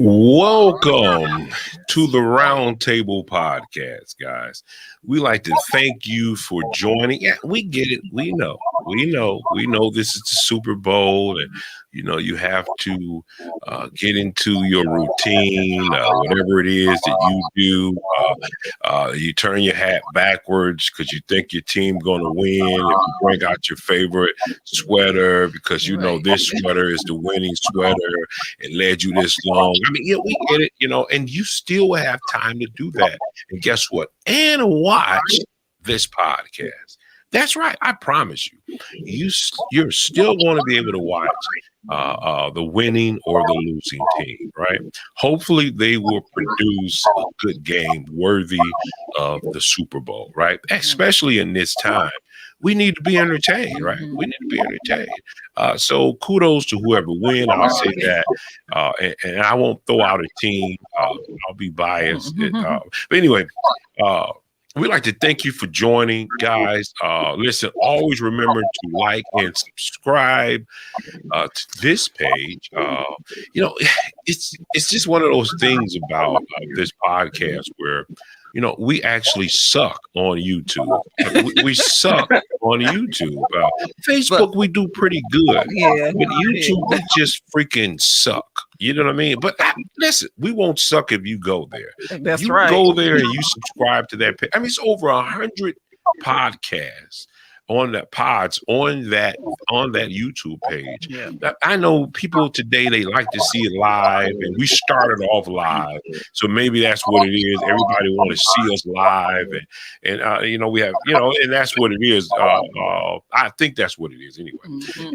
Welcome to the Roundtable Podcast, guys. We like to thank you for joining. Yeah, we get it. We know this is the Super Bowl, and you have to get into your routine, whatever it is that you do. You turn your hat backwards because you think your team's going to win. If you bring out your favorite sweater because this sweater is the winning sweater, it led you this long. I mean, we get it, and you still have time to do that. And guess what? And watch this podcast. That's right. I promise you, you're still going to be able to watch the winning or the losing team, right? Hopefully they will produce a good game worthy of the Super Bowl, right? Especially in this time. We need to be entertained, right? We need to be entertained. So kudos to whoever wins. I'll say that. And I won't throw out a team. I'll be biased. But anyway, we'd like to thank you for joining, guys. Listen, always remember to like and subscribe to this page. It's just one of those things about this podcast where we actually suck on YouTube. We suck on YouTube. Facebook, we do pretty good. Yeah, but YouTube, we just freaking suck. You know what I mean? But listen, we won't suck if you go there. That's you right. Go there and you subscribe to that page. I mean, it's over 100 podcasts on that YouTube page. Yeah. I know people today, they like to see it live, and we started off live, so maybe that's what it is. Everybody want to see us live, and we have and that's what it is. I think that's what it is anyway.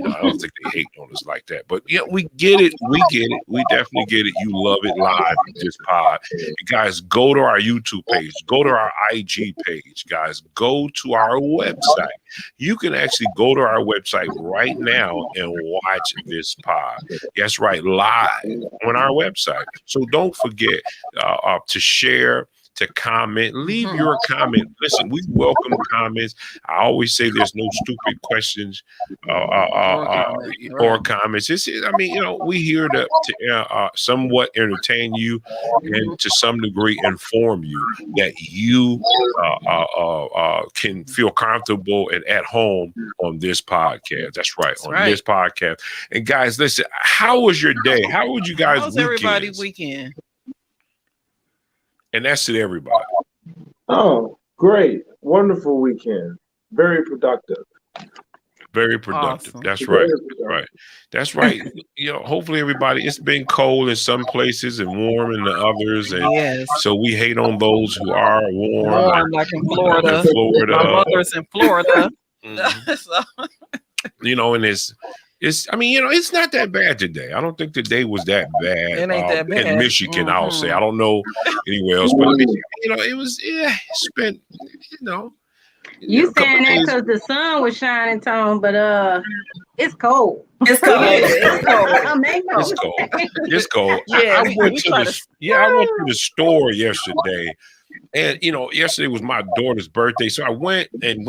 I don't think they hate on us like that, but we get it. We definitely get it. You love it live with this pod. And guys, go to our YouTube page, go to our IG page, guys, go to our website. You can actually go to our website right now and watch this pod. That's right, live on our website. So don't forget to share, to comment, leave your comment. Listen, we welcome comments. I always say there's no stupid questions or comments. We here to somewhat entertain you and to some degree inform you that you can feel comfortable and at home on this podcast. That's right, this podcast. And guys, listen, how was your day? How was you guys' How's everybody's weekend? And that's to everybody. Oh, great. Wonderful weekend. Very productive. Very productive. Awesome. That's right. Right. That's right. Hopefully everybody, it's been cold in some places and warm in the others. And so we hate on those who are warm. Like in Florida. My mother's in Florida. And it's not that bad today. I don't think the day was that bad. It ain't that bad. In Michigan, I'll say. I don't know anywhere else, but it was, spent, You saying that because the sun was shining, Tom, but it's cold. It's cold. It's cold. Yeah, I went to the store yesterday, and yesterday was my daughter's birthday, so I went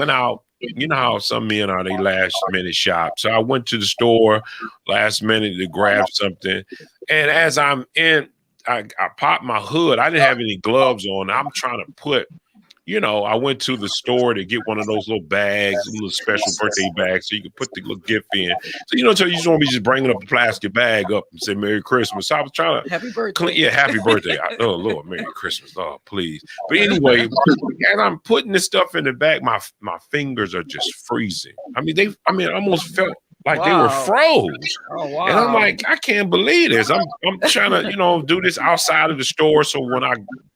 out. You know how some men are, they last minute shop. So I went to the store last minute to grab something. And as I'm in, I popped my hood. I didn't have any gloves on. I'm trying to put, I went to the store to get one of those little bags, little special birthday bags, so you can put the little gift in. So, so you just want me just bringing up a plastic bag up and say Merry Christmas. So I was trying to happy birthday. Happy birthday. Oh Lord, Merry Christmas. Oh, please. But anyway, as I'm putting this stuff in the bag, my fingers are just freezing. I almost felt like they were froze. Oh, wow. And I'm like, I can't believe this. I'm trying to, do this outside of the store. So when I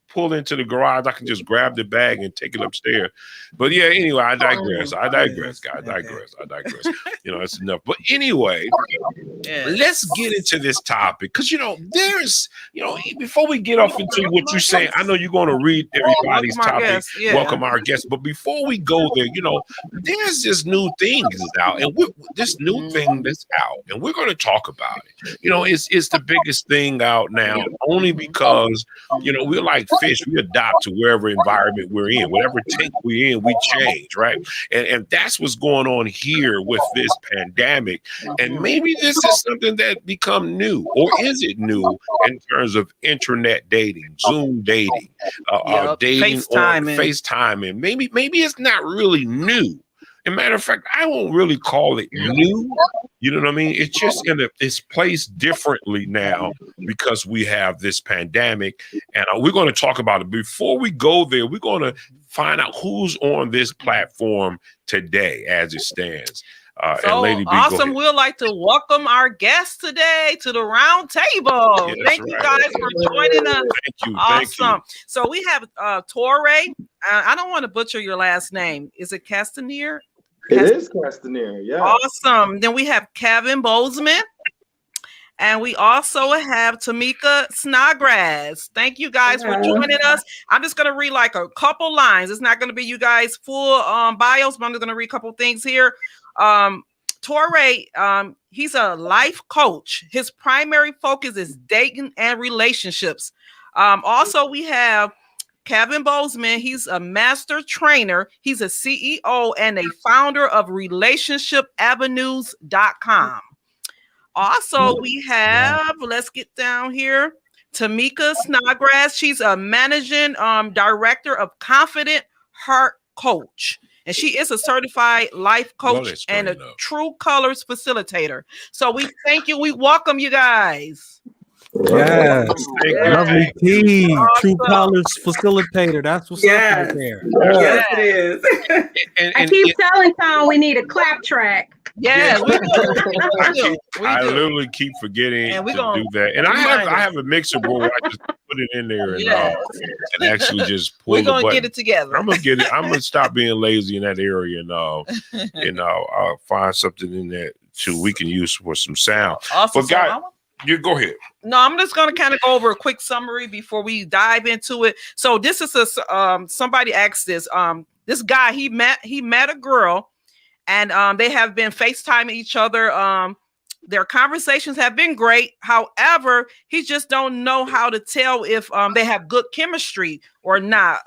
pull into the garage, I can just grab the bag and take it upstairs. But yeah, anyway, I digress. I digress, guys. I digress. That's enough. But anyway, let's get into this topic because there's before we get off into what you're saying, I know you're going to read everybody's topic. Welcome our guests. But before we go there, there's this new thing that's out, and this new thing that's out, and we're going to talk about it. It's the biggest thing out now, only because we're like fish. We adopt to wherever environment we're in, whatever tank we're in, we change, right? And that's what's going on here with this pandemic. And maybe this is something that become new, or is it new in terms of internet dating, Zoom dating, dating FaceTiming? Maybe it's not really new. As a matter of fact, I won't really call it new. You know what I mean? It's just it's placed differently now because we have this pandemic, and we're going to talk about it. Before we go there, we're going to find out who's on this platform today as it stands. And Lady B, awesome. We'd like to welcome our guests today to the round table. Thank you guys for joining us. Thank you. Awesome. So we have Torre. I don't want to butcher your last name. Is it Castagnier? It is Castagnier, yeah. Awesome. Then we have Kevin Bozeman. And we also have Tamika Snodgrass. Thank you guys for joining us. I'm just going to read like a couple lines. It's not going to be you guys full bios, but I'm just going to read a couple things here. Torre, he's a life coach. His primary focus is dating and relationships. Also, we have Kevin Bozeman. He's a master trainer. He's a CEO and a founder of RelationshipAvenues.com. Also, we have, let's get down here, Tamika Snodgrass. She's a managing director of Confident Heart Coach. And she is a certified life coach and a True Colors facilitator. So we thank you. We welcome you guys. Yes. Lovely team. Awesome. True Colors facilitator. That's what's up right there. Yes, it is. I keep telling Tom we need a clap track. Yeah, I literally keep forgetting to do that. And I have a mixer board where I just put it in there and actually just pull it. We're gonna get it together. I'm gonna stop being lazy in that area and I'll find something in there too we can use for some sound. Awesome. But guys, you go ahead. No, I'm just going to kind of go over a quick summary before we dive into it. So this is somebody asked this. This guy, he met a girl, and they have been FaceTiming each other. Their conversations have been great. However, he just don't know how to tell if they have good chemistry or not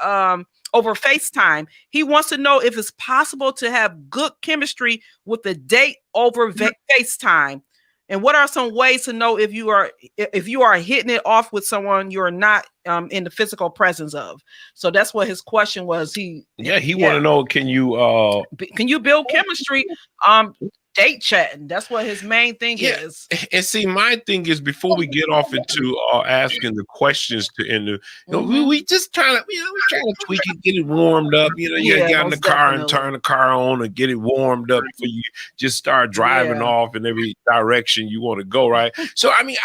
over FaceTime. He wants to know if it's possible to have good chemistry with a date over FaceTime. And what are some ways to know if you are hitting it off with someone you're not in the physical presence of? So that's what his question was. He want to know, can you build chemistry date chatting? That's what his main thing is. And see, my thing is, before we get off into asking the questions to end, we just trying to tweak it, get it warmed up. You get in the car and turn the car on and get it warmed up before you just start driving off in every direction you want to go. Right. So I mean,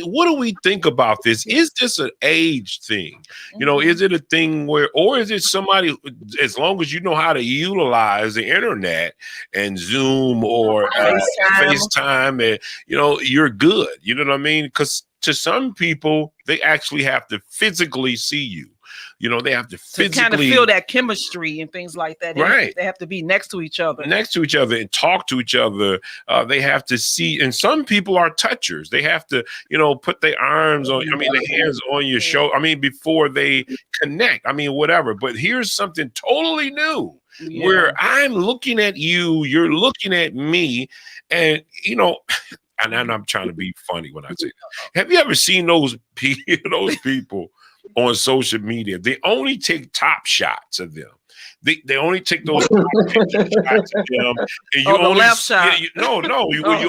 what do we think about this? Is this an age thing? Is it a thing or is it somebody? As long as you know how to utilize the internet and Zoom or FaceTime, and you're good. You know what I mean? Because to some people, they actually have to physically see you. They have to physically kind of feel that chemistry and things like that. Right. They have to be next to each other. And talk to each other. They have to see. And some people are touchers. They have to, put their arms on, their hands on your shoulder. Before they connect. Whatever. But here's something totally new. Yeah. Where I'm looking at you, you're looking at me, and and I'm trying to be funny when I say that. Have you ever seen those people on social media? They only take top shots of them. They only take those picture shots of them, and you the only left shot. you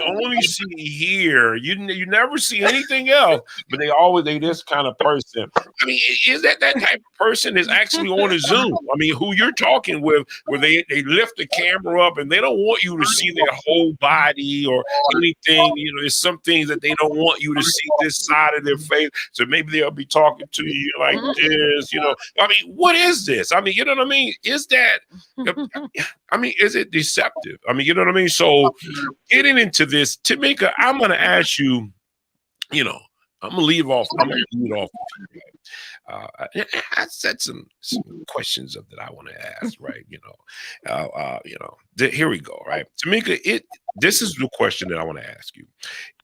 only see here. You never see anything else. But they this kind of person. I mean, is that type of person is actually on a Zoom? I mean, who you're talking with, where they lift the camera up and they don't want you to see their whole body or anything. You know, there's some things that they don't want you to see this side of their face. So maybe they'll be talking to you like this. You know, I mean, what is this? I mean, you know what I mean? Is that? I mean, is it deceptive? I mean, you know what I mean? So getting into this, Tamika, I'm going to ask you, you know, I'm going to lead off. I said some questions that I want to ask, right? Here we go, right? Tamika, this is the question that I want to ask you.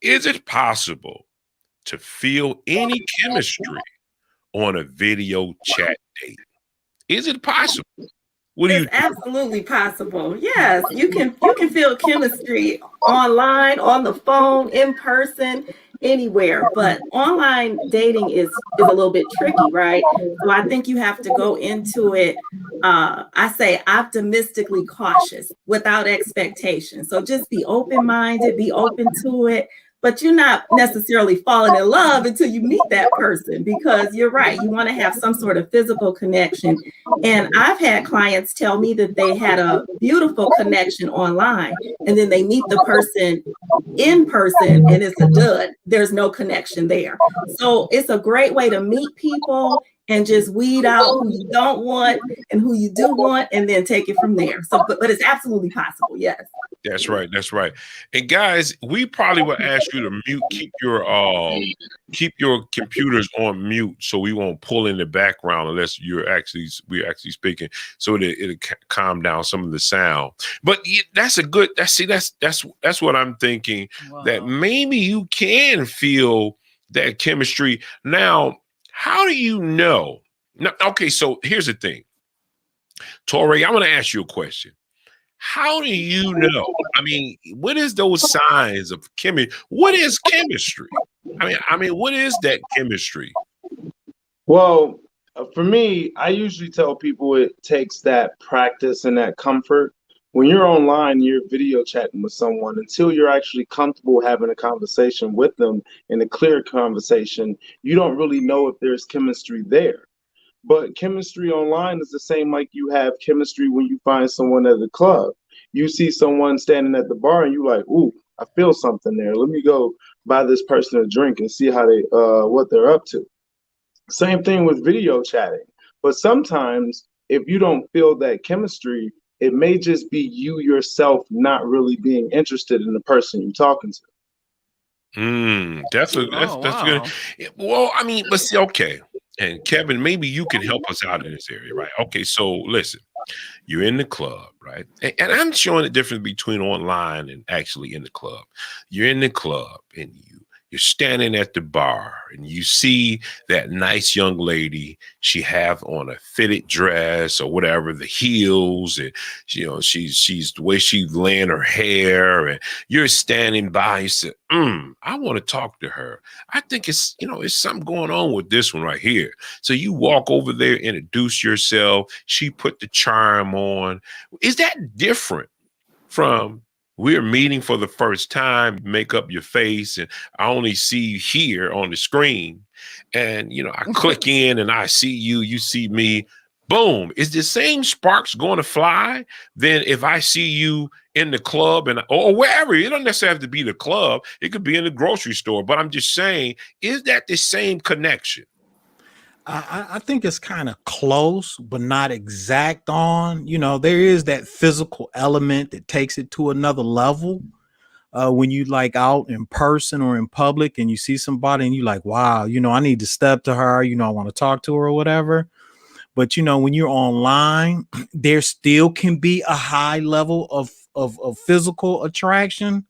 Is it possible to feel any chemistry on a video chat date? Is it possible? It's absolutely possible. Yes, you can feel chemistry online, on the phone, in person, anywhere. But online dating is a little bit tricky, right? So I think you have to go into it. I say optimistically cautious, without expectation. So just be open-minded, be open to it. But you're not necessarily falling in love until you meet that person, because you're right. You want to have some sort of physical connection. And I've had clients tell me that they had a beautiful connection online, and then they meet the person in person and it's a dud. There's no connection there. So it's a great way to meet people and just weed out who you don't want and who you do want, and then take it from there. So, but it's absolutely possible. Yes. That's right. That's right. And guys, we probably will ask you to keep your computers on mute, so we won't pull in the background unless we're actually speaking, so it'll calm down some of the sound. But that's what I'm thinking. Wow. That maybe you can feel that chemistry. Now, how do you know? Now, okay, so here's the thing. Torrey, I want to ask you a question. How do you know? I mean, what is those signs of chemistry? What is chemistry? I mean, what is that chemistry? Well, for me, I usually tell people it takes that practice and that comfort. When you're online, you're video chatting with someone, until you're actually comfortable having a conversation with them, in a clear conversation, you don't really know if there's chemistry there. But chemistry online is the same like you have chemistry when you find someone at the club. You see someone standing at the bar and you're like, ooh, I feel something there. Let me go buy this person a drink and see how what they're up to. Same thing with video chatting. But sometimes if you don't feel that chemistry, it may just be you yourself not really being interested in the person you're talking to. That's good. Well, I mean, but see, okay. And Kevin, maybe you can help us out in this area, right? Okay, so listen, you're in the club, right? And I'm showing the difference between online and actually in the club. You're in the club and you're standing at the bar and you see that nice young lady. She have on a fitted dress or whatever, the heels, and she's the way she's laying her hair, and you're standing by. You say, I want to talk to her. I think it's something going on with this one right here. So you walk over there, introduce yourself. She put the charm on. Is that different from we're meeting for the first time, make up your face, and I only see you here on the screen, and I click in and I see you, you see me, boom. Is the same sparks going to fly than if I see you in the club or wherever? It don't necessarily have to be the club. It could be in the grocery store. But I'm just saying, is that the same connection? I think it's kind of close, but not exact on. There is that physical element that takes it to another level. When you like out in person or in public and you see somebody and you like, wow, I need to step to her, I want to talk to her or whatever. But, when you're online, there still can be a high level of physical attraction,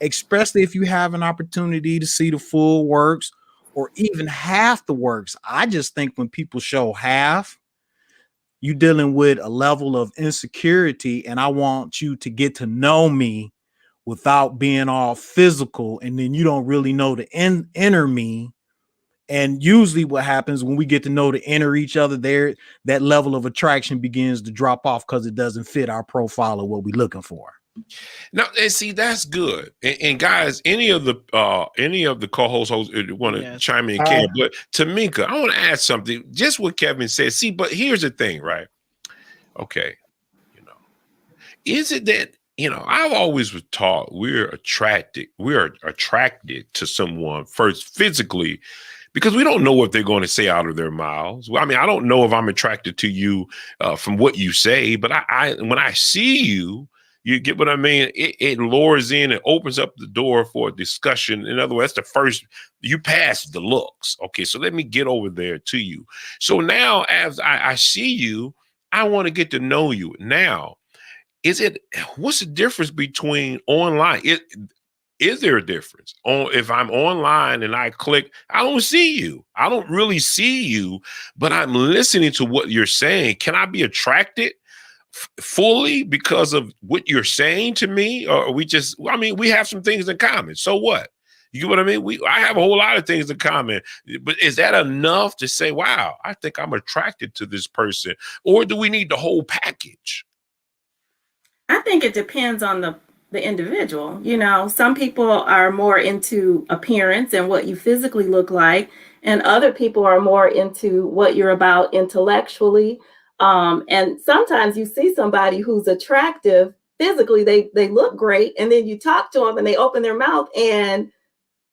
especially if you have an opportunity to see the full works or even half the works. I just think when people show half, you're dealing with a level of insecurity, and I want you to get to know me without being all physical, and then you don't really know the inner me, And usually what happens when we get to know to enter each other there, that level of attraction begins to drop off because it doesn't fit our profile of what we're looking for. Now, and see, that's good. And guys, any of the co-hosts want to chime in, can. But Tamika, I want to add something. Just what Kevin said. See, but here's the thing, right? Okay, is it that I've always was taught we're attracted to someone first physically because we don't know what they're going to say out of their mouths. Well, I mean, I don't know if I'm attracted to you from what you say, but I when I see you. You get what I mean? It lures in and opens up the door for a discussion. In other words, that's the first, you pass the looks. Okay, so let me get over there to you. So now as I see you, I want to get to know you. Now, what's the difference between online? Is there a difference? If I'm online and I click, I don't see you. I don't really see you, but I'm listening to what you're saying. Can I be attracted fully because of what you're saying to me? Or we have some things in common. So what? You get what I mean? I have a whole lot of things in common, but is that enough to say, wow, I think I'm attracted to this person? Or do we need the whole package? I think it depends on the individual. Some people are more into appearance and what you physically look like, and other people are more into what you're about intellectually. And sometimes you see somebody who's attractive physically, they look great, and then you talk to them and they open their mouth and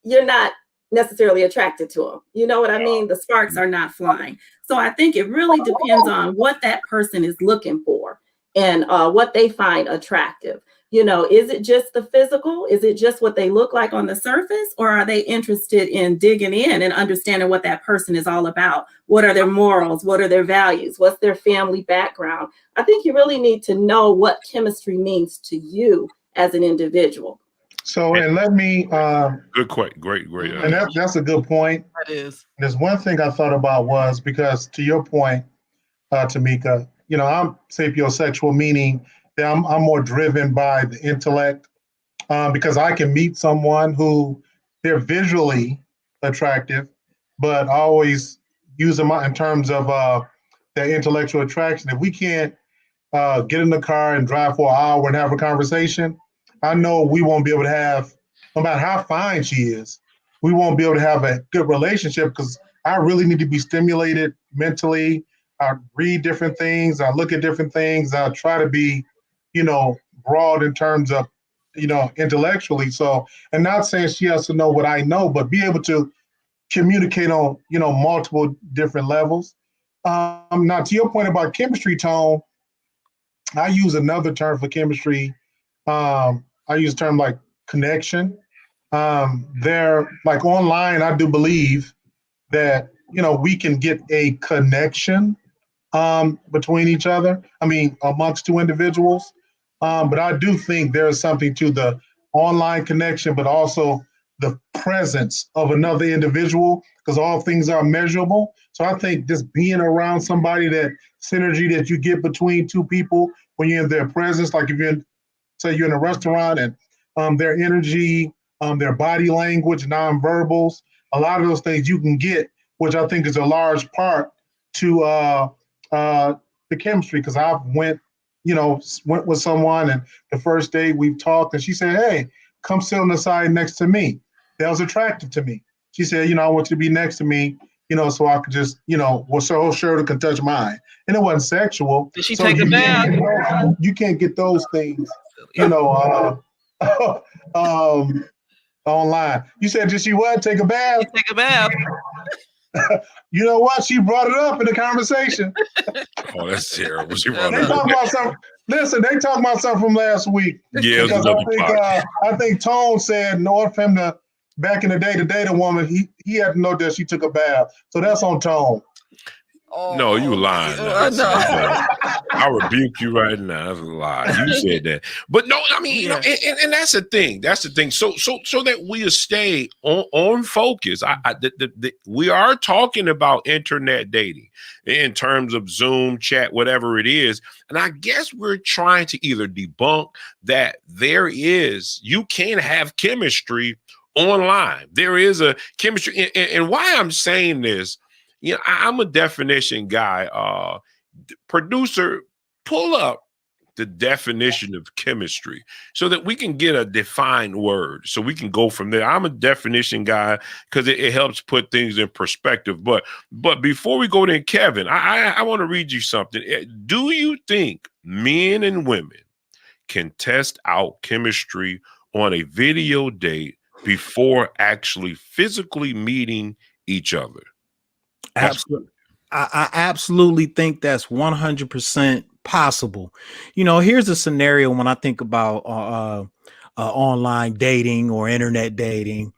you're not necessarily attracted to them. You know what I mean? The sparks are not flying. So I think it really depends on what that person is looking for and what they find attractive. Is it just the physical? Is it just what they look like on the surface? Or are they interested in digging in and understanding what that person is all about? What are their morals? What are their values? What's their family background? I think you really need to know what chemistry means to you as an individual. So, and let me... Good question. Great. And that's a good point. That is. There's one thing I thought about was, because to your point, Tamika, I'm sapiosexual, meaning that I'm more driven by the intellect, because I can meet someone who they're visually attractive, but I always use them in terms of their intellectual attraction. If we can't get in the car and drive for an hour and have a conversation, I know we won't be able to have, no matter how fine she is, we won't be able to have a good relationship, because I really need to be stimulated mentally. I read different things. I look at different things. I try to be, broad in terms of, intellectually. So, and not saying she has to know what I know, but be able to communicate on, multiple different levels. Now, to your point about chemistry, Tone, I use another term for chemistry. I use a term like connection. They're like online, I do believe that, we can get a connection between each other. I mean, amongst two individuals. But I do think there's something to the online connection, but also the presence of another individual, because all things are measurable. So I think just being around somebody, that synergy that you get between two people when you're in their presence, like if you're in a restaurant and their energy, their body language, nonverbals, a lot of those things you can get, which I think is a large part to the chemistry. Because I've went with someone, and the first day we've talked, and she said, "Hey, come sit on the side next to me." That was attractive to me. She said, "I want you to be next to me, so I could just, so her shoulder can touch mine." And it wasn't sexual. Did she take a bath? You can't get those things, online. You said, did she what? Take a bath? She take a bath. You know what? She brought it up in the conversation. Oh, that's terrible. She brought They it up. talk about something. Listen, they talk about something from last week. Yeah, Because I think Tone said in order for him to, back in the day, to date a woman, he had to know that she took a bath. So that's on Tone. Oh, no, you lying. I rebuke you right now. That's a lie. You said that. But no, I mean, and that's the thing. That's the thing. So that we stay on focus. We are talking about internet dating in terms of Zoom, chat, whatever it is. And I guess we're trying to either debunk that you can have chemistry online. There is a chemistry. And why I'm saying this, you know, I'm a definition guy. Producer, pull up the definition of chemistry so that we can get a defined word so we can go from there. I'm a definition guy because it helps put things in perspective. But before we go to Kevin, I want to read you something. Do you think men and women can test out chemistry on a video date before actually physically meeting each other? Absolutely. I absolutely think that's 100% possible. You know, here's a scenario when I think about online dating or internet dating.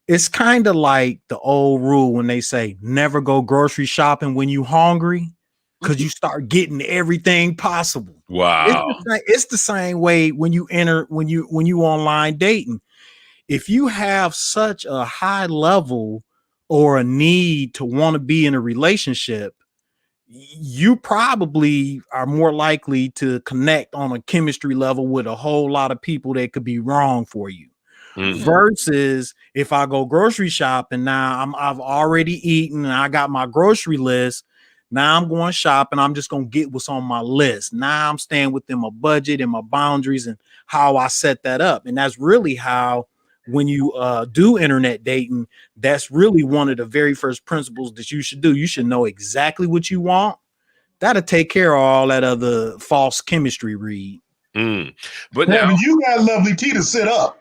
It's kind of like the old rule when they say never go grocery shopping when you hungry, because you start getting everything possible. Wow. It's the same way when you online dating. If you have such a high level or a need to want to be in a relationship, you probably are more likely to connect on a chemistry level with a whole lot of people that could be wrong for you. Mm-hmm. Versus if I go grocery shopping, now I've already eaten and I got my grocery list. Now I'm going shopping. I'm just going to get what's on my list. Now I'm staying within my budget and my boundaries and how I set that up. And that's really how, when you do internet dating, that's really one of the very first principles that you should do. You should know exactly what you want. That'll take care of all that other false chemistry read. But now you got lovely T to sit up.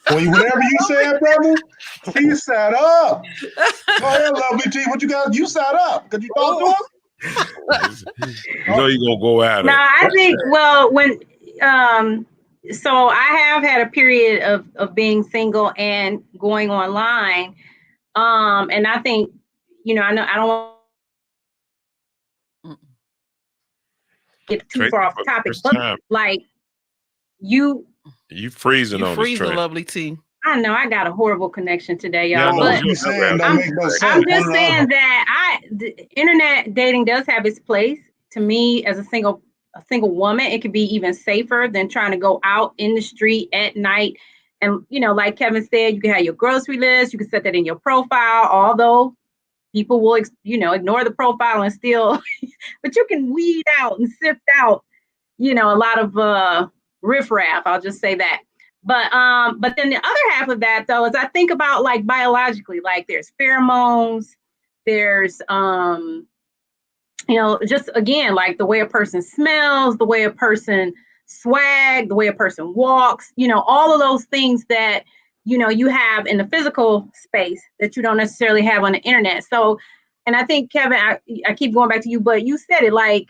Whatever you said, brother, she sat up. Go ahead, lovely T. What you got? You sat up. Could you talk to him? You know you're gonna go at it. No, I think so I have had a period of being single and going online. And I think, you know, I don't want to get too far off the topic, but like you freezing on this train. Lovely T. I know I got a horrible connection today, y'all. Yeah, but I'm just saying that the internet dating does have its place. To me, as a single woman, it could be even safer than trying to go out in the street at night. And, you know, like Kevin said, you can have your grocery list. You can set that in your profile, although people will, you know, ignore the profile and still, but you can weed out and sift out, you know, a lot of riffraff. I'll just say that. But then the other half of that, though, is I think about like biologically, like there's pheromones, there's, you know, just again, like the way a person smells, the way a person swag, the way a person walks, you know, all of those things that, you know, you have in the physical space that you don't necessarily have on the internet. So, and I think, Kevin, I keep going back to you, but you said it, like,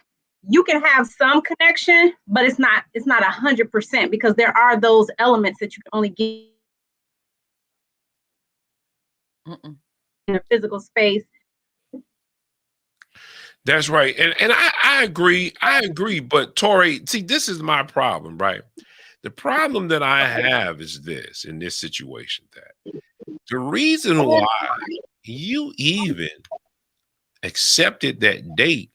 you can have some connection, but it's not 100% because there are those elements that you can only get in a physical space. That's right. And I agree. But Tori, see, this is my problem, right? The problem that I have is this in this situation, that the reason why you even accepted that date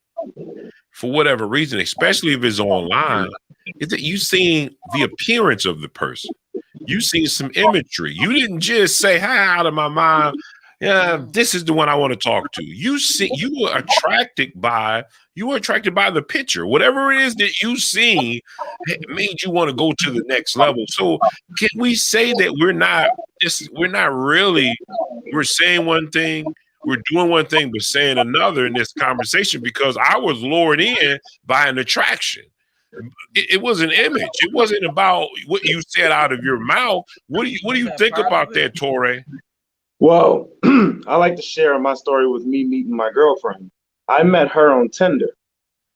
for whatever reason, especially if it's online, is that you seen the appearance of the person. You seen some imagery. You didn't just say, hi, out of my mind. Yeah, this is the one I want to talk to. You were attracted by the picture. Whatever it is that you see made you want to go to the next level. So can we say that we're saying one thing, we're doing one thing, but saying another in this conversation because I was lured in by an attraction. It was an image. It wasn't about what you said out of your mouth. What do you think about that, Torre? Well, I like to share my story with me meeting my girlfriend. I met her on Tinder.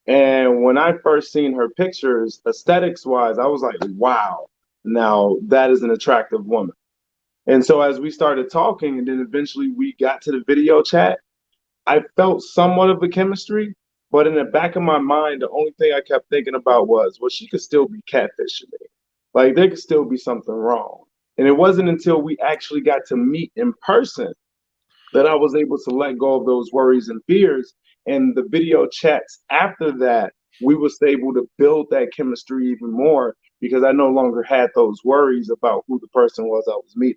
And when I first seen her pictures, aesthetics wise, I was like, wow, now that is an attractive woman. And so as we started talking and then eventually we got to the video chat, I felt somewhat of a chemistry, but in the back of my mind, the only thing I kept thinking about was, well, she could still be catfishing me. Like there could still be something wrong. And it wasn't until we actually got to meet in person that I was able to let go of those worries and fears. And the video chats after that, we was able to build that chemistry even more because I no longer had those worries about who the person was I was meeting.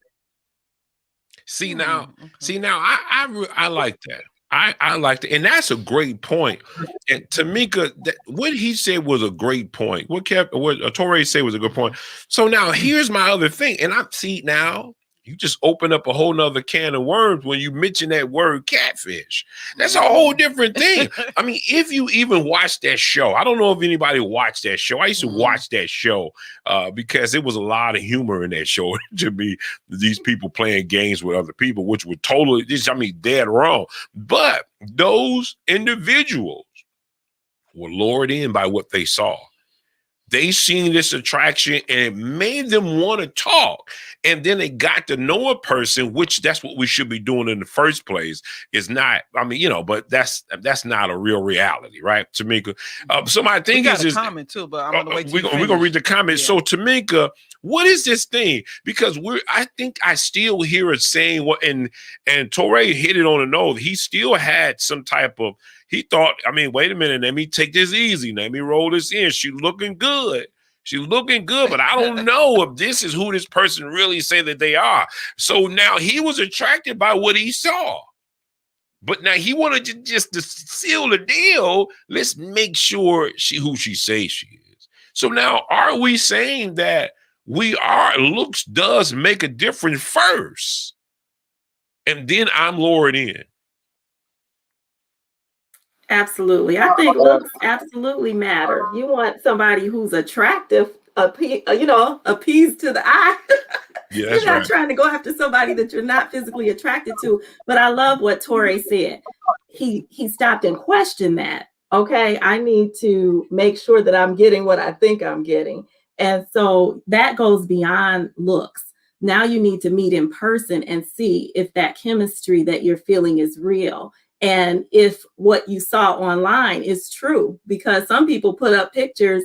See now, Okay. I like that. I like that, and that's a great point. And Tamika, what he said was a great point. What Torre said was a good point. So now here's my other thing, and I see now you just open up a whole nother can of worms when you mention that word catfish. That's a whole different thing. I mean, if you even watch that show, I don't know if anybody watched that show. I used to watch that show because it was a lot of humor in that show to me. These people playing games with other people, which were totally, dead wrong. But those individuals were lured in by what they saw. They seen this attraction and it made them want to talk. And then they got to know a person, which that's what we should be doing in the first place. Is not, but that's not a real reality, right, Tamika? So my thing is comment too, but I'm gonna wait. We're gonna read the comments. Yeah. So Tamika, what is this thing? Because I think I still hear it saying what, and Torre hit it on the nose. He still had some type of. He thought, wait a minute, let me take this easy. Let me roll this in. She's looking good. She's looking good, but I don't know if this is who this person really say that they are. So now he was attracted by what he saw. But now he wanted to seal the deal. Let's make sure who she says she is. So now are we saying that looks does make a difference first? And then I'm lured in. Absolutely. I think looks absolutely matter. You want somebody who's attractive, appeased to the eye. Yeah, you're not trying to go after somebody that you're not physically attracted to. But I love what Torre said. He stopped and questioned that. Okay, I need to make sure that I'm getting what I think I'm getting. And so that goes beyond looks. Now you need to meet in person and see if that chemistry that you're feeling is real. And if what you saw online is true, because some people put up pictures,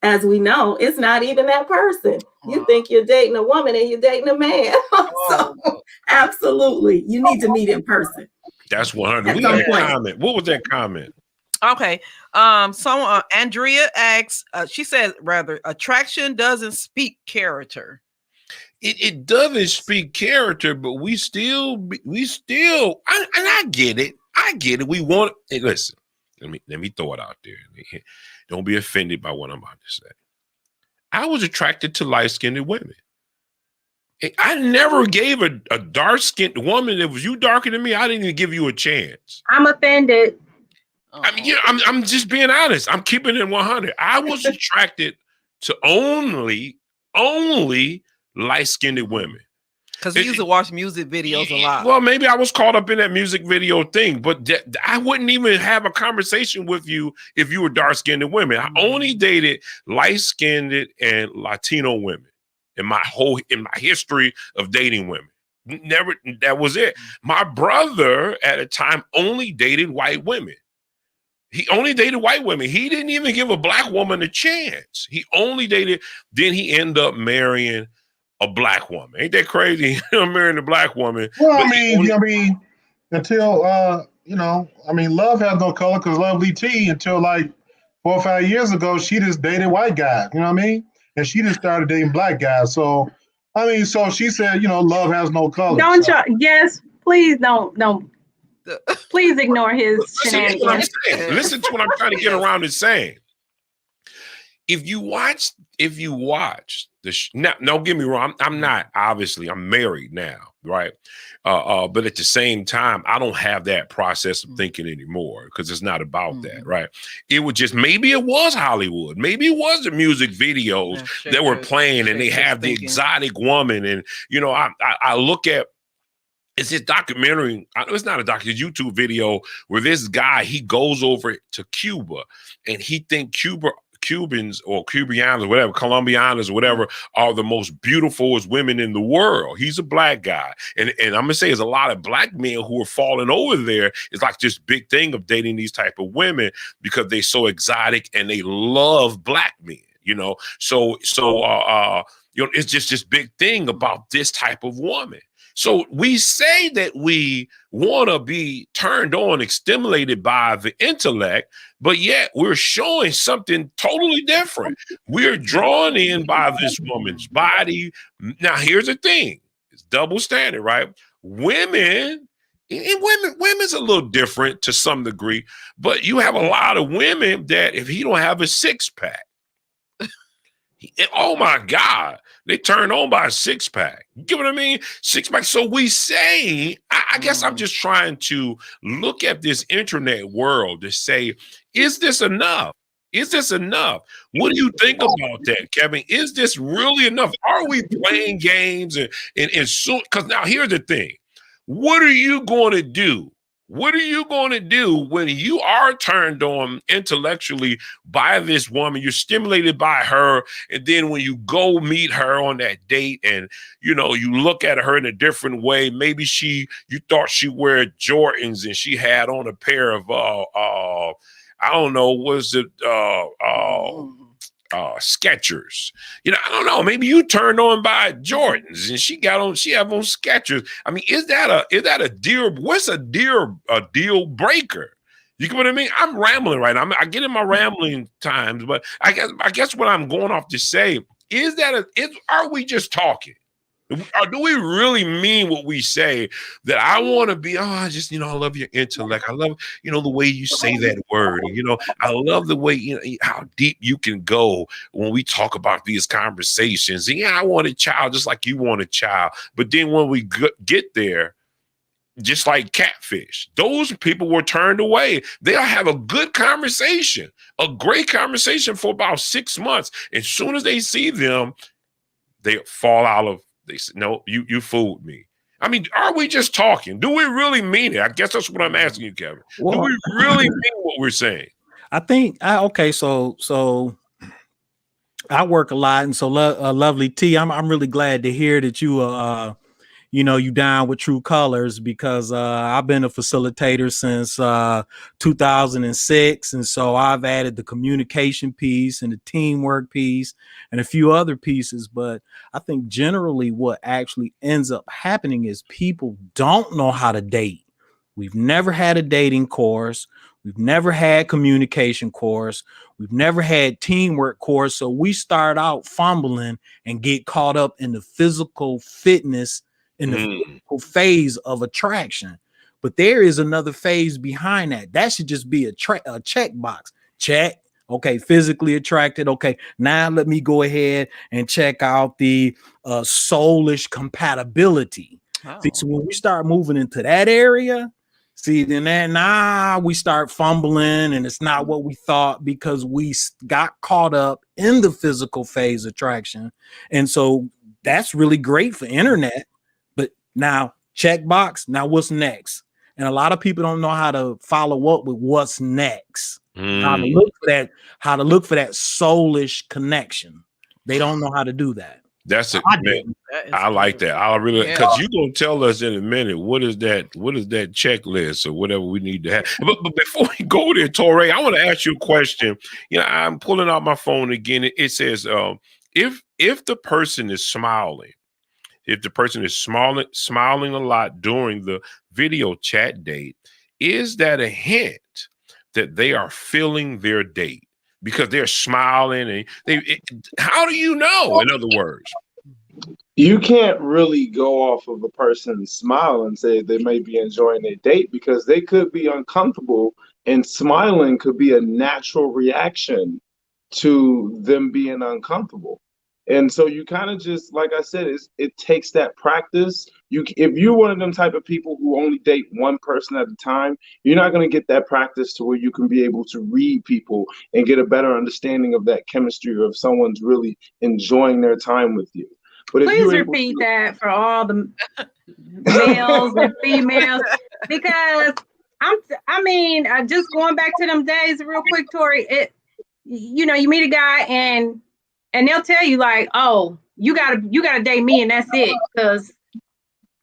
as we know, it's not even that person. You think you're dating a woman and you're dating a man. So absolutely, you need to meet in person. That's 100. We got a comment. What was that comment? Okay. Andrea asks, she said, rather, attraction doesn't speak character. It doesn't speak character, but we still, and I get it. We want it. Listen, let me throw it out there. Don't be offended by what I'm about to say. I was attracted to light-skinned women. I never gave a dark-skinned woman that was you darker than me. I didn't even give you a chance. I'm offended. I'm just being honest. I'm keeping it 100. I was attracted to only light-skinned women. Because we used to watch music videos a lot. Well, maybe I was caught up in that music video thing, but I wouldn't even have a conversation with you if you were dark-skinned women. I only dated light-skinned and Latino women in my history of dating women. Never, that was it. My brother at a time only dated white women. He only dated white women. He didn't even give a black woman a chance. He only dated, then he ended up marrying a black woman. Ain't that crazy? I'm marrying a black woman. Well, until love has no color, because Lovely T, until like 4 or 5 years ago, she just dated white guys. You know what I mean? And she just started dating black guys. So so she said, love has no color. Yes, please don't. Please ignore his shenanigans. Listen to what I'm trying to get around and saying. If you watch now, don't get me wrong. I'm not, obviously, I'm married now, right? But at the same time, I don't have that process of thinking anymore because it's not about that, right? It was just, maybe it was Hollywood. Maybe it was the music videos that were playing and they have the exotic woman. And, I look at, it's this documentary. It's not a documentary, it's a YouTube video where this guy, he goes over to Cuba and he thinks Cubans or Cubanos or whatever, Colombianas or whatever, are the most beautiful women in the world. He's a black guy. And I'm going to say there's a lot of black men who are falling over there. It's like this big thing of dating these type of women because they're so exotic and they love black men, So it's just this big thing about this type of woman. So we say that we want to be turned on and stimulated by the intellect, but yet we're showing something totally different. We're drawn in by this woman's body. Now, here's the thing. It's double standard, right? women, and women's a little different to some degree, but you have a lot of women that if he don't have a six pack, oh my God, they turn on by a six pack. You get what I mean? Six pack. So we say, I guess I'm just trying to look at this internet world to say, is this enough? Is this enough? What do you think about that, Kevin? Is this really enough? Are we playing games and so? Because now here's the thing: what are you going to do? What are you going to do when you are turned on intellectually by this woman? You're stimulated by her. And then when you go meet her on that date and, you know, you look at her in a different way, maybe you thought she wear Jordans and she had on a pair of, I don't know, was it, Skechers. You know, I don't know. Maybe you turned on by Jordans and she have on Skechers. I mean, is that a deal? What's a deal breaker? You get what I mean? I'm rambling right now. I get in my rambling times, but I guess what I'm going off to say is are we just talking? Or do we really mean what we say that I want to be, I just, I love your intellect. I love, the way you say that word. I love the way, how deep you can go when we talk about these conversations. And yeah, I want a child just like you want a child. But then when we get there, just like catfish, those people were turned away. They'll have a good conversation, a great conversation for about 6 months. As soon as they see them, they fall out of. They said, no, you fooled me. I mean, are we just talking? Do we really mean it? I guess that's what I'm asking you, Kevin. Well, do we really mean what we're saying? I think, okay, so I work a lot. And so lovely T, I'm really glad to hear that you down with True Colors, because I've been a facilitator since 2006. And so I've added the communication piece and the teamwork piece and a few other pieces. But I think generally what actually ends up happening is people don't know how to date. We've never had a dating course. We've never had communication course. We've never had teamwork course. So we start out fumbling and get caught up in the physical fitness in the physical phase of attraction. But there is another phase behind that. That should just be a check box. Check. Okay, physically attracted. Okay, now let me go ahead and check out the soulish compatibility. Oh. So when we start moving into that area, then we start fumbling and it's not what we thought, because we got caught up in the physical phase attraction. And so that's really great for internet. Now, checkbox. Now, what's next? And a lot of people don't know how to follow up with what's next. How to look for that soulish connection. They don't know how to do that. That's it, man. I like that. I really, because you're gonna tell us in a minute what is that checklist or whatever we need to have. But before we go there, Torre, I want to ask you a question. I'm pulling out my phone again. It says, if the person is smiling. If the person is smiling a lot during the video chat date, is that a hint that they are filling their date because they're smiling? And how do you know? In other words, you can't really go off of a person's smile and say they may be enjoying their date, because they could be uncomfortable, and smiling could be a natural reaction to them being uncomfortable. And so you kind of just, like I said, it takes that practice. If you're one of them type of people who only date one person at a time, you're not going to get that practice to where you can be able to read people and get a better understanding of that chemistry, or if someone's really enjoying their time with you. But please repeat that for all the males and females, because just going back to them days real quick, Tori, you meet a guy and they'll tell you like, oh, you gotta date me and that's it, because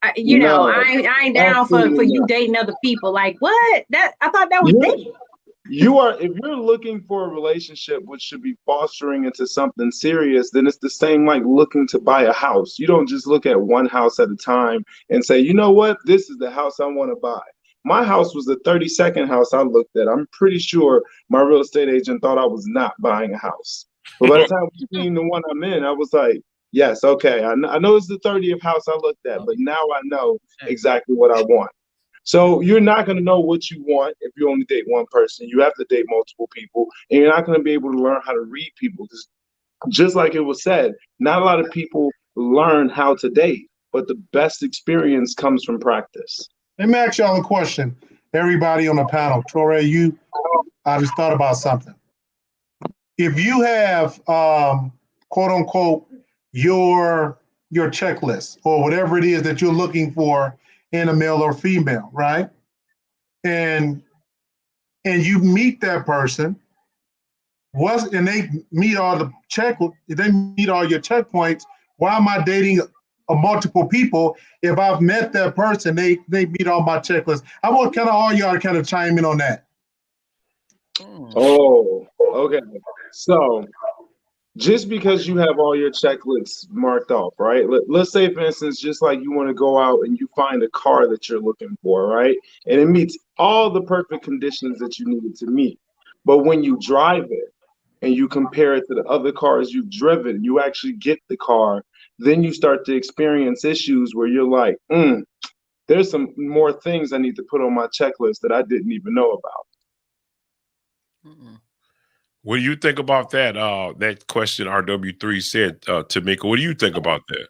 I ain't down for you dating other people. Like, what? I thought that was dating. If you're looking for a relationship which should be fostering into something serious, then it's the same like looking to buy a house. You don't just look at one house at a time and say, you know what, this is the house I want to buy. My house was the 32nd house I looked at. I'm pretty sure my real estate agent thought I was not buying a house. But by the time we seen the one I'm in, I was like, Yes, okay. I know it's the 30th house I looked at, but now I know exactly what I want. So you're not going to know what you want if you only date one person. You have to date multiple people, and you're not going to be able to learn how to read people. Because just like it was said, not a lot of people learn how to date, but the best experience comes from practice. Let me ask y'all a question. Everybody on the panel, Torre, I just thought about something. If you have, quote unquote, your checklist or whatever it is that you're looking for in a male or female, right? And you meet that person, and they meet all your checkpoints. Why am I dating multiple people if I've met that person? They meet all my checklists. I want kind of all y'all to kind of chime in on that. Oh, okay. So just because you have all your checklists marked off, right? Let's say, for instance, just like you want to go out and you find a car that you're looking for, right? And it meets all the perfect conditions that you needed to meet. But when you drive it and you compare it to the other cars you've driven, you actually get the car, then you start to experience issues where you're like, there's some more things I need to put on my checklist that I didn't even know about. What do you think about that? That question RW3 said, Tamika. What do you think about that?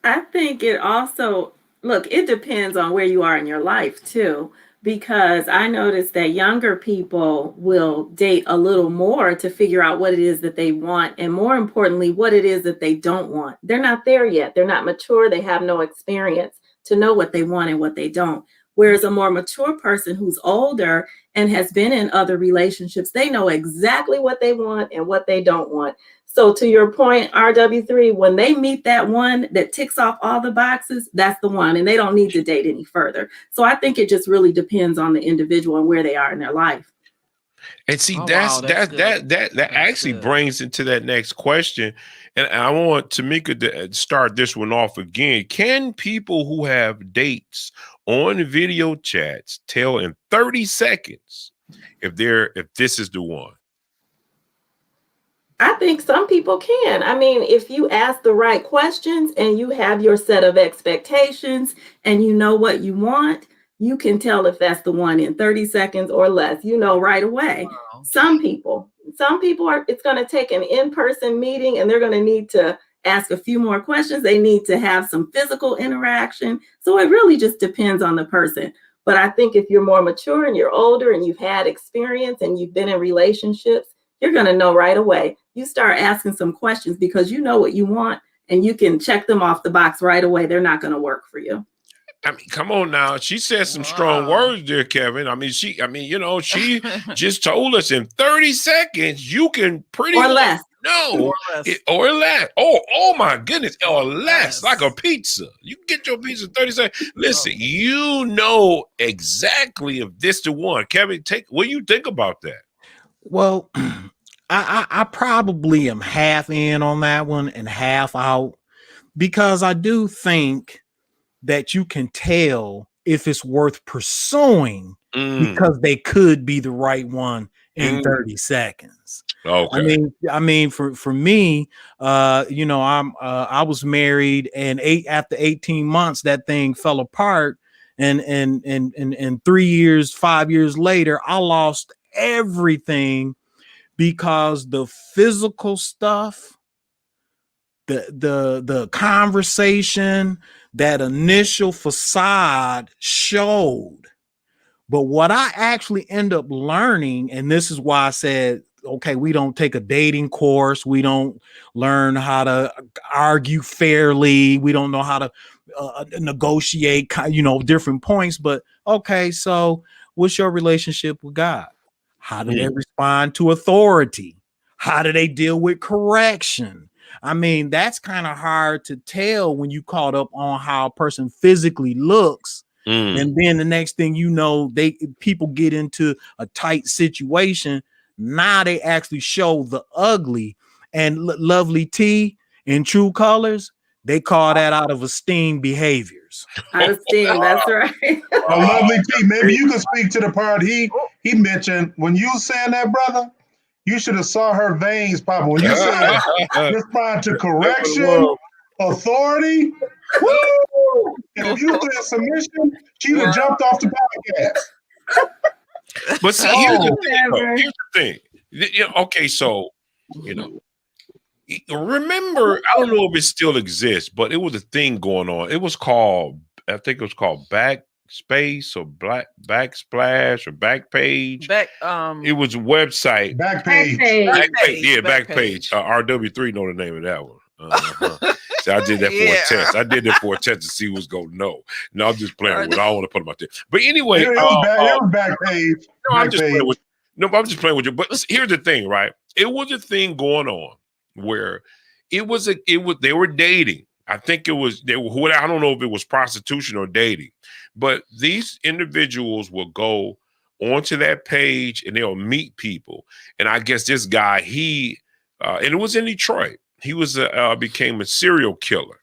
I think it also, look, it depends on where you are in your life too, because I noticed that younger people will date a little more to figure out what it is that they want, and more importantly, what it is that they don't want. They're not there yet. They're not mature. They have no experience to know what they want and what they don't. Whereas a more mature person who's older and has been in other relationships, they know exactly what they want and what they don't want. So to your point, RW3, when they meet that one that ticks off all the boxes, that's the one, and they don't need to date any further. So I think it just really depends on the individual and where they are in their life. And see, that actually brings into that next question. And I want Tamika to start this one off again. Can people who have dates on video chats tell in 30 seconds if this is the one? I think some people can. I mean, if you ask the right questions and you have your set of expectations and you know what you want, you can tell if that's the one in 30 seconds or less, right away. Wow. Some people it's going to take an in-person meeting and they're going to need to ask a few more questions. They need to have some physical interaction. So it really just depends on the person. But I think if you're more mature and you're older and you've had experience and you've been in relationships, you're going to know right away. You start asking some questions because you know what you want and you can check them off the box right away. They're not going to work for you. I mean, come on now. She said some strong words there, Kevin. I mean, she just told us in 30 seconds you can pretty or less. No, or less. Oh my goodness, or less, like a pizza. You can get your pizza in 30 seconds. Listen, you know exactly if this the one. Kevin, what do you think about that? Well, I probably am half in on that one and half out, because I do think that you can tell if it's worth pursuing because they could be the right one in 30 seconds. Okay. I mean, for me, I was married, and after 18 months, that thing fell apart. And 3 years, 5 years later, I lost everything because the physical stuff, the conversation, that initial facade showed. But what I actually end up learning, and this is why I said, okay, we don't take a dating course. We don't learn how to argue fairly. We don't know how to negotiate, different points. But okay, so what's your relationship with God? How do they respond to authority? How do they deal with correction? I mean, that's kind of hard to tell when you caught up on how a person physically looks. And then the next thing you know, people get into a tight situation. Now they actually show the ugly. And Lovely T in True Colors, they call that out of esteem behaviors. Out of esteem, that's right. Lovely T, maybe you could speak to the part he mentioned when you were saying that, brother. You should have saw her veins popping when you said respond to correction, authority. Woo! And if you said submission, she'd have jumped off the podcast. But see, here's the thing. Though. Here's the thing. Okay, so remember, I don't know if it still exists, but it was a thing going on. It was called, I think it was called Backspace or Backsplash or Backpage. It was a website. Backpage. Yeah, Backpage. RW3 know the name of that one. So I did that for a test. I did that for a test to see who's going to know. No, I'm just playing with it. I don't want to put them out there. But anyway, it was Backpage. No, I'm just playing with you. No, but I'm just playing with you. But listen, here's the thing, right? It was a thing going on where they were dating. I think I don't know if it was prostitution or dating, but these individuals will go onto that page and they'll meet people. And I guess this guy, and it was in Detroit. He was became a serial killer,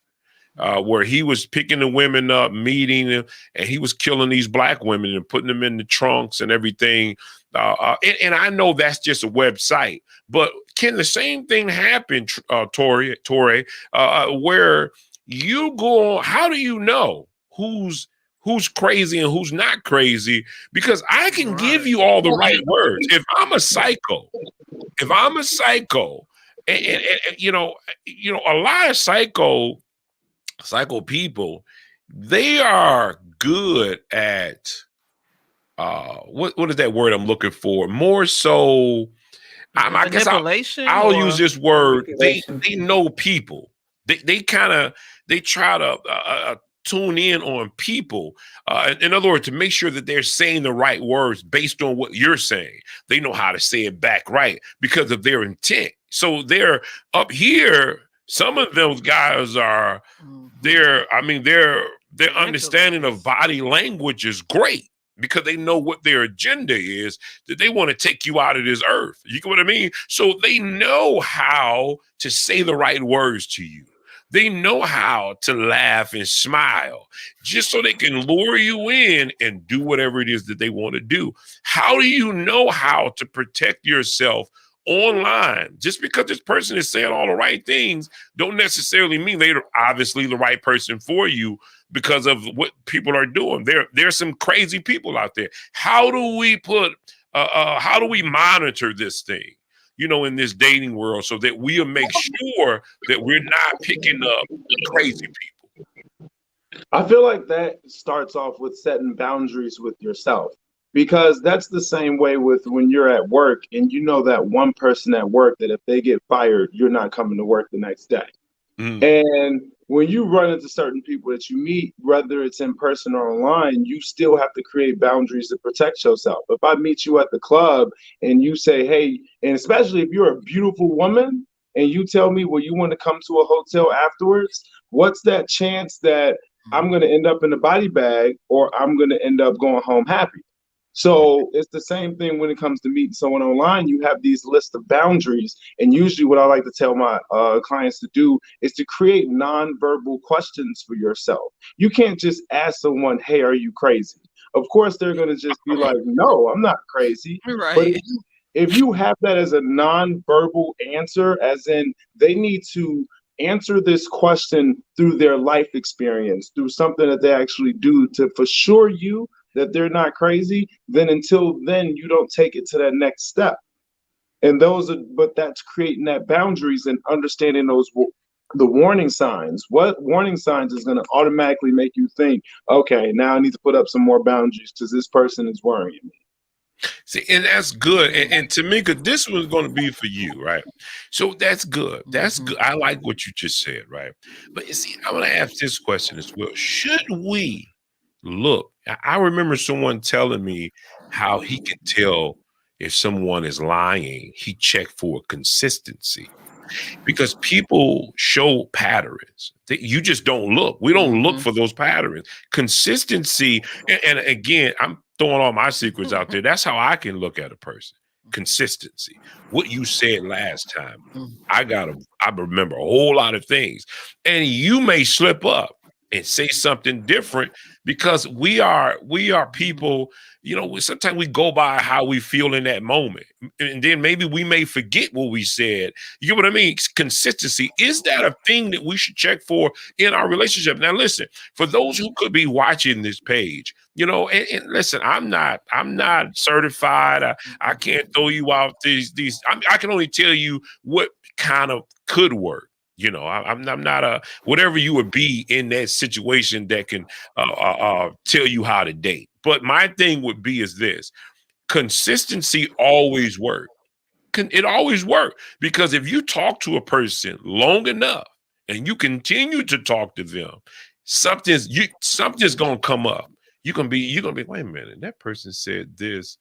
where he was picking the women up, meeting them, and he was killing these black women and putting them in the trunks and everything. And I know that's just a website, but can the same thing happen, Torre, where you go on? How do you know who's crazy and who's not crazy? Because I can give you all the right words. If I'm a psycho, and a lot of psycho people, they are good at what is that word I'm looking for? More so, I guess I'll use this word. They know people. They try to tune in on people. In other words, to make sure that they're saying the right words based on what you're saying. They know how to say it back right because of their intent. So they're up here. Some of those guys are their understanding of body language is great because they know what their agenda is, that they want to take you out of this earth. You get what I mean? So they know how to say the right words to you. They know how to laugh and smile just so they can lure you in and do whatever it is that they want to do. How do you know how to protect yourself online? Just because this person is saying all the right things don't necessarily mean they're obviously the right person for you because of what people are doing. There's some crazy people out there. How do we monitor this thing, in this dating world so that we'll make sure that we're not picking up crazy people? I feel like that starts off with setting boundaries with yourself. Because that's the same way with when you're at work and you know that one person at work that if they get fired, you're not coming to work the next day. And when you run into certain people that you meet, whether it's in person or online, you still have to create boundaries to protect yourself. If I meet you at the club and you say, hey, and especially if you're a beautiful woman and you tell me, well, you want to come to a hotel afterwards, what's that chance that I'm going to end up in a body bag or I'm going to end up going home happy? So it's the same thing when it comes to meeting someone online. You have these lists of boundaries. And usually what I like to tell my clients to do is to create nonverbal questions for yourself. You can't just ask someone, hey, are you crazy? Of course, they're going to just be like, no, I'm not crazy. Right. But if you have that as a nonverbal answer, as in they need to answer this question through their life experience, through something that they actually do to for sure you that they're not crazy, then until then you don't take it to that next step. And but that's creating that boundaries and understanding the warning signs. What warning signs is going to automatically make you think, okay, now I need to put up some more boundaries because this person is worrying me. See, and that's good. And Tamika, this was going to be for you, right? So that's good. That's good. I like what you just said, right? But you see, I want to ask this question as well. Should we look? I remember someone telling me how he could tell if someone is lying. He checked for consistency because people show patterns. You just don't look. We don't look for those patterns. Consistency. And again, I'm throwing all my secrets out there. That's how I can look at a person. Consistency. What you said last time. I remember a whole lot of things. And you may slip up. and say something different, because we are people, sometimes we go by how we feel in that moment, and then maybe we may forget what we said. You know what I mean? Consistency, is that a thing that we should check for in our relationship? Now listen, for those who could be watching this page, and listen, I'm not certified. I can't throw you out these I can only tell you what kind of could work. I'm not a whatever you would be in that situation that can tell you how to date. But my thing would be is this: consistency always works. It always works, because if you talk to a person long enough and you continue to talk to them, something's gonna come up. You're gonna be wait a minute, that person said this,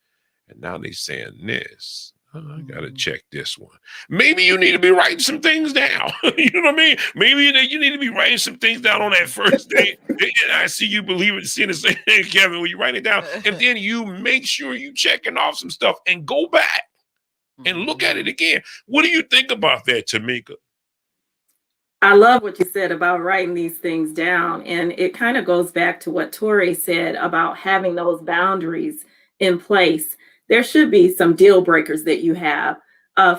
and now they're saying this. I gotta check this one. Maybe you need to be writing some things down. You know what I mean? Maybe you need to be writing some things down on that first date. And I see you seeing the same thing, Kevin, when you write it down, and then you make sure you checking off some stuff and go back and look at it again. What do you think about that, Tamika? I love what you said about writing these things down. And it kind of goes back to what Tori said about having those boundaries in place. There should be some deal breakers that you have.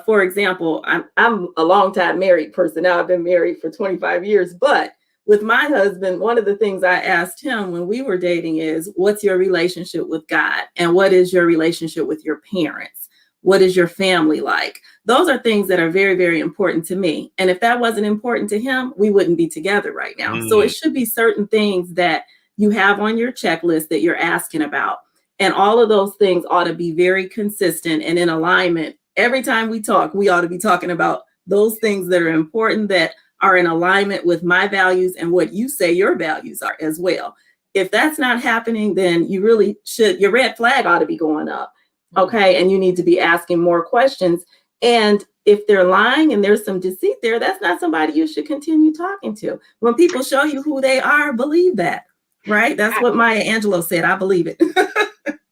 For example, I'm a longtime married person. Now I've been married for 25 years, but with my husband, one of the things I asked him when we were dating is, what's your relationship with God? And what is your relationship with your parents? What is your family like? Those are things that are very, very important to me. And if that wasn't important to him, we wouldn't be together right now. So it should be certain things that you have on your checklist that you're asking about. And all of those things ought to be very consistent and in alignment. Every time we talk, we ought to be talking about those things that are important, that are in alignment with my values and what you say your values are as well. If that's not happening, then you really should, your red flag ought to be going up. Okay. And you need to be asking more questions. And if they're lying and there's some deceit there, that's not somebody you should continue talking to. When people show you who they are, believe that, right? That's what Maya Angelou said. I believe it.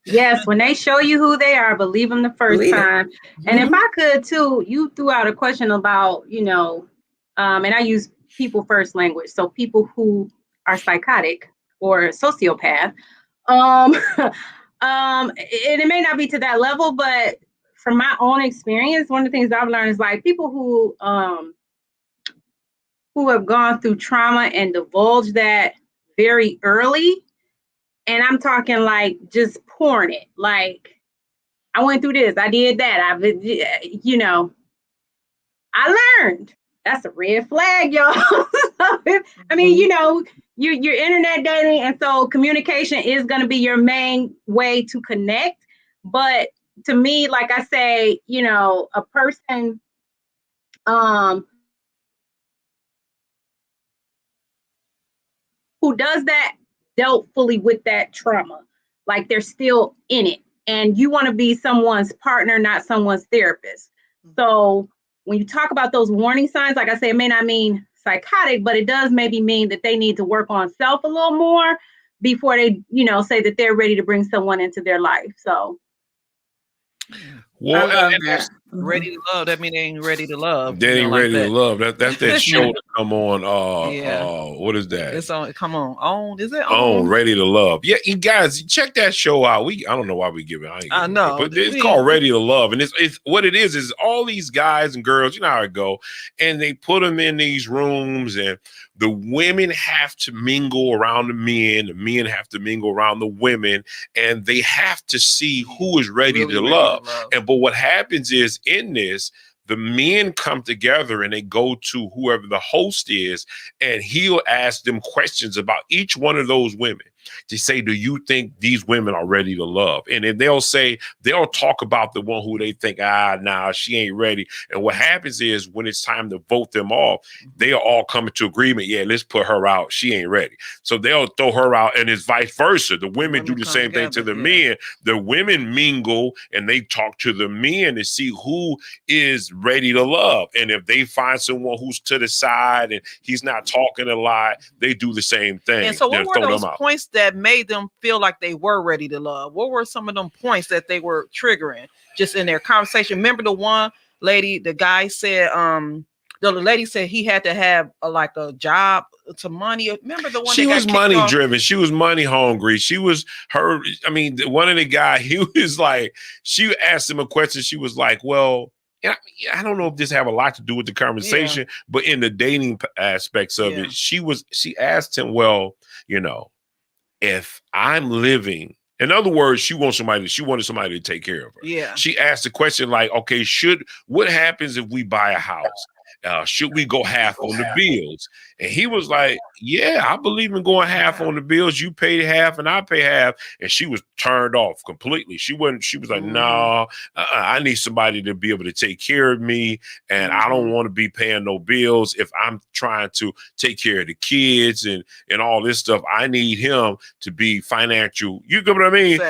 Yes, when they show you who they are, believe them the first time. And if I could too, you threw out a question about, and I use people first language. So people who are psychotic or sociopath, and it may not be to that level, but from my own experience, one of the things I've learned is like people who have gone through trauma and divulge that very early. And I'm talking like just pouring it. Like, I went through this, I did that. I learned. That's a red flag, y'all. I mean, you're internet dating, and so communication is going to be your main way to connect. But to me, like I say, a person who does that dealt fully with that trauma, like they're still in it, and you want to be someone's partner, not someone's therapist. So when you talk about those warning signs, like I say, it may not mean psychotic, but it does maybe mean that they need to work on self a little more before they, say that they're ready to bring someone into their life. So well, ready to love, that means they ain't ready to love. They ain't ready to love. That's that show to come on. What is that? It's on. Come on. Is it on? Ready to Love. Yeah, you guys check that show out. I don't know why we give it. I know, but it's called Ready to Love, and it's what it is all these guys and girls. You know how it go, and they put them in these rooms, and the women have to mingle around the men have to mingle around the women, and they have to see who is ready to love. But what happens is in this, the men come together and they go to whoever the host is, and he'll ask them questions about each one of those women to say, do you think these women are ready to love? And then they'll talk about the one who they think, nah, she ain't ready. And what happens is when it's time to vote them off, they'll all come into agreement. Yeah, let's put her out. She ain't ready. So they'll throw her out, and it's vice versa. The women do the same thing to the men. The women mingle and they talk to the men to see who is ready to love. And if they find someone who's to the side and he's not talking a lot, they do the same thing. And so what were those points that made them feel like they were ready to love? What were some of them points that they were triggering just in their conversation? Remember the one lady, the guy said, the lady said he had to have like a job to money. Remember the one She that was got kicked money off? driven. She was money hungry. She was her. I mean, one of the guy, he was like, she asked him a question. She was like, well, and I don't know if this have a lot to do with the conversation, but in the dating aspects of it, she asked him, well, you know, if I'm living, in other words, she wanted somebody to take care of her. Yeah. She asked the question like, okay, what happens if we buy a house? Should we go half on the bills? And he was like, yeah, I believe in going half on the bills. You pay half and I pay half. And she was turned off completely. She was like, no, I need somebody to be able to take care of me. And I don't want to be paying no bills. If I'm trying to take care of the kids and all this stuff, I need him to be financial. You get what I mean?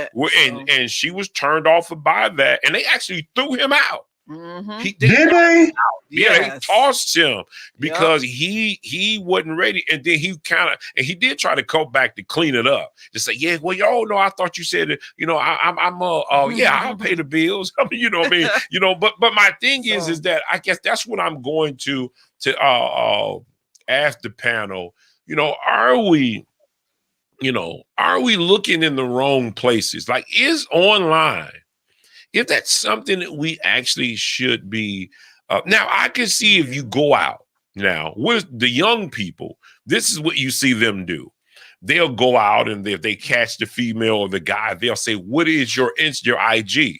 And she was turned off by that. And they actually threw him out. Did they? Yeah, they tossed him because he wasn't ready, and then he did try to come back to clean it up to say, yeah, well, y'all know, I thought you said that, you know, I'll pay the bills. I mean, you know what I mean, you know, but my thing is that I guess that's what I'm going to ask the panel. You know, are we looking in the wrong places? Like, is online, if that's something that we actually should be, now I can see if you go out now with the young people, this is what you see them do. They'll go out and if they catch the female or the guy, they'll say, what is your IG?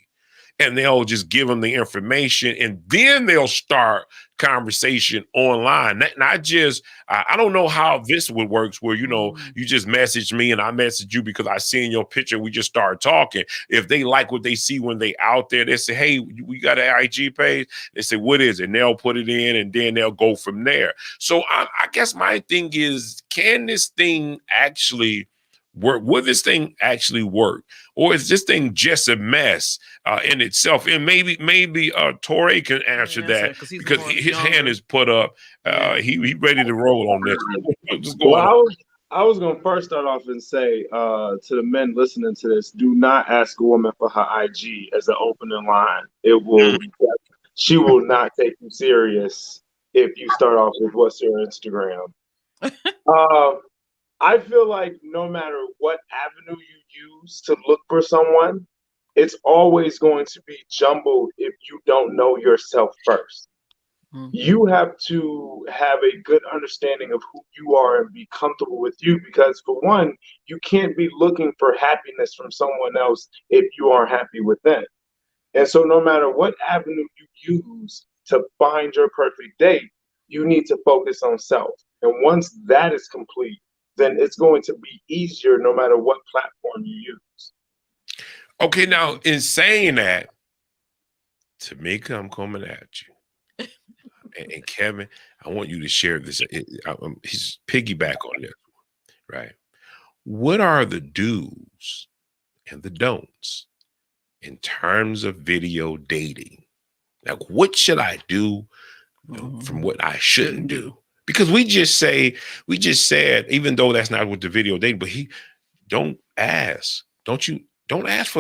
And they'll just give them the information, and then they'll start conversation online. Not just, I don't know how this would work, where, you know, you just message me and I message you because I seen your picture. We just start talking. If they like what they see when they out there, they say, hey, we got an IG page. They say, what is it? And they'll put it in, and then they'll go from there. So I guess my thing is, can this thing actually work? Will this thing actually work? Or is this thing just a mess in itself? And maybe Torre can answer that because his hand is put up. He ready to roll on this. What's going on? I was going to first start off and say to the men listening to this, do not ask a woman for her IG as an opening line. She will not take you serious if you start off with what's your Instagram. I feel like no matter what avenue you use to look for someone, it's always going to be jumbled if you don't know yourself first. You have to have a good understanding of who you are and be comfortable with you, because for one, you can't be looking for happiness from someone else if you aren't happy with them. And so no matter what avenue you use to find your perfect date, you need to focus on self. And once that is complete, then it's going to be easier no matter what platform you use. Okay, now in saying that, Tamika, I'm coming at you. And Kevin, I want you to share this. He's piggyback on this, right? What are the do's and the don'ts in terms of video dating? Like, what should I do from what I shouldn't do? Because we just said, even though that's not what the video dating, but don't ask for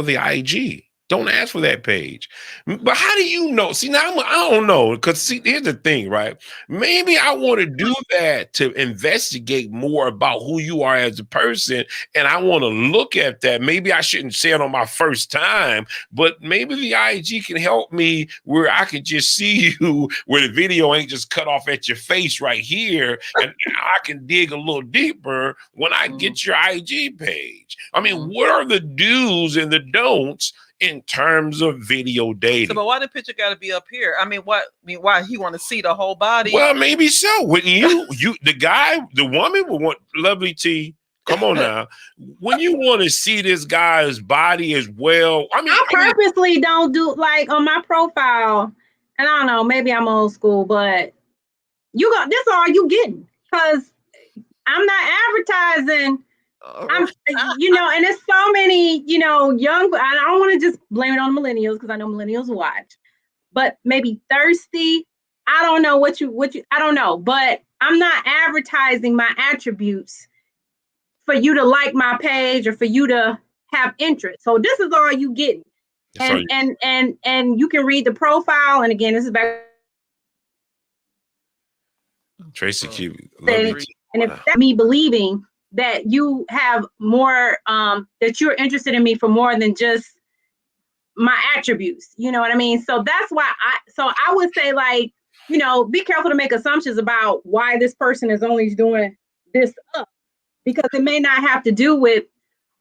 the IG. Don't ask for that page. But how do you know? See, now I don't know. Because see, here's the thing, right? Maybe I want to do that to investigate more about who you are as a person. And I want to look at that. Maybe I shouldn't say it on my first time, but maybe the IG can help me where I can just see you, where the video ain't just cut off at your face right here. And I can dig a little deeper when I get your IG page. I mean, what are the do's and the don'ts in terms of video dating? So, but why the picture got to be up here? I mean, why he want to see the whole body? Well, maybe so. When the woman would want, lovely T, come on now. When you want to see this guy's body as well, I purposely don't do, like, on my profile, and I don't know, maybe I'm old school, but this is all you getting, because I'm not advertising. And there's so many, young, I don't want to just blame it on millennials, because I know millennials watch, but maybe thirsty. I don't know I don't know, but I'm not advertising my attributes for you to like my page or for you to have interest. So this is all you getting. And you can read the profile. And again, this is back Tracy Q. And if that's me believing that you have more, that you're interested in me for more than just my attributes, you know what I mean? So that's why I would say, like, you know, be careful to make assumptions about why this person is only doing this up, because it may not have to do with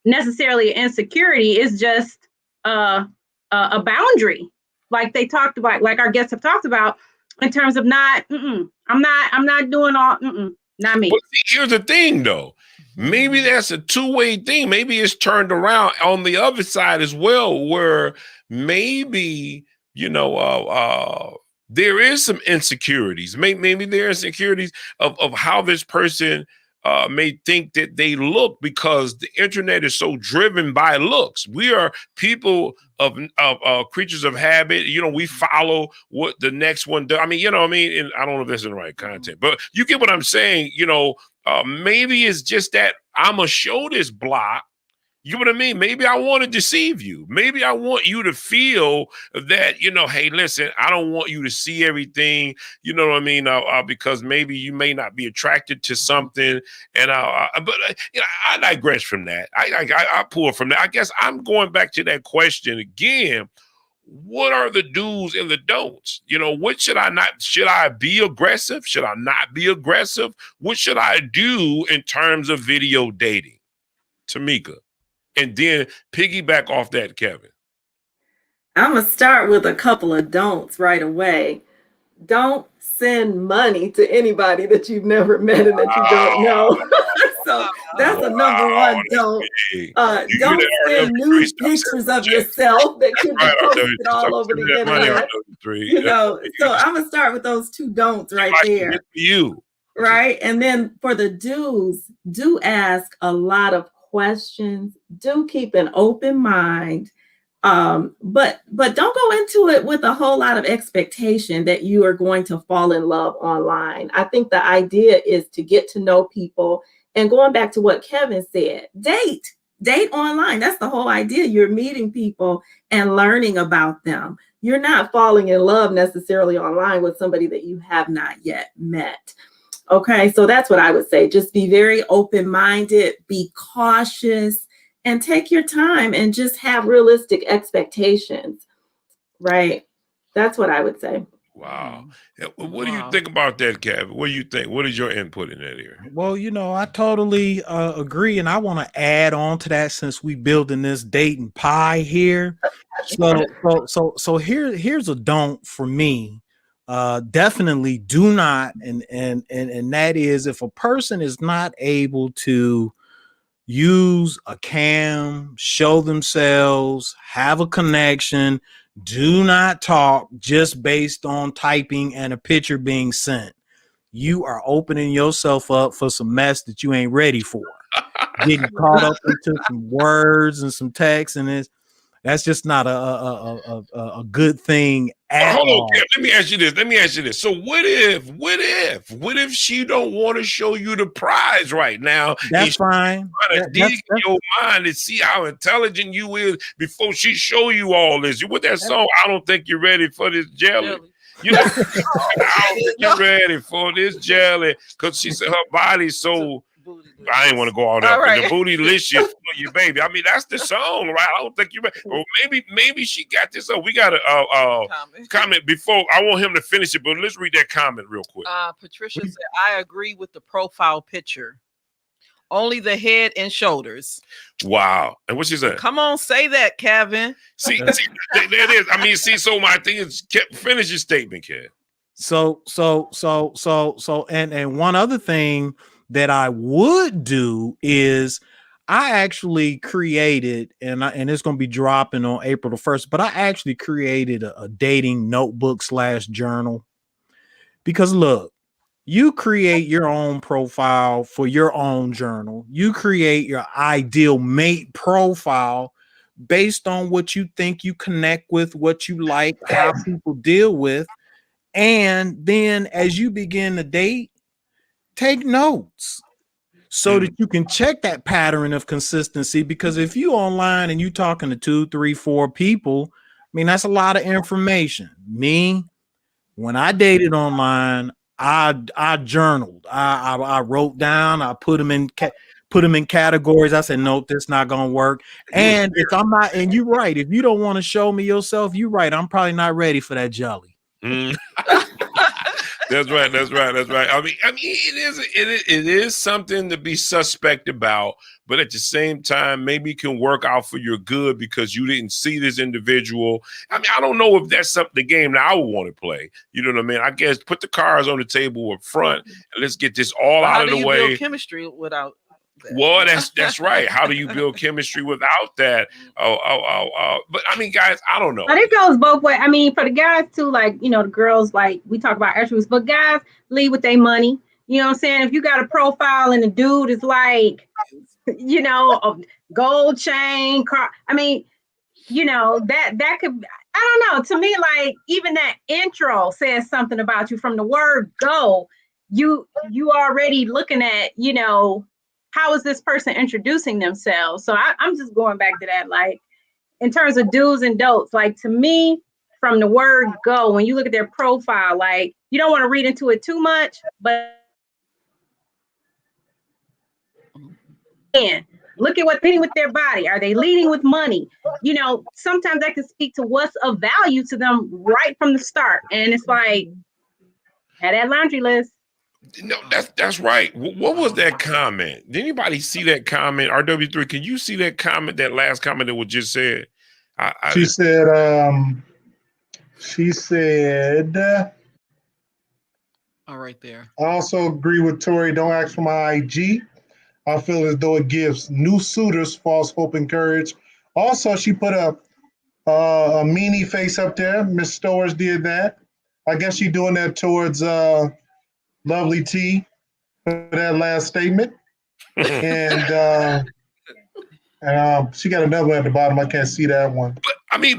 necessarily insecurity. It's just a boundary, like they talked about, like our guests have talked about, in terms of not, I'm not doing all, not me. But here's the thing, though. Maybe that's a two-way thing. Maybe it's turned around on the other side as well, where maybe, you know, there is some insecurities. Maybe there are insecurities of how this person may think that they look, because the internet is so driven by looks. We are people of creatures of habit. You know, we follow what the next one does. I mean, you know what I mean? And I don't know if that's in the right content, but you get what I'm saying. You know, maybe it's just that I'm going to show this block. You know what I mean? Maybe I want to deceive you. Maybe I want you to feel that, you know, hey, listen, I don't want you to see everything, you know what I mean? Because maybe you may not be attracted to something. And but you know, I digress from that. I pull from that. I guess I'm going back to that question again. What are the do's and the don'ts? You know, what should I be aggressive? Should I not be aggressive? What should I do in terms of video dating? Tamika. And then piggyback off that, Kevin. I'm going to start with a couple of don'ts right away. Don't send money to anybody that you've never met and that you don't know. So that's a number one don't. Don't send nude pictures of yourself that could be posted all over the internet. You know, so I'm going to start with those two don'ts right there. You. Right? And then for the do's, do ask a lot of questions. Do keep an open mind, but don't go into it with a whole lot of expectation that you are going to fall in love online. I think the idea is to get to know people, and going back to what Kevin said, date online. That's the whole idea. You're meeting people and learning about them. You're not falling in love necessarily online with somebody that you have not yet met. Okay, so that's what I would say. Just be very open-minded, be cautious, and take your time and just have realistic expectations, right? That's what I would say. Wow. What do you think about that, Kevin? What do you think? What is your input in that area? Well, you know, I totally agree. And I want to add on to that, since we building this dating pie here. So here's a don't for me. Definitely do not, and that is, if a person is not able to use a cam, show themselves, have a connection, do not talk just based on typing and a picture being sent. You are opening yourself up for some mess that you ain't ready for. Getting caught up into some words and some text, and that's just not a good thing at all. Let me ask you this. So what if she don't want to show you the prize right now? That's fine. Trying to dig in your mind and see how intelligent you is before she show you all this. With that song, I don't think you're ready for this jelly. You know, I don't think you're ready for this jelly, because she said her body's so. I ain't want to go all that, but the bootylicious for you, baby. I mean, that's the song, right? I don't think you're ready. Or maybe she got this up. We got a comment before. I want him to finish it, but let's read that comment real quick. Patricia said, I agree with the profile picture. Only the head and shoulders. Wow. And what she said? Come on, say that, Kevin. See, there it is. I mean, so my thing is, finish your statement, kid. So, and one other thing that I would do is, I actually created, and it's going to be dropping on April the 1st, but I actually created a dating notebook / journal. Because look, you create your own profile for your own journal. You create your ideal mate profile based on what you think you connect with, what you like, how people deal with. And then as you begin to date, take notes so that you can check that pattern of consistency. Because if you online and you talking to 2, 3, 4 people, I mean, that's a lot of information. Me, when I dated online, I journaled. I wrote down. I put them in categories. I said, nope, this not gonna work. And if I'm not, and you're right, if you don't want to show me yourself, you're right. I'm probably not ready for that jelly. That's right. I mean, it is something to be suspect about, but at the same time, maybe it can work out for your good because you didn't see this individual. I mean, I don't know if that's something the game that I would want to play. You know what I mean? I guess put the cards on the table up front and let's get this all out of the way. How do you build chemistry without that? Well, that's right. How do you build chemistry without that? But I mean, guys, I don't know. But it goes both ways. I mean, for the guys too, like, you know, the girls, like we talk about attributes, but guys lead with their money. You know what I'm saying? If you got a profile and the dude is like, you know, a gold chain, car. I mean, you know, that could, I don't know. To me, like even that intro says something about you from the word go. You already looking at, you know, how is this person introducing themselves? So I'm just going back to that, like in terms of do's and don'ts, like to me, from the word go, when you look at their profile, like you don't want to read into it too much, but look at what's leading with their body. Are they leading with money? You know, sometimes that can speak to what's of value to them right from the start. And it's like, had that laundry list. No, that's right. What was that comment? Did anybody see that comment? RW3, can you see that comment, that last comment that was just said? She said, all right there. I also agree with Tori. Don't ask for my IG. I feel as though it gives new suitors false hope and courage. Also, she put a meanie face up there. Miss Stowers did that. I guess she's doing that towards Lovely T for that last statement. And she got another one at the bottom. I can't see that one.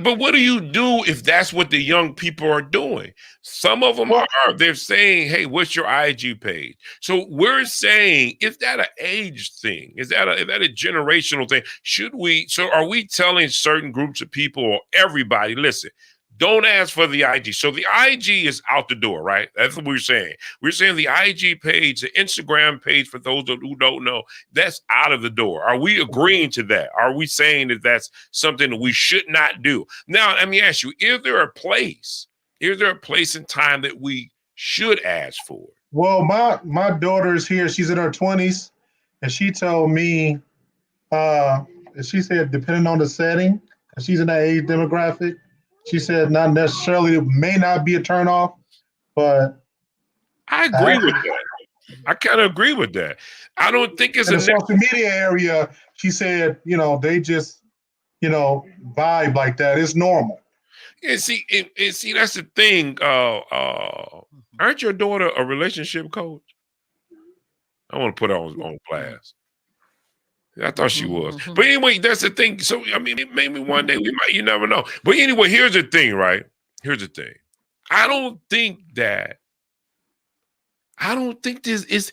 But what do you do if that's what the young people are doing? Some of them they're saying, hey, what's your IG page? So we're saying, is that an age thing? Is that a generational thing? Are we telling certain groups of people or everybody, listen, don't ask for the IG. So the IG is out the door, right? That's what we're saying. We're saying the IG page, the Instagram page, for those who don't know, that's out of the door. Are we agreeing to that? Are we saying that that's something that we should not do? Now, let me ask you, is there a place in time that we should ask for? Well, my daughter is here. She's in her 20s, and she told me, she said, depending on the setting, and she's in that age demographic, she said not necessarily, it may not be a turnoff, but I agree with that. I kind of agree with that. I don't think it's in the social media area. She said, you know, they just, you know, vibe like that. It's normal. And see, that's the thing. Aren't your daughter a relationship coach? I want to put her on class. I thought she was. But anyway, that's the thing. So, I mean, maybe one day you never know. But anyway, here's the thing, right? Here's the thing. I don't think this is,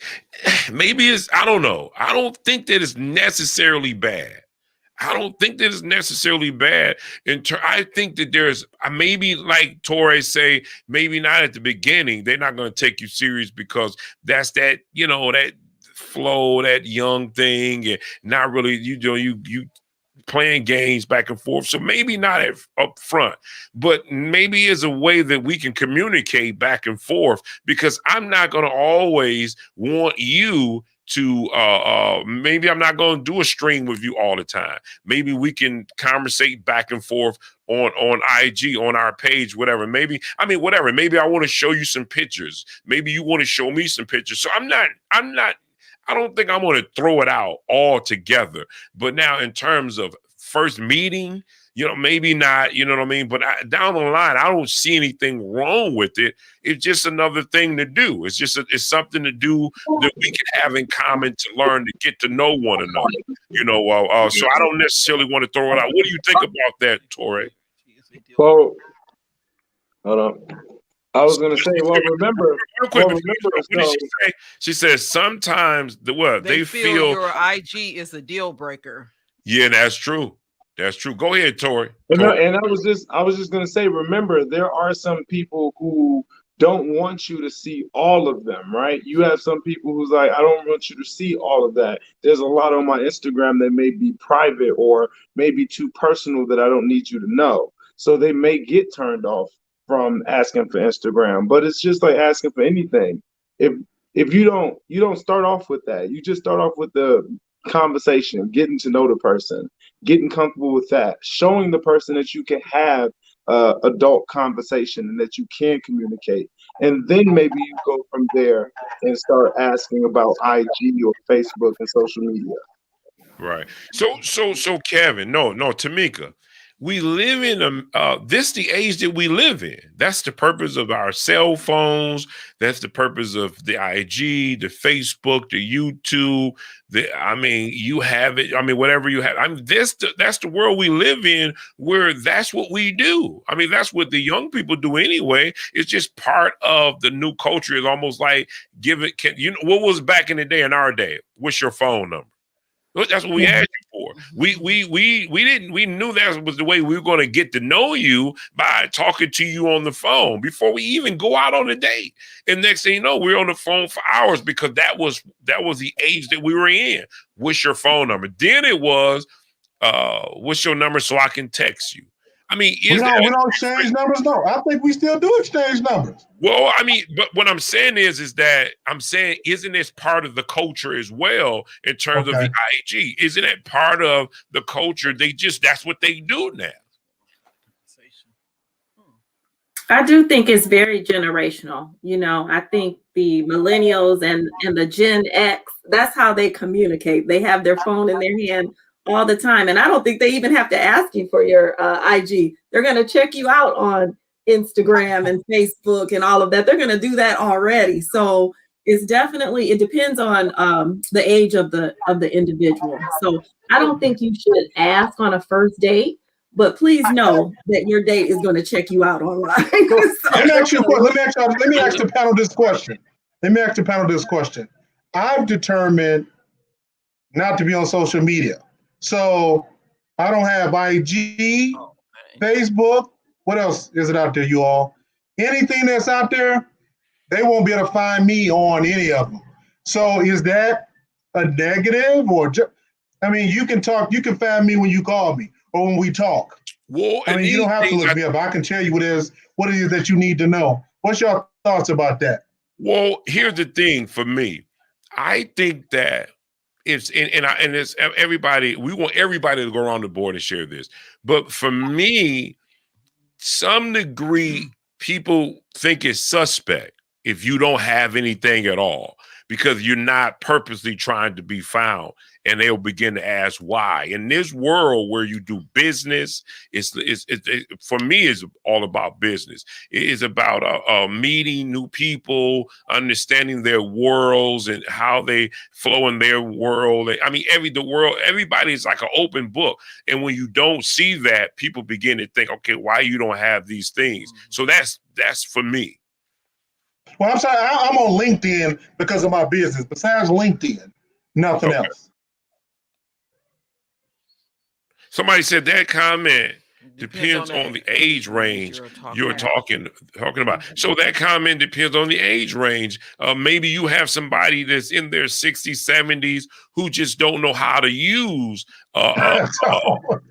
maybe it's, I don't know. I don't think that it's necessarily bad. I think that there's maybe, like Torre say, maybe not at the beginning. They're not going to take you serious because that's that, you know, that flow, that young thing, and not really, you playing games back and forth. So maybe not up front, but maybe as a way that we can communicate back and forth, because I'm not going to always want you to maybe I'm not going to do a stream with you all the time. Maybe we can conversate back and forth on IG, on our page, whatever. Maybe I want to show you some pictures. Maybe you want to show me some pictures. So I don't think I'm going to throw it out all together. But now, in terms of first meeting, you know, maybe not, you know what I mean? But down the line, I don't see anything wrong with it. It's just another thing to do. It's something to do that we can have in common to learn to get to know one another. You know, so I don't necessarily want to throw it out. What do you think about that, Torre? Well, hold on. I was going to say, well, remember. Real quick, what did she say? She says sometimes they feel your IG is a deal breaker. Yeah, that's true. That's true. Go ahead, Tori. And I was just going to say, remember, there are some people who don't want you to see all of them, right? You have some people who's like, I don't want you to see all of that. There's a lot on my Instagram that may be private or maybe too personal that I don't need you to know. So they may get turned off from asking for Instagram, but it's just like asking for anything. If you don't start off with that. You just start off with the conversation, getting to know the person, getting comfortable with that, showing the person that you can have adult conversation and that you can communicate. And then maybe you go from there and start asking about IG or Facebook and social media. Right. So Kevin, no, Tamika, we live in this the age that we live in. That's the purpose of our cell phones. That's the purpose of the IG, the Facebook, the YouTube. You have it. I mean, whatever you have. That's the world we live in, where that's what we do. I mean, that's what the young people do anyway. It's just part of the new culture. It's almost like what was back in the day, in our day? What's your phone number? That's what we asked you for. We knew that was the way we were going to get to know you, by talking to you on the phone before we even go out on a date. And next thing you know, we're on the phone for hours, because that was the age that we were in. What's your phone number? Then it was, what's your number so I can text you? I mean, we don't exchange numbers. No, I think we still do exchange numbers. Well, I mean, but what I'm saying is that I'm saying, isn't this part of the culture as well in terms of the IG? Isn't it part of the culture? That's what they do now. I do think it's very generational. I think the millennials and the Gen X, that's how they communicate. They have their phone in their hand all the time. And I don't think they even have to ask you for your IG. They're going to check you out on Instagram and Facebook and all of that. They're going to do that already. So it depends on the age of the individual. So I don't think you should ask on a first date, but please know that your date is going to check you out online. Let me ask the panel this question. I've determined not to be on social media. So I don't have IG, Facebook. What else is it out there, you all? Anything that's out there, they won't be able to find me on any of them. So is that a negative, or you can find me when you call me or when we talk. Well, you don't have to look me up. I can tell you what it is that you need to know. What's your thoughts about that? Well, here's the thing for me. I think that it's everybody. We want everybody to go around the board and share this. But for me, some degree, people think it's suspect if you don't have anything at all, because you're not purposely trying to be found, and they'll begin to ask why. In this world where you do business, for me, it's all about business. It is about meeting new people, understanding their worlds and how they flow in their world. I mean, everybody is like an open book. And when you don't see that, people begin to think, okay, why you don't have these things? So that's for me. Well, I'm sorry, I'm on LinkedIn because of my business. Besides LinkedIn, nothing else. Somebody said that comment depends on the age range you're talking about. So that comment depends on the age range. Maybe you have somebody that's in their 60s, 70s who just don't know how to use. I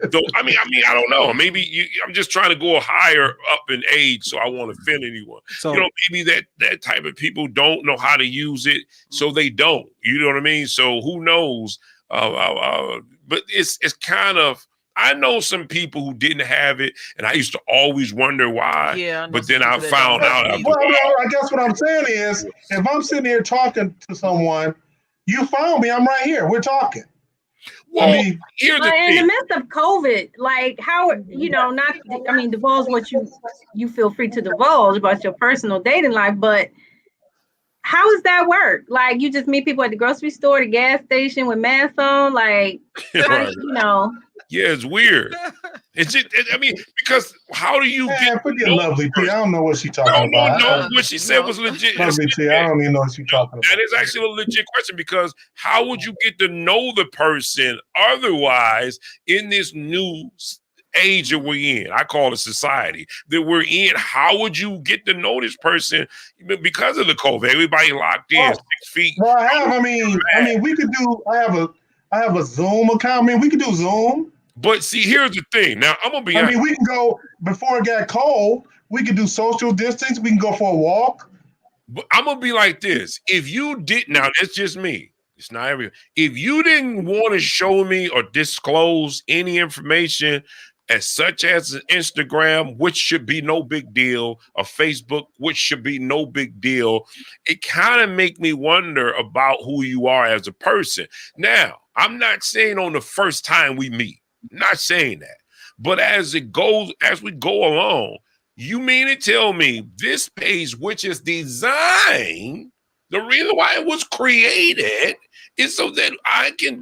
don't know. Maybe I'm just trying to go higher up in age, so I won't offend anyone. So maybe that type of people don't know how to use it, so they don't. You know what I mean? So who knows? But it's kind of. I know some people who didn't have it, and I used to always wonder why. Yeah, but then I found out. Well, I guess what I'm saying is, if I'm sitting here talking to someone, you found me. I'm right here. We're talking. Well, here's the thing. In the midst of COVID, like divulge what you feel free to divulge about your personal dating life, but how does that work? Like, you just meet people at the grocery store, the gas station with masks on, like, right. Yeah, it's weird. Because how do you get forget lovely T? I don't know what she's talking about. No, what she said was legit. Lovely T, I don't even know what she's talking about. That is actually a legit question, because how would you get to know the person otherwise in this new age that we're in. I call it society that we're in. How would you get to know this person because of the COVID? Everybody locked in 6 feet. Well, I mean, we could do. I have a Zoom account. I mean, we could do Zoom. But see, here's the thing. Now, I'm going to be honest. I mean, we can go, before it got cold, we could do social distance. We can go for a walk. But I'm going to be like this. If you did, now that's just me. It's not everyone. If you didn't want to show me or disclose any information as such as an Instagram, which should be no big deal, or Facebook, which should be no big deal, it kind of make me wonder about who you are as a person. Now, I'm not saying on the first time we meet. Not saying that, but as we go along, you mean to tell me this page, which is designed, the reason why it was created is so that I can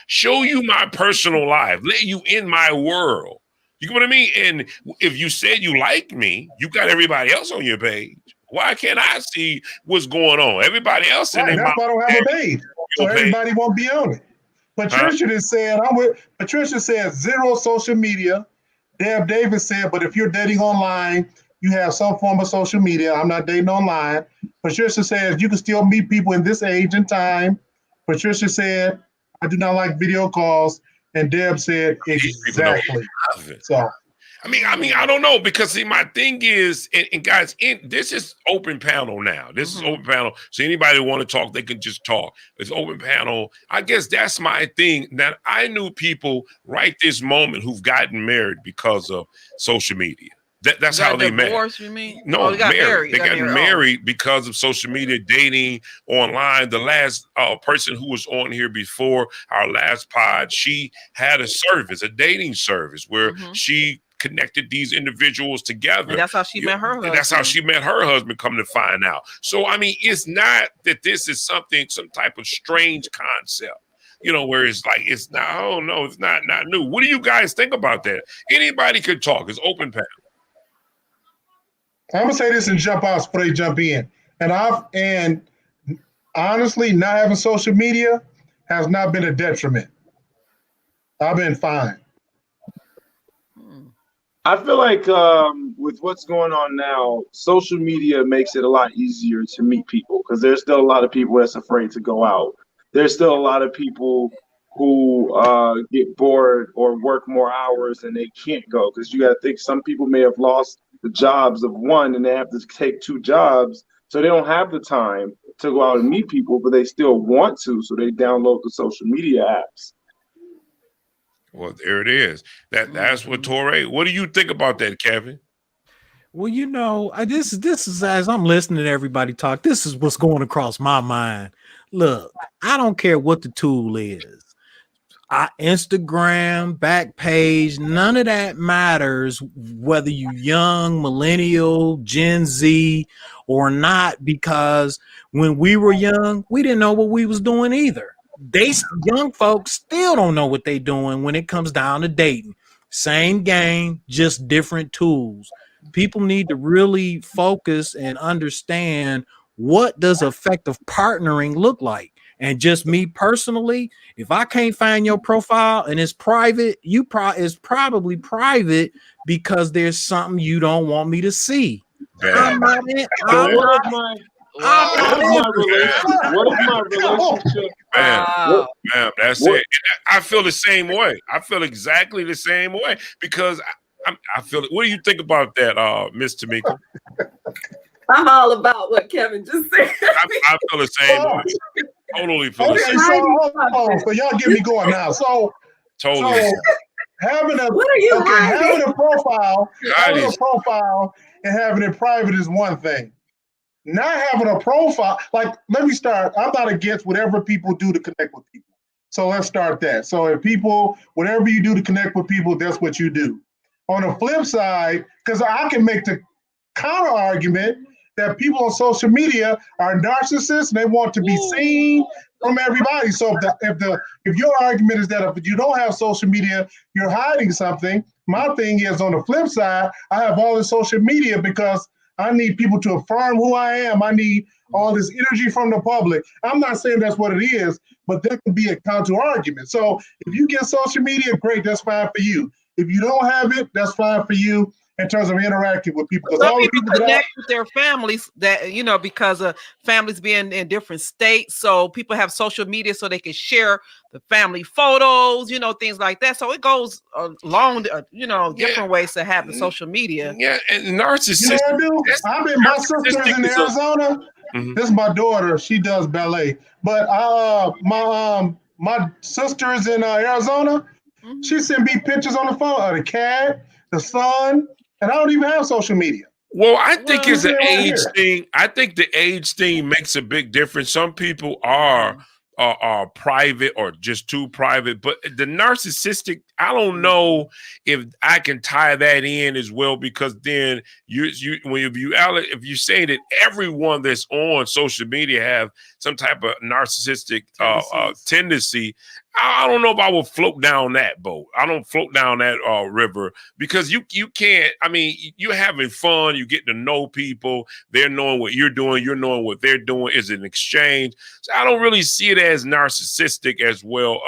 show you my personal life, let you in my world. You know what I mean? And if you said you like me, you got everybody else on your page. Why can't I see what's going on? Everybody else in Right, their that's why I don't have a page, so everybody won't be on it. Patricia just said, Patricia said 0 social media. Deb Davis said, but if you're dating online, you have some form of social media. I'm not dating online. Patricia says you can still meet people in this age and time. Patricia said, I do not like video calls. And Deb said, exactly. So I mean, I don't know, because see, my thing is, and guys, this is open panel now. This is open panel. So anybody want to talk, they can just talk. It's open panel. I guess that's my thing, that I knew people right this moment who've gotten married because of social media. That's how they met. Divorce, you mean? No, they got married. They got married because of social media, dating online. The last person who was on here before our last pod, she had a service, a dating service, where she connected these individuals together. And that's how she met her husband. That's how she met her husband, come to find out. So, I mean, it's not that this is some type of strange concept, you know, where it's like, it's not, I don't know, it's not new. What do you guys think about that? Anybody could talk. It's open panel. I'm gonna say this and jump out before they jump in. And honestly, not having social media has not been a detriment. I've been fine. I feel like with what's going on now, social media makes it a lot easier to meet people, because there's still a lot of people that's afraid to go out. There's still a lot of people who get bored or work more hours and they can't go, because you got to think some people may have lost the jobs of one and they have to take 2 jobs, so they don't have the time to go out and meet people, but they still want to, so they download the social media apps. Well, there it is. That's what Torre. What do you think about that, Kevin? Well, you know, this is, as I'm listening to everybody talk, this is what's going across my mind. Look, I don't care what the tool is. Instagram, Backpage, none of that matters whether you young, millennial, Gen Z or not, because when we were young, we didn't know what we was doing either. Young folks still don't know what they're doing when it comes down to dating. Same game, just different tools. People need to really focus and understand, what does effective partnering look like? And just me personally, if I can't find your profile and it's private, it's probably private because there's something you don't want me to see. I'm not in. What if my relationship? Man, that's it. I feel the same way. I feel exactly the same way, because I feel it. What do you think about that, Miss Tamika? I'm all about what Kevin just said. I feel the same way. Totally feel the same. So y'all get me going now. So having a profile and having it private is one thing. Not having a profile, like, let me start. I'm not against whatever people do to connect with people. So let's start that. So if people, whatever you do to connect with people, that's what you do. On the flip side, because I can make the counter argument that people on social media are narcissists and they want to be seen from everybody. So if your argument is that if you don't have social media, you're hiding something, my thing is, on the flip side, I have all the social media because I need people to affirm who I am. I need all this energy from the public. I'm not saying that's what it is, but there can be a counter argument. So if you get social media, great, that's fine for you. If you don't have it, that's fine for you in terms of interacting with people. Because Some all the people people connect with their families that, because of families being in different states. So people have social media so they can share the family photos, things like that. So it goes along, different ways to have the social media. Yeah, and narcissistic. You know what I do? I've been, my sister's in Arizona. This is my daughter. She does ballet. But my sister's in Arizona. She sent me pictures on the phone of the cat, the sun, and I don't even have social media. Well, I think it's an age thing. I think the age thing makes a big difference. Some people are private or just too private, but the narcissistic, I don't know if I can tie that in as well, because then if you say that everyone that's on social media have some type of narcissistic tendency, I don't know if I will float down that boat. I don't float down that river, because you can't. I mean, you're having fun. You're getting to know people. They're knowing what you're doing. You're knowing what they're doing. Is an exchange. So I don't really see it as narcissistic as well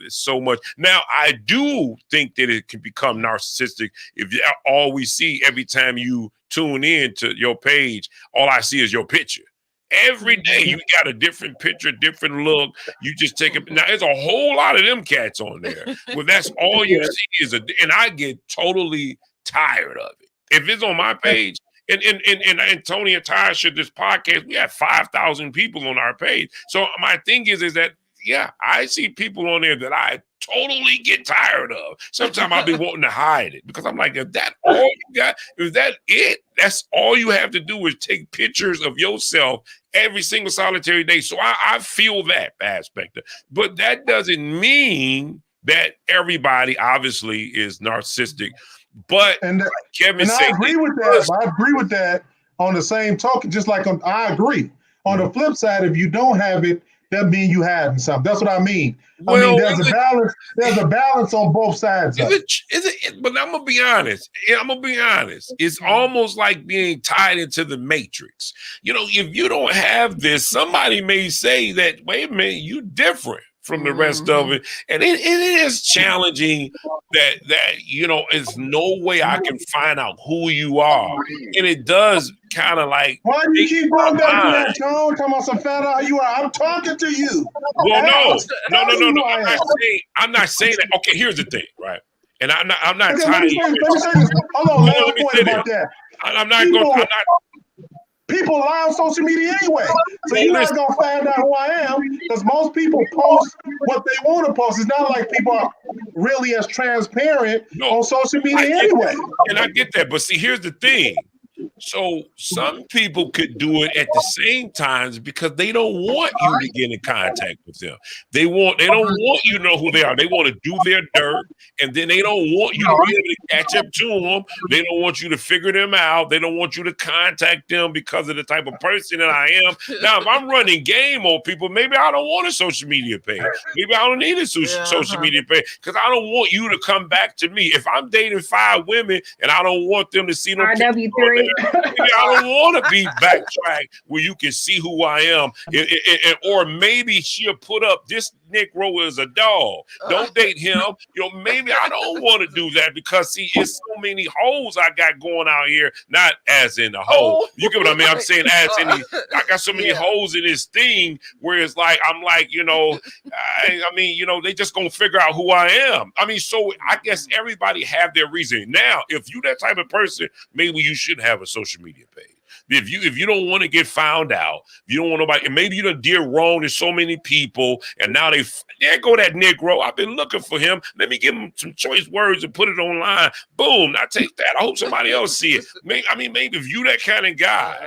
so much. Now, I do think that it can become narcissistic if all we see every time you tune in to your page, all I see is your picture. Every day you got a different picture, different look. You just take it. Now there's a whole lot of them cats on there. Well, that's all you see is and I get totally tired of it. If it's on my page, and Tony and Tasha, this podcast, we have 5,000 people on our page. So my thing is that I see people on there that I totally get tired of. Sometimes I'll be wanting to hide it, because I'm like, if that all you got, is that it? That's all you have to do is take pictures of yourself every single solitary day. So I feel that aspect. But that doesn't mean that everybody obviously is narcissistic. But Kevin said, I agree with that. I agree with that on the same token, just like I agree. On the flip side, if you don't have it, that means you having something. That's what I mean. Well, there's a balance. There's a balance on both sides. But I'm gonna be honest. It's almost like being tied into the matrix. If you don't have this, somebody may say that, wait a minute, you different from the rest of it. And it is challenging that it's no way I can find out who you are. And it does kind of like, why do you keep going back to that tone? Come on, some fat out you are. I'm talking to you. Well, no. I'm not saying that. Okay, here's the thing, right? And I'm not tying. Let me say this. Hold on, let me say about that. I'm not. People lie on social media anyway. So you're not going to find out who I am, because most people post what they want to post. It's not like people are really as transparent on social media anyway. And I get that. But see, here's the thing. So some people could do it at the same times because they don't want you to get in contact with them. They don't want you to know who they are. They want to do their dirt, and then they don't want you to be able to catch up to them. They don't want you to figure them out. They don't want you to contact them because of the type of person that I am. Now, if I'm running game on people, maybe I don't want a social media page. Maybe I don't need a social media page, because I don't want you to come back to me. If I'm dating 5 women and I don't want them to see them, RW3. Maybe I don't want to be backtracked where you can see who I am. Or maybe she'll put up, this Negro is a dog. Don't date him. Maybe I don't want to do that, because see, it's so many hoes I got going out here. Not as in a hoe. You get what I mean? I'm saying as in I got so many hoes in this thing where it's like, I'm like, they just gonna figure out who I am. I mean, so I guess everybody have their reason. Now, if you that type of person, maybe you shouldn't have a social media page. If you don't want to get found out, if you don't want nobody, and maybe you done did wrong to so many people, and now there go that Negro. I've been looking for him. Let me give him some choice words and put it online. Boom, I take that. I hope somebody else see it. Maybe if you that kind of guy,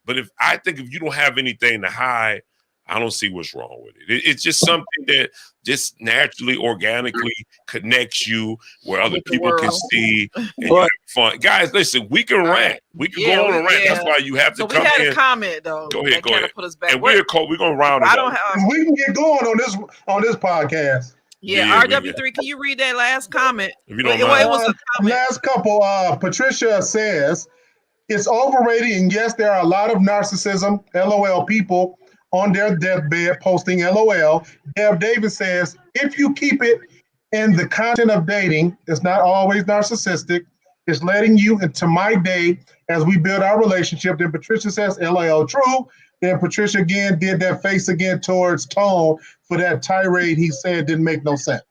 but if you don't have anything to hide, I don't see what's wrong with it. It's just something that just naturally, organically connects you where other people can see and you have fun. Guys, listen, we can rant. We can go on a rant. That's why you have to come in. We had a comment, though. Go ahead. Put us back. And we're going to round it up. We can get going on this podcast. Yeah, RW3, can you read that last comment? If you don't mind. It was a comment. Last couple, Patricia says, It's overrated. And yes, there are a lot of narcissism, LOL, people on their deathbed posting LOL. Deb Davis says, if you keep it in the content of dating, it's not always narcissistic. It's letting you into my day as we build our relationship. Then Patricia says, LOL, true. Then Patricia again did that face again towards Tone for that tirade he said didn't make no sense.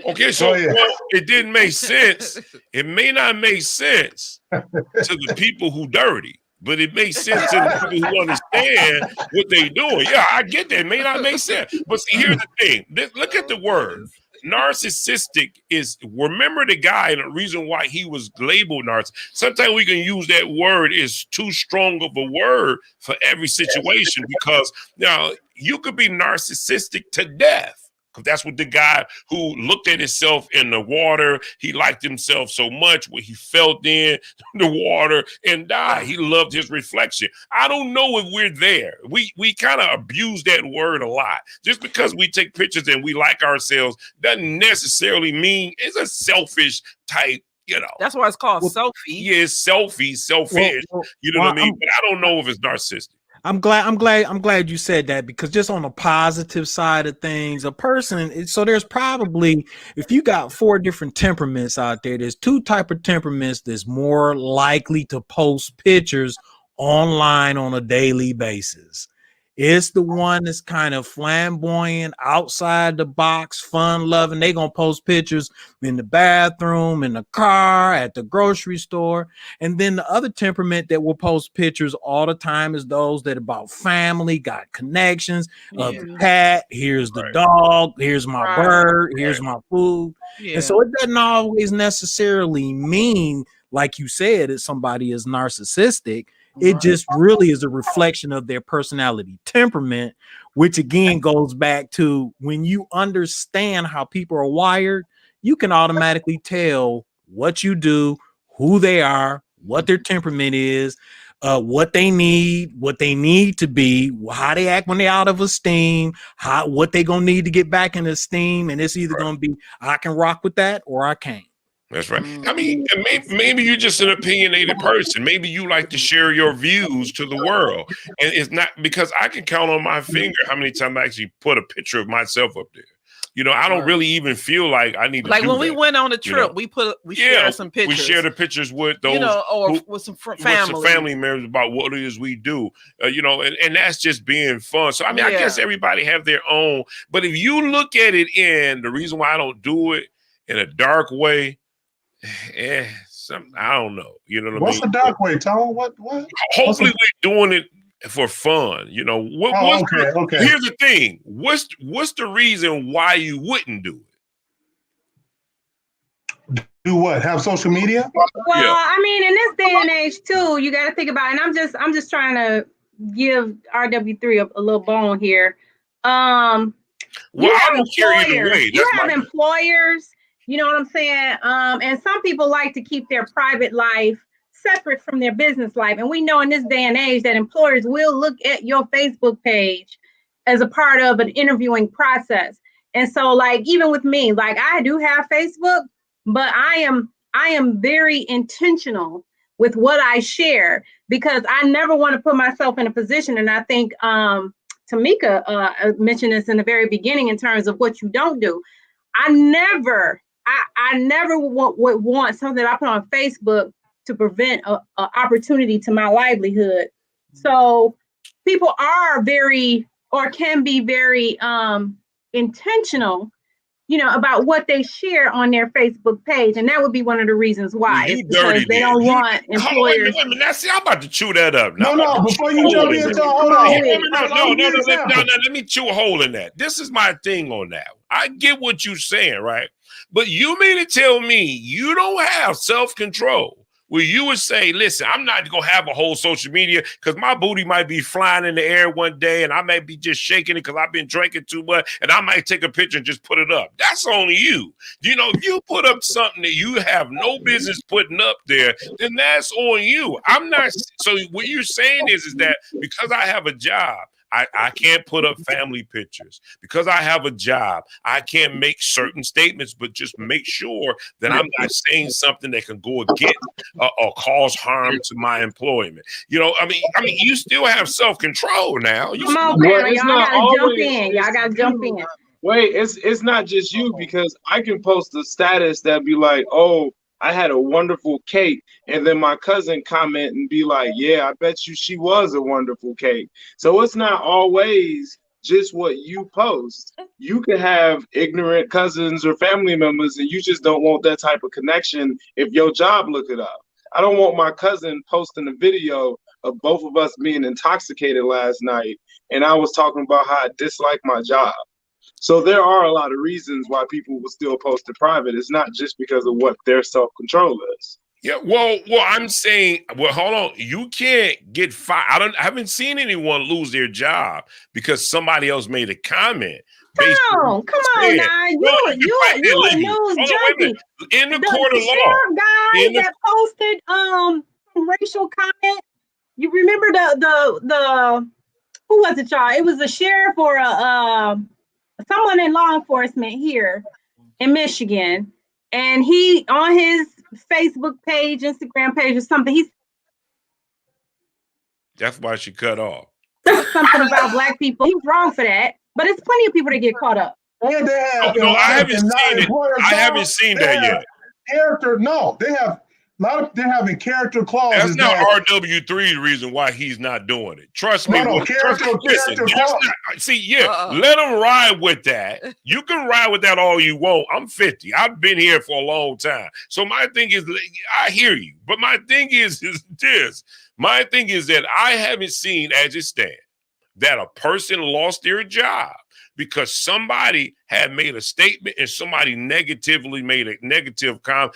Okay, so well, it didn't make sense. It may not make sense to the people who dirty, but it makes sense to the people who understand what they're doing. Yeah, I get that. It may not make sense. But see, here's the thing. Look at the word. Narcissistic is, remember the guy and the reason why he was labeled narcissistic. Sometimes we can use that word is too strong of a word for every situation, because now you could be narcissistic to death. That's what the guy who looked at himself in the water, he liked himself so much where he felt in the water and died. He loved his reflection. I don't know if we're there. We kind of abuse that word a lot. Just because we take pictures and we like ourselves doesn't necessarily mean it's a selfish type, you know. That's why it's called selfie. Yeah, it's selfish. You know what I mean? But I don't know if it's narcissistic. I'm glad you said that, because just on the positive side of things, a person, so there's probably, if you got 4 different temperaments out there, there's 2 type of temperaments that's more likely to post pictures online on a daily basis. It's the one that's kind of flamboyant, outside the box, fun loving. They're going to post pictures in the bathroom, in the car, at the grocery store. And then the other temperament that will post pictures all the time is those that about family, got connections, the cat, here's the dog, here's my bird, here's my food. And so it doesn't always necessarily mean, like you said, that somebody is narcissistic. It just really is a reflection of their personality temperament, which again goes back to when you understand how people are wired, you can automatically tell what you do, who they are, what their temperament is, what they need to be, how they act when they're out of esteem, what they gonna need to get back in esteem. And it's either gonna be, I can rock with that or I can't. That's right. I mean, maybe you're just an opinionated person. Maybe you like to share your views to the world. And it's not, because I can count on my finger how many times I actually put a picture of myself up there. You know, I don't really even feel like I need to do when we that. went on a trip, we shared some pictures. We share the pictures with those, with some family members about what it is we do, and that's just being fun. So, I mean, I guess everybody have their own, but if you look at it in the reason why I don't do it in a dark way, I don't know. You know what I mean? What's the dark way, Tom? What? Hopefully we're doing it for fun. You know, okay. Here's the thing. What's the reason why you wouldn't do it? Do what? Have social media? Well, I mean, in this day and age too, you got to think about it. And I'm just trying to give RW3 a little bone here. I don't care either way. You have employers. You know what I'm saying? And some people like to keep their private life separate from their business life. And we know in this day and age that employers will look at your Facebook page as a part of an interviewing process. And so, like, even with me, like, I do have Facebook, but I am very intentional with what I share, because I never want to put myself in a position. And I think Tamika mentioned this in the very beginning in terms of what you don't do. I never would want something that I put on Facebook to prevent an opportunity to my livelihood. So people are can be very intentional, about what they share on their Facebook page. And that would be one of the reasons why. It's because they don't want employers. Wait a minute. Now, see, I'm about to chew that up. No, before you jump in, hold on. No, let me chew a hole in that. This is my thing on that. I get what you're saying, right? But you mean to tell me you don't have self-control where you would say, listen, I'm not going to have a whole social media because my booty might be flying in the air one day and I might be just shaking it because I've been drinking too much and I might take a picture and just put it up. That's on you. If you put up something that you have no business putting up there, then that's on you. I'm not. So what you're saying is that because I have a job, I can't put up family pictures because I have a job. I can't make certain statements, but just make sure that I'm not saying something that can go against or cause harm to my employment. You know, I mean, you still have self-control now. Come on, family. Y'all gotta jump in. Y'all gotta jump in. Wait, it's not just you, because I can post a status that be like, oh, I had a wonderful cake, and then my cousin comment and be like, yeah, I bet you she was a wonderful cake. So it's not always just what you post. You could have ignorant cousins or family members, and you just don't want that type of connection if your job look it up. I don't want my cousin posting a video of both of us being intoxicated last night, and I was talking about how I dislike my job. So there are a lot of reasons why people will still post it private. It's not just because of what their self-control is. Yeah, well, I'm saying, well, hold on. You can't get fired. I haven't seen anyone lose their job because somebody else made a comment. Come on now. You a news junkie. In the court of law. Sheriff guy that posted some racial comment. You remember the who was it, y'all? It was a sheriff or someone in law enforcement here in Michigan, and he on his Facebook page, Instagram page, or something. That's why she cut off. Something about black people. He's wrong for that, but it's plenty of people that get caught up. And they have, no, I haven't seen it. I haven't seen that yet. Character, no, they have. They're having character clauses. That's not RW3 reason why he's not doing it. Trust me. See, let him ride with that. You can ride with that all you want. I'm 50. I've been here for a long time. So my thing is, I hear you. But my thing is this. My thing is that I haven't seen, as it stands, that a person lost their job because somebody had made a statement and somebody negatively made a negative comment.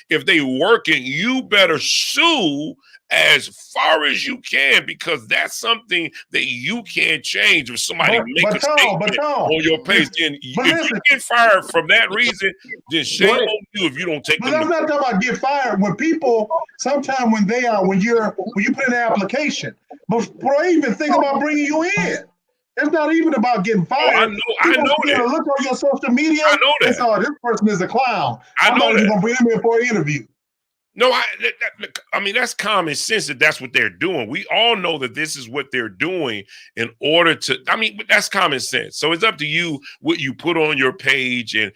If they working, you better sue as far as you can, because that's something that you can't change. If somebody make a statement on your page, then if you get fired from that reason, then shame on you if you don't take. But I'm not talking about get fired. When people sometimes when you put in an application, before I even think about bringing you in. It's not even about getting fired. I know that. Look on your social media. I know that. Oh, this person is a clown. I'm not even going to bring him in for an interview. No, I mean, that's common sense that's what they're doing. We all know that this is what they're doing in order to, but that's common sense. So it's up to you what you put on your page. And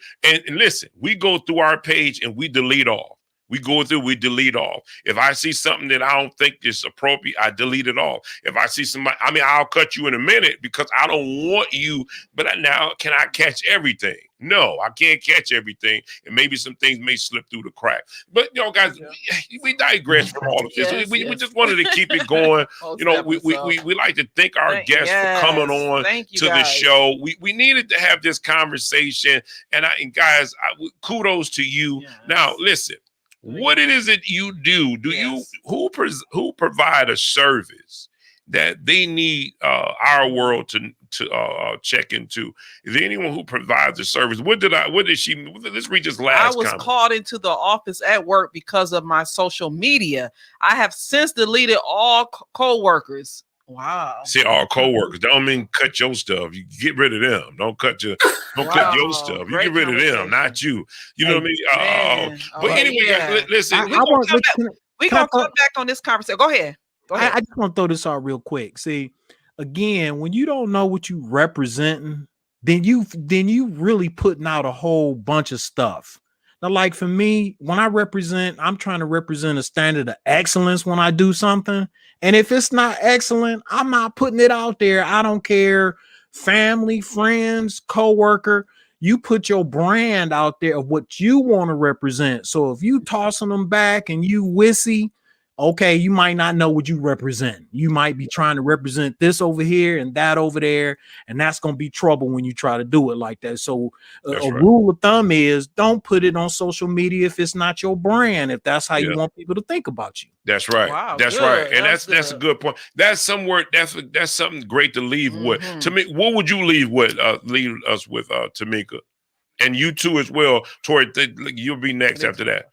listen, we go through our page and we delete all. We go through, we delete all. If I see something that I don't think is appropriate, I delete it all. If I see somebody, I'll cut you in a minute because I don't want you. But now, can I catch everything? No, I can't catch everything. And maybe some things may slip through the crack. But, guys, we digress from all of this. We just wanted to keep it going. We like to thank our guests for coming on to the show. We needed to have this conversation. And guys, kudos to you. Yes. Now, listen. What it is that you do? Who provide a service that they need our world to check into? Is there anyone who provides a service? Let's read this last comment. I was called into the office at work because of my social media. I have since deleted all co-workers. Wow. See, all co-workers. Don't mean cut your stuff. You get rid of them. Don't cut your stuff. You get rid of them, not you. You know what I mean? But anyway, listen. We're going to come back on this conversation. Go ahead. I just want to throw this out real quick. See, again, when you don't know what you representing, then you really putting out a whole bunch of stuff. Now, like for me, when I'm trying to represent a standard of excellence when I do something. And if it's not excellent, I'm not putting it out there. I don't care. Family, friends, coworker, you put your brand out there of what you want to represent. So if you tossing them back and you wissy, okay, you might not know what you represent. You might be trying to represent this over here and that over there, and that's going to be trouble when you try to do it like that. So a rule of thumb is don't put it on social media if it's not your brand, if that's how you want people to think about you. That's right. Wow, that's good. Right. And that's a good point. That's somewhere that's something great to leave with. To me, what would you leave us with, Tamika? And you too as well. Tori, you'll be next after that.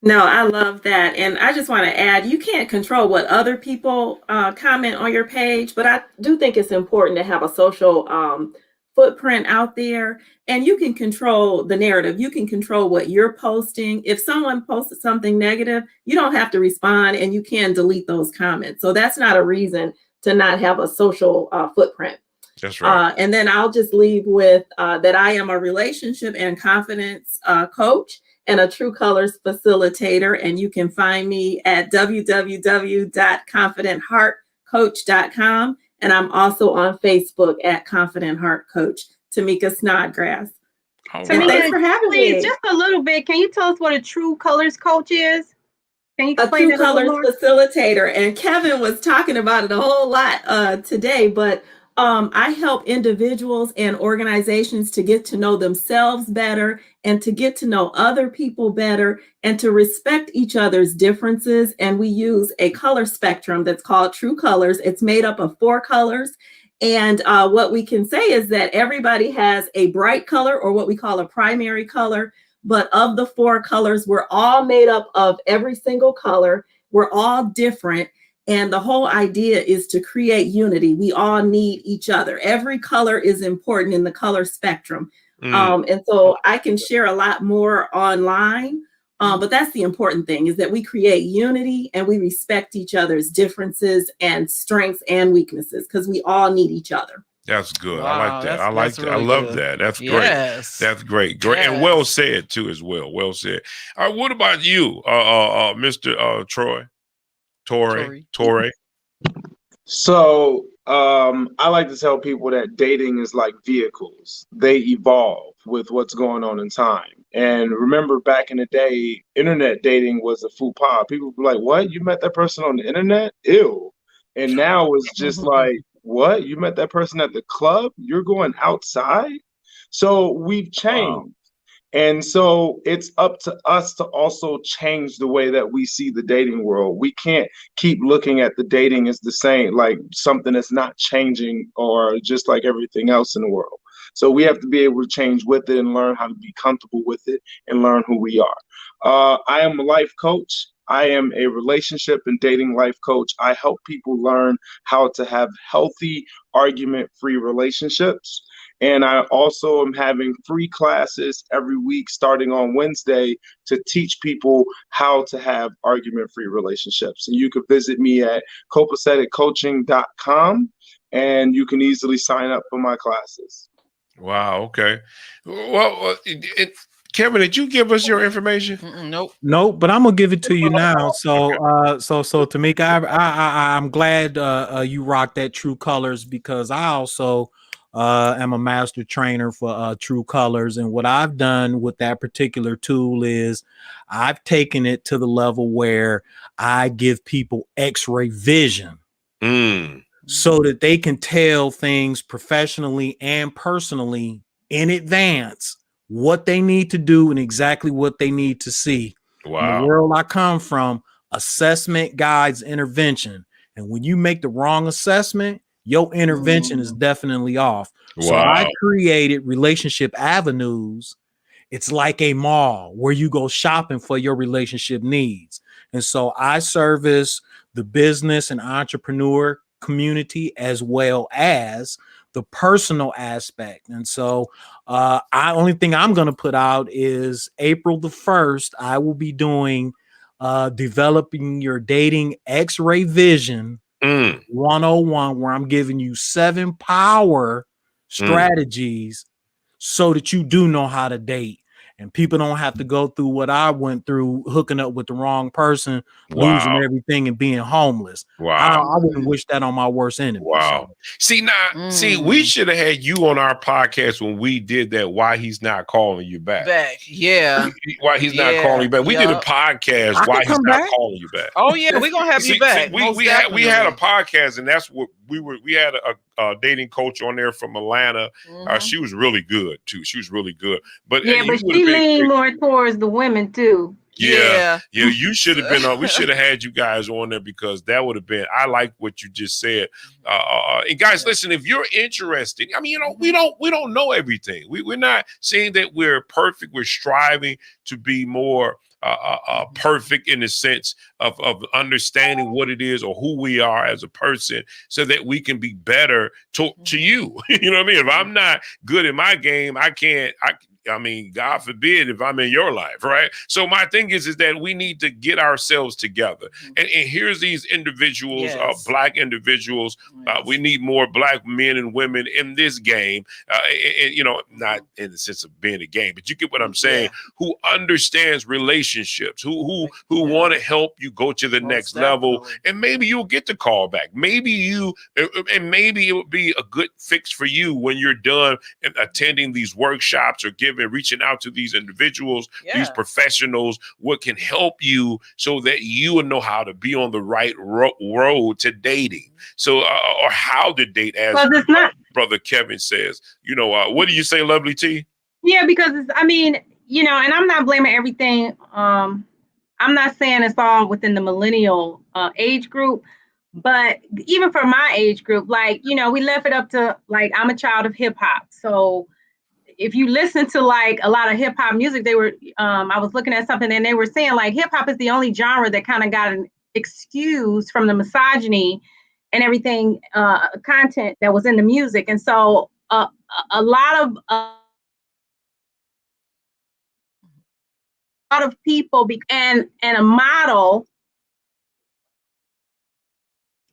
No, I love that. And I just want to add, you can't control what other people comment on your page, but I do think it's important to have a social footprint out there. And you can control the narrative. You can control what you're posting. If someone posted something negative, you don't have to respond and you can delete those comments. So that's not a reason to not have a social footprint. That's right. And then I'll just leave with that I am a relationship and confidence coach and a True Colors facilitator. And you can find me at www.confidentheartcoach.com. And I'm also on Facebook at Confident Heart Coach, Tamika Snodgrass. Tamika, Thanks for having me. just a little bit. Can you tell us what a True Colors coach is? Can you A explain True that Colors a little more? facilitator. And Kevin was talking about it a whole lot today, but I help individuals and organizations to get to know themselves better and to get to know other people better and to respect each other's differences. And we use a color spectrum that's called True Colors. It's made up of 4 colors. And what we can say is that everybody has a bright color, or what we call a primary color. But of the 4 colors, we're all made up of every single color. We're all different. And the whole idea is to create unity. We all need each other. Every color is important in the color spectrum. And so I can share a lot more online. But that's the important thing, is that we create unity and we respect each other's differences and strengths and weaknesses, because we all need each other. That's good. Wow, I like that. I like that. really I love good. that. That's great. Yes. That's great. Great. And well said too, as well. Well said. All right. What about you, Mr. Torre? So I like to tell people that dating is like vehicles. They evolve with what's going on in time. And remember, back in the day, internet dating was a faux pas. People were like, what? You met that person on the internet? Ew. And now it's just like, what? You met that person at the club? You're going outside? So we've changed. Wow. And so it's up to us to also change the way that we see the dating world. We can't keep looking at the dating as the same, like something that's not changing or just like everything else in the world. So we have to be able to change with it and learn how to be comfortable with it and learn who we are. I am a life coach. I am a relationship and dating life coach. I help people learn how to have healthy, argument-free relationships. And I also am having free classes every week starting on Wednesday to teach people how to have argument-free relationships. And you can visit me at copaceticcoaching.com and you can easily sign up for my classes. Wow. Okay. Well, Kevin, did you give us your information? Nope. But I'm gonna give it to you now. So, so Tamika, I'm glad you rock that True Colors, because I also am a master trainer for True Colors, and what I've done with that particular tool is I've taken it to the level where I give people X-ray vision. So that they can tell things professionally and personally in advance what they need to do and exactly what they need to see. Wow. In the world I come from, assessment guides intervention. And when you make the wrong assessment, your intervention is definitely off. Wow. So I created relationship avenues. It's like a mall where you go shopping for your relationship needs. And so I service the business and entrepreneur community as well as the personal aspect. And so only thing I'm going to put out is April the 1st, I will be doing developing your dating X-ray vision 101, where I'm giving you 7 power strategies so that you do know how to date. And people don't have to go through what I went through, hooking up with the wrong person, losing everything and being homeless. Wow. I wouldn't wish that on my worst enemy. Wow. So. See, we should have had you on our podcast when we did that. Why he's not calling you back? Yeah. Why he's not calling you back? We did a podcast. Why he's not calling you back? Oh yeah, we're gonna have you back. We had a podcast, and that's what we had a dating coach on there from Atlanta. She was really good too. She was really good. But but she leaned more towards the women too. Yeah. You should have been on. We should have had you guys on there, because that would have been. I like what you just said. And guys, listen, if you're interested, I mean, we don't know everything. We're not saying that we're perfect. We're striving to be more perfect in the sense of understanding what it is or who we are as a person, so that we can be better to you. You know what I mean? If I'm not good in my game, I mean, God forbid if I'm in your life, right? So my thing is that we need to get ourselves together. And here's these individuals, Black individuals. We need more Black men and women in this game. And, you know, not in the sense of being a game, but you get what I'm saying. Who understands relationships? Who want to help you go to the next level? And maybe you'll get the call back. Maybe it would be a good fix for you when you're done attending these workshops or reaching out to these individuals, these professionals, what can help you so that you will know how to be on the right road to dating. So, or how to date, as Brother Kevin says. You know, what do you say, Lovely T? Yeah, because I mean, you know, and I'm not blaming everything. I'm not saying it's all within the millennial age group, but even for my age group, like, you know, we left it up to, like, I'm a child of hip hop. So if you listen to like a lot of hip hop music, they were, I was looking at something and they were saying like hip hop is the only genre that kind of got an excuse from the misogyny and everything, content that was in the music. And so a lot of people and a model.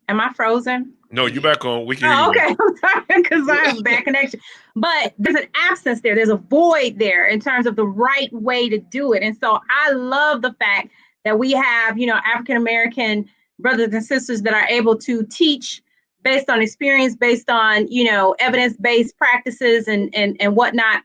Am I frozen? No, you're back on. We can hear you. Okay, I'm sorry, because I have bad connection. But there's an absence there. There's a void there in terms of the right way to do it. And so I love the fact that we have, you know, African-American brothers and sisters that are able to teach based on experience, based on, you know, evidence-based practices and whatnot,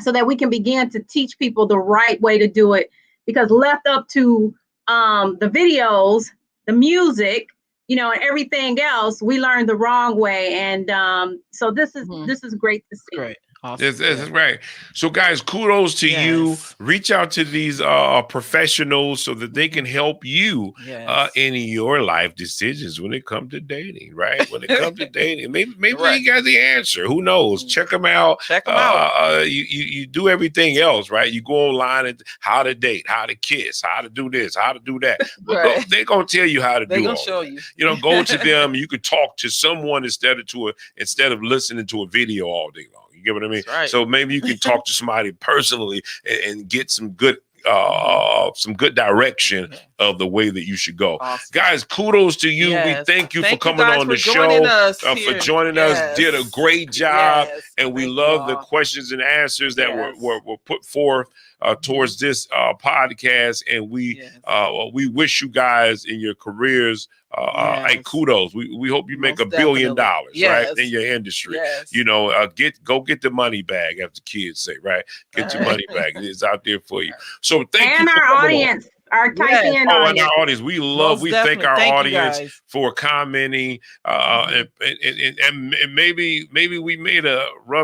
so that we can begin to teach people the right way to do it. Because left up to the videos, the music, you know, and everything else, we learned the wrong way. And so this is great to see. Great. Awesome. That's right. So, guys, kudos to you. Reach out to these professionals so that they can help you in your life decisions when it comes to dating, right? When it comes to dating, maybe you got the answer. Who knows? Check them out. You do everything else, right? You go online and how to date, how to kiss, how to do this, how to do that. They're gonna tell you how to do. They're gonna show you. You know, go to them. You could talk to someone instead of listening to a video all day long. You get what I mean? Right. So maybe you can talk to somebody personally and get some good direction of the way that you should go. Awesome. Guys, kudos to you. We thank you for coming on the show, for joining us. Did a great job, and we love the questions and answers that were put forth towards this podcast. And we wish you guys in your careers kudos. We hope you make $1 billion, right, in your industry. You know, go get the money bag, as the kids say, right? Get your money bag. It's out there for you. So thank you. And our audience. Our type-in audience. And our audience. We thank our audience for commenting. And maybe we made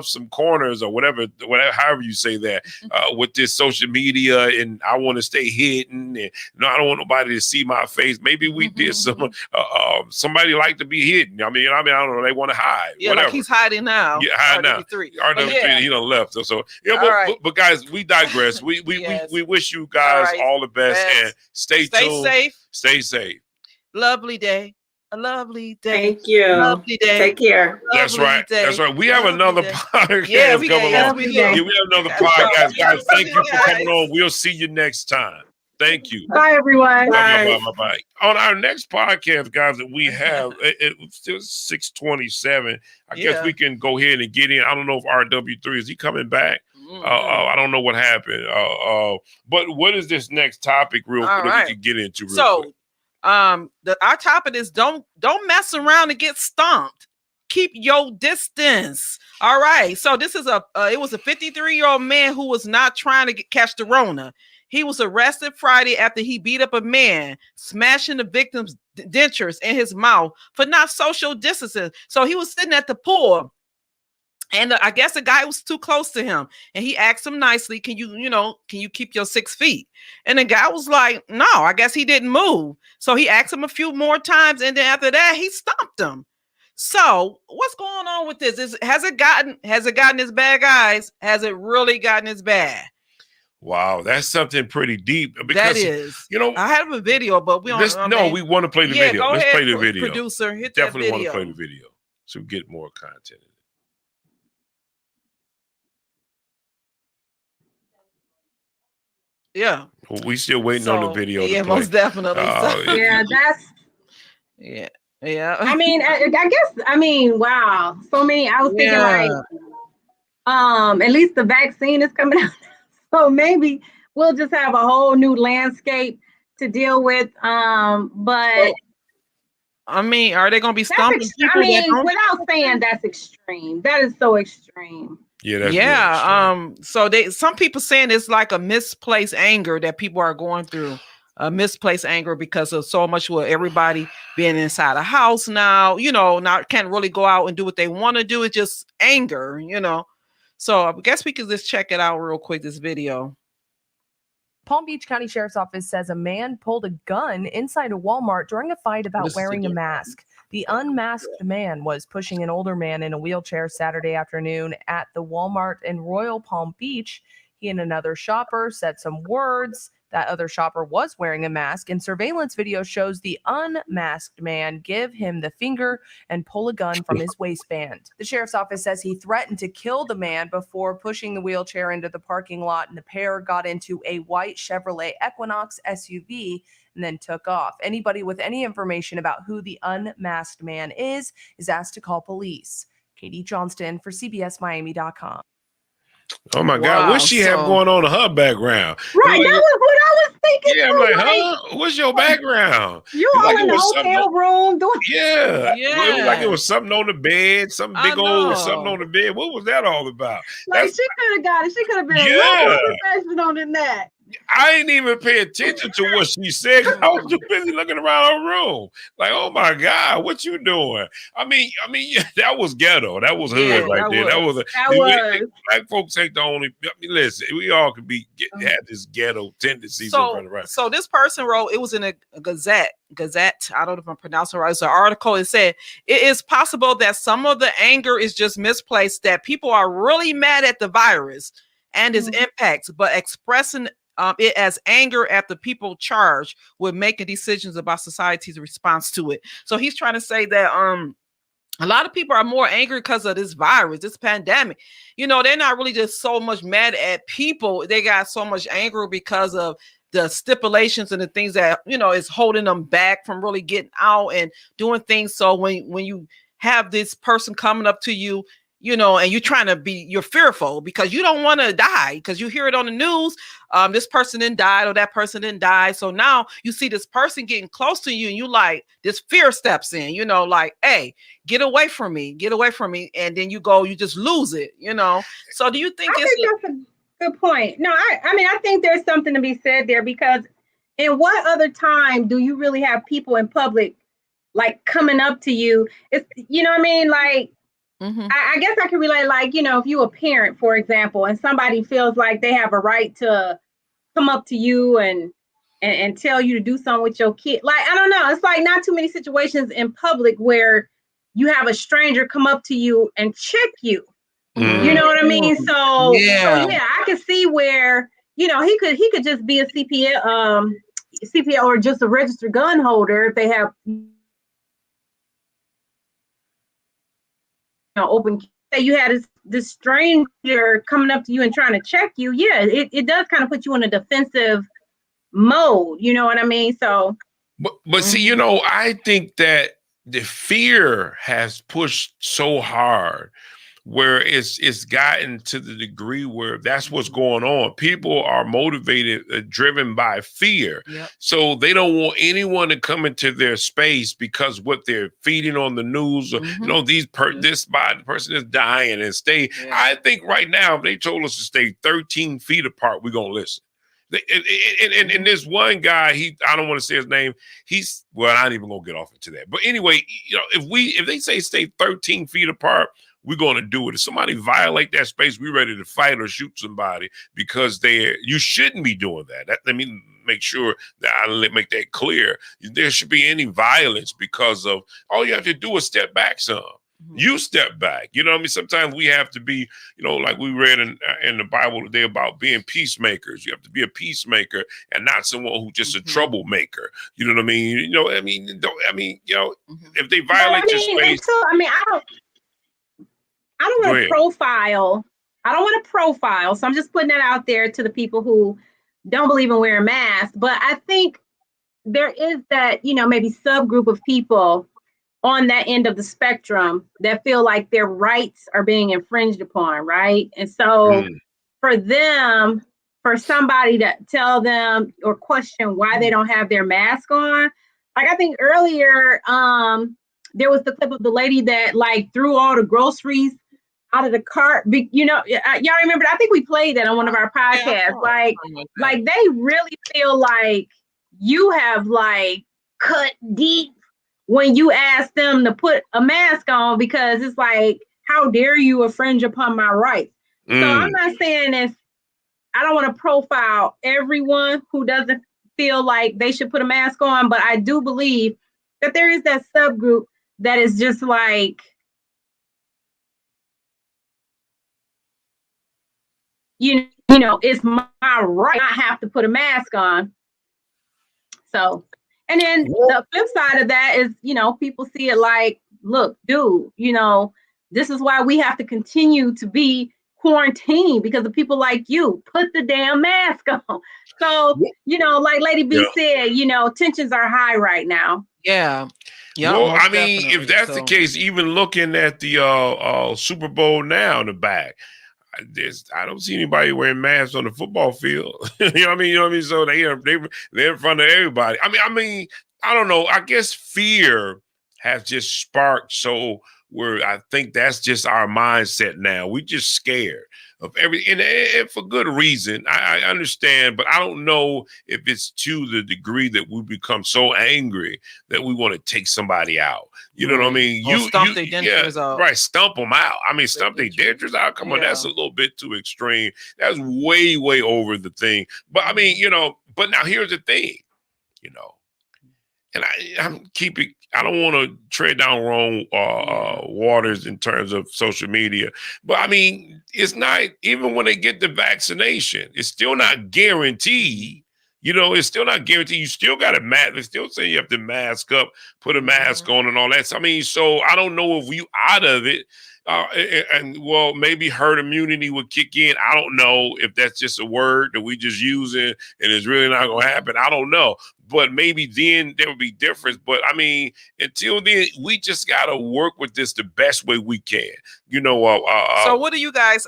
some corners or whatever, however you say that, with this social media, and I want to stay hidden, and no, I don't want nobody to see my face. Maybe we did somebody like to be hidden. I mean, I don't know. They want to hide. Yeah, whatever. Like he's hiding now. Yeah, hiding now. RW3, he done left. So yeah, but guys, we digress. We wish you guys all the best. And stay tuned. Stay safe. Lovely day. A lovely day. Thank you. Lovely day. Take care. That's right. That's right. We have another podcast coming on. We have another podcast. Guys, thank you for coming on. We'll see you next time. Thank you. Bye, everyone. Bye. On our next podcast, guys, that we have, it's still 6:27. I guess we can go ahead and get in. I don't know if RW3, is he coming back? I don't know what happened. But what is this next topic real quick that we can get into real quick? Our topic is don't mess around and get stomped. Keep your distance. All right. So this is it was a 53-year-old man who was not trying to catch the rona. He was arrested Friday after he beat up a man, smashing the victim's dentures in his mouth for not social distancing. So he was sitting at the pool, and I guess the guy was too close to him, and he asked him nicely, can you keep your 6 feet? And the guy was like, no, I guess he didn't move. So he asked him a few more times, and then after that, he stomped him. So what's going on with this? Has it gotten as bad, guys? Has it really gotten as bad? Wow, that's something pretty deep. That Because is. you know, I have a video, but we don't. let's no, we want to play the video. Go Let's ahead, play the video. producer. Hit Definitely that want to video. play the video so we get more content. Yeah. Well, we still waiting on the video. Yeah, to play. most definitely. Yeah, that's. Yeah. Yeah. I mean, I guess. I mean, wow. So many. I was thinking like, at least the vaccine is coming out, so maybe we'll just have a whole new landscape to deal with. But I mean, are they going to be stumping people? I mean, without saying that's extreme. That is so extreme. Yeah, that's so some people saying it's like a misplaced anger that people are going through. A misplaced anger because of so much with everybody being inside a house now, not can't really go out and do what they want to do. It's just anger, So I guess we could just check it out real quick, this video. Palm Beach County Sheriff's Office says a man pulled a gun inside a Walmart during a fight about wearing a mask. The unmasked man was pushing an older man in a wheelchair Saturday afternoon at the Walmart in Royal Palm Beach. He and another shopper said some words. That other shopper was wearing a mask, and surveillance video shows the unmasked man give him the finger and pull a gun from his waistband. The sheriff's office says he threatened to kill the man before pushing the wheelchair into the parking lot, and the pair got into a white Chevrolet Equinox SUV and then took off. Anybody with any information about who the unmasked man is asked to call police. Katie Johnston for CBSMiami.com. Oh my God, what she have going on in her background? Right, that was what I was thinking. Yeah, I'm like, huh? What's your background? You all in the hotel room doing? Yeah, it was like it was something on the bed, something big old something on the bed. What was that all about? Like she could have got it. She could have been a lot more professional than that. I didn't even pay attention to what she said. I was too busy looking around her room. Like, oh my God, what you doing? I mean, yeah, that was ghetto. That was hood right there. That was black folks ain't the only. I mean, listen, we all could have this ghetto tendencies. So this person wrote, it was in a Gazette. I don't know if I'm pronouncing it right. It's an article. It said it is possible that some of the anger is just misplaced. That people are really mad at the virus and its impacts, but expressing it as anger at the people charged with making decisions about society's response to it. So he's trying to say that a lot of people are more angry because of this virus, this pandemic. They're not really just so much mad at people. They got so much anger because of the stipulations and the things that, is holding them back from really getting out and doing things. So when you have this person coming up to you, and you're fearful because you don't want to die because you hear it on the news. This person didn't die or that person didn't die. So now you see this person getting close to you and you like this fear steps in, like, hey, get away from me. And then you just lose it, So do you think that's a good point? No, I think there's something to be said there because in what other time do you really have people in public like coming up to you? It's, like, I guess I can relate, like, if you a parent, for example, and somebody feels like they have a right to come up to you and tell you to do something with your kid. Like, I don't know. It's like not too many situations in public where you have a stranger come up to you and check you. You know what I mean? So yeah, I can see where, he could just be a CPA or just a registered gun holder if they have open. Say you had this stranger coming up to you and trying to check you. Yeah, it does kind of put you in a defensive mode. You know what I mean? So, but see, I think that the fear has pushed so hard where it's gotten to the degree where that's what's going on. People are motivated, driven by fear. Yep. So they don't want anyone to come into their space because what they're feeding on the news, or, this person is dying and stay. Yeah. I think right now, if they told us to stay 13 feet apart, we're going to listen. And this one guy, I don't want to say his name. I ain't even going to get off into that. But anyway, if they say stay 13 feet apart, we're going to do it. If somebody violate that space, we're ready to fight or shoot somebody because you shouldn't be doing that. Let me make sure that I make that clear. There should be any violence because of all you have to do is step back some. You step back. You know what I mean? Sometimes we have to be, you know, like we read in the Bible today about being peacemakers. You have to be a peacemaker and not someone who's just a troublemaker. You know what I mean? You know, I mean, you know, if they violate your space. I don't want to profile. I don't want to profile. So I'm just putting that out there to the people who don't believe in wearing masks. But I think there is that, you know, maybe subgroup of people on that end of the spectrum that feel like their rights are being infringed upon, right? And so for them, for somebody to tell them or question why they don't have their mask on, like I think earlier, there was the clip of the lady that like threw all the groceries out of the cart. You know, y'all remember? I think we played that on one of our podcasts. Like they really feel like you have like cut deep when you ask them to put a mask on, because it's like, how dare you infringe upon my rights? So I'm not saying this, I don't want to profile everyone who doesn't feel like they should put a mask on, but I do believe that there is that subgroup that is just like, you know, it's my right not have to put a mask on. So, and then the flip side of that is, you know, people see it like, look, dude, you know, this is why we have to continue to be quarantined, because of people like you. Put the damn mask on. So, you know, like Lady B said, you know, tensions are high right now. Yeah. Well, I mean, if that's the case, even looking at the Super Bowl now in the back, I don't see anybody wearing masks on the football field. You know what I mean? You know what I mean? So they're in front of everybody. I mean, I don't know. I guess fear has just sparked. So I think that's just our mindset now. We just scared of everything, and for good reason. I understand, but I don't know if it's to the degree that we become so angry that we want to take somebody out. You know what I mean? Or stump their dentures out. Right, stump them out. I mean, stump their dentures out. Come on, that's a little bit too extreme. That's way, way over the thing. But I mean, you know, but now here's the thing, you know, and I don't want to tread down wrong waters in terms of social media, but I mean, it's not, even when they get the vaccination, it's still not guaranteed. You know, it's still not guaranteed. You still got to mask. They still say you have to mask up, put a mask on and all that. So, I mean, so I don't know if you out of it. And well, maybe herd immunity would kick in. I don't know if that's just a word that we just using and it's really not going to happen. I don't know. But maybe then there would be difference. But I mean, until then, we just got to work with this the best way we can. You know. So what do you guys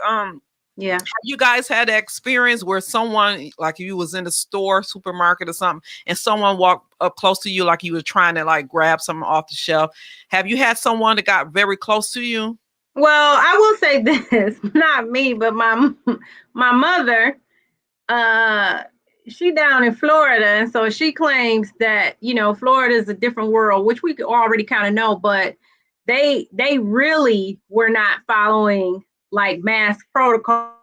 Yeah. Have you guys had that experience where someone, like you was in the store, supermarket or something, and someone walked up close to you like you were trying to like grab something off the shelf? Have you had someone that got very close to you? Well, I will say this, not me, but my mother, she down in Florida, and so she claims that, you know, Florida is a different world, which we already kind of know, but they really were not following like mask protocol.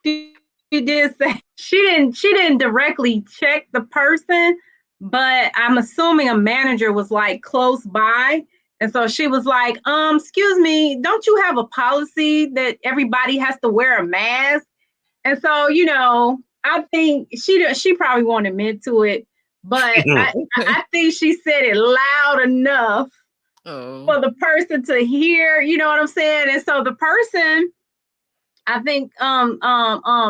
She did say she didn't directly check the person, but I'm assuming a manager was like close by. And so she was like, excuse me, don't you have a policy that everybody has to wear a mask? And so, you know, I think she probably won't admit to it, but I think she said it loud enough for the person to hear, you know what I'm saying? And so the person, I think,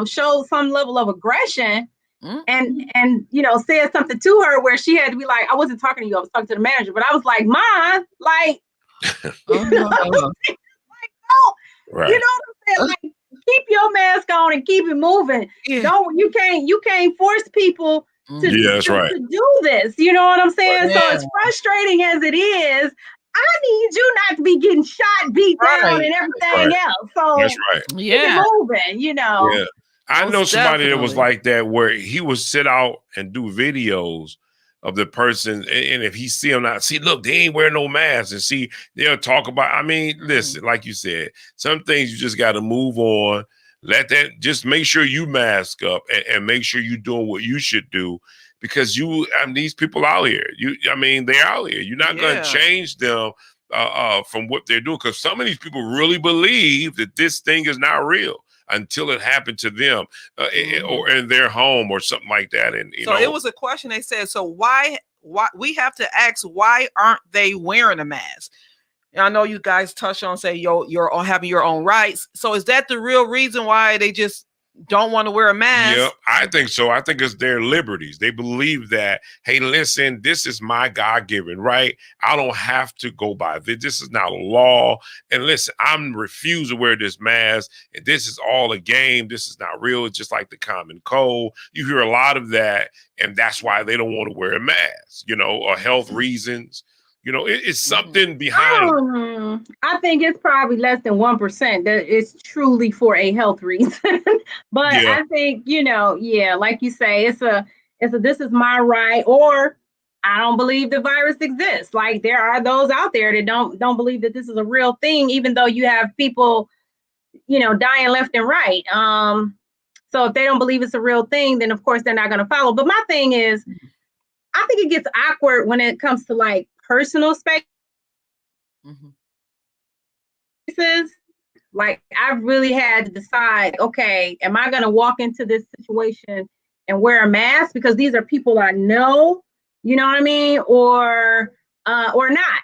showed some level of aggression and you know, said something to her where she had to be like, I wasn't talking to you, I was talking to the manager, but I was like, Mom, like, you know, like, oh, Right. you know what I'm saying? Like, keep your mask on and keep it moving. Don't, you can't force people to do this. You know what I'm saying? So as frustrating as it is, I need you not to be getting shot, beat down, and everything else. So that's right. keep it moving, you know. Yeah. I know somebody that was like that, where he would sit out and do videos of the person, and if he see him not, see, look, they ain't wearing no mask, and see, they'll talk about, I mean, listen, like you said, some things you just got to move on. Let that, just make sure you mask up and make sure you're doing what you should do because these people out here, they're out here. You're not going to change them from what they're doing, because some of these people really believe that this thing is not real until it happened to them or in their home or something like that. And so it was a question they said, so why we have to ask, why aren't they wearing a mask? And I know you guys touched on, say, you're having your own rights. So is that the real reason why they just don't want to wear a mask? Yeah, I think so. I think it's their liberties. They believe that, hey, listen, this is my God-given right. I don't have to go by this. This is not a law. And listen, I'm refused to wear this mask. And this is all a game. This is not real. It's just like the common cold. You hear a lot of that. And that's why they don't want to wear a mask, or health reasons. It's something behind. I think it's probably less than 1% that it's truly for a health reason. But I think, like you say, it's a this is my right, or I don't believe the virus exists. Like, there are those out there that don't believe that this is a real thing, even though you have people, dying left and right. So if they don't believe it's a real thing, then of course they're not going to follow. But my thing is, I think it gets awkward when it comes to like personal spaces. Like, I've really had to decide, okay, am I going to walk into this situation and wear a mask because these are people I know, you know what I mean? Or not,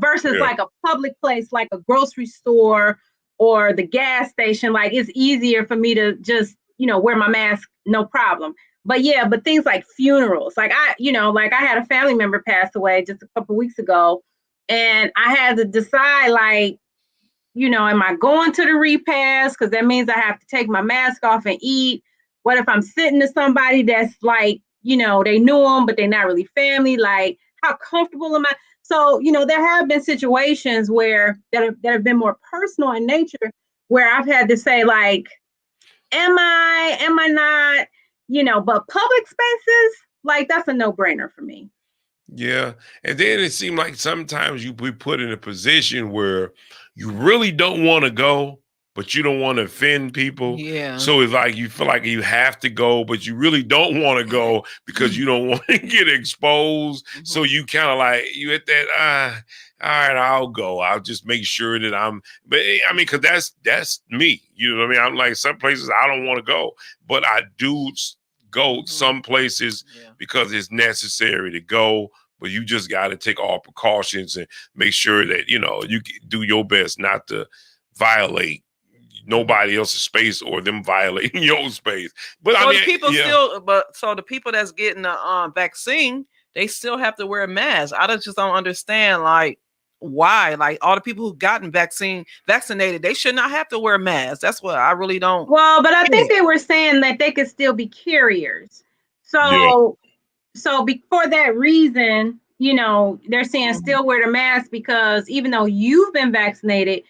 versus like a public place, like a grocery store or the gas station. Like, it's easier for me to just, wear my mask, no problem. But things like funerals, like I had a family member pass away just a couple weeks ago, and I had to decide, like, am I going to the repast? Because that means I have to take my mask off and eat. What if I'm sitting to somebody that's like, they knew them, but they're not really family? Like, how comfortable am I? So, there have been situations where that have been more personal in nature, where I've had to say, like, am I not? But public spaces, like, that's a no-brainer for me. Yeah. And then it seemed like sometimes you be put in a position where you really don't want to go, but you don't want to offend people. Yeah. So it's like you feel like you have to go, but you really don't want to go because you don't want to get exposed. So you kind of like, you at that, all right, I'll go. I'll just make sure that because that's me. You know what I mean? I'm like, some places I don't want to go, but I do go some places because it's necessary to go. But you just got to take all precautions and make sure that, you do your best not to violate nobody else's space or them violating your space. But so the people that's getting the vaccine, they still have to wear a mask. I just don't understand, like, why. Like, all the people who've gotten vaccinated, they should not have to wear masks. That's what I really don't. Well, but I think they were saying that they could still be carriers. So for that reason, they're saying still wear the mask, because even though you've been vaccinated,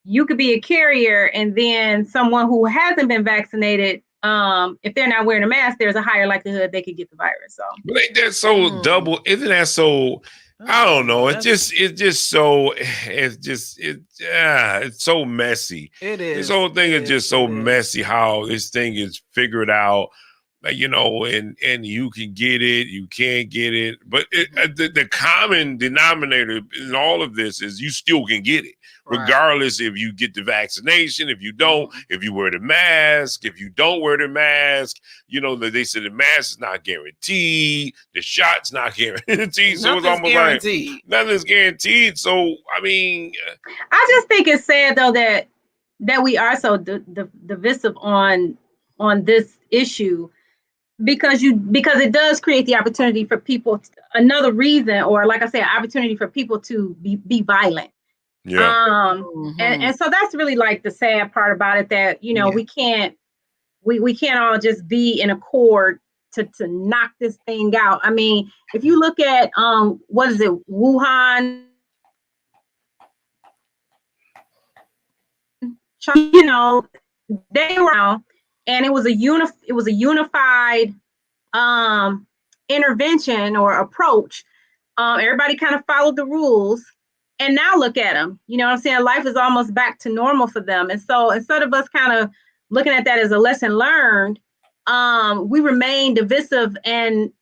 you could be a carrier, and then someone who hasn't been vaccinated, if they're not wearing a mask, there's a higher likelihood they could get the virus. So, but ain't that so double? Isn't that so? I don't know. It's so messy. It is. This whole thing is just so messy, how this thing is figured out. And you can get it, you can't get it. But the common denominator in all of this is you still can get it, regardless if you get the vaccination, if you don't, if you wear the mask, if you don't wear the mask. They said the mask is not guaranteed, the shot's not guaranteed. So it's almost guaranteed. Like nothing's guaranteed. So, I just think it's sad, though, that we are so divisive on this issue. Because it does create the opportunity for people, another reason, or like I said, opportunity for people to be violent. Yeah. And so that's really like the sad part about it, that, we can't all just be in accord to knock this thing out. I mean, if you look at, what is it, Wuhan, they were out. And it was a unified intervention or approach. Everybody kind of followed the rules, and now look at them. You know what I'm saying? Life is almost back to normal for them. And so instead of us kind of looking at that as a lesson learned, we remain divisive and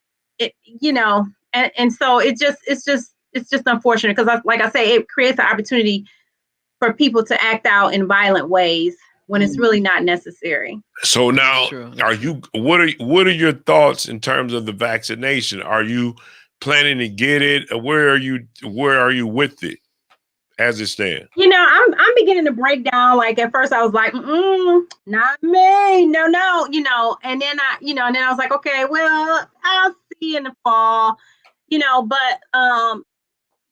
it, you know, and so it's just unfortunate because, like I say, it creates an opportunity for people to act out in violent ways when it's really not necessary. So now, what are your thoughts in terms of the vaccination? Are you planning to get it? Where are you with it as it stands? You know, I'm beginning to break down. Like at first I was like, not me, no, you know, and then I was like, okay, well, I'll see in the fall, you know, but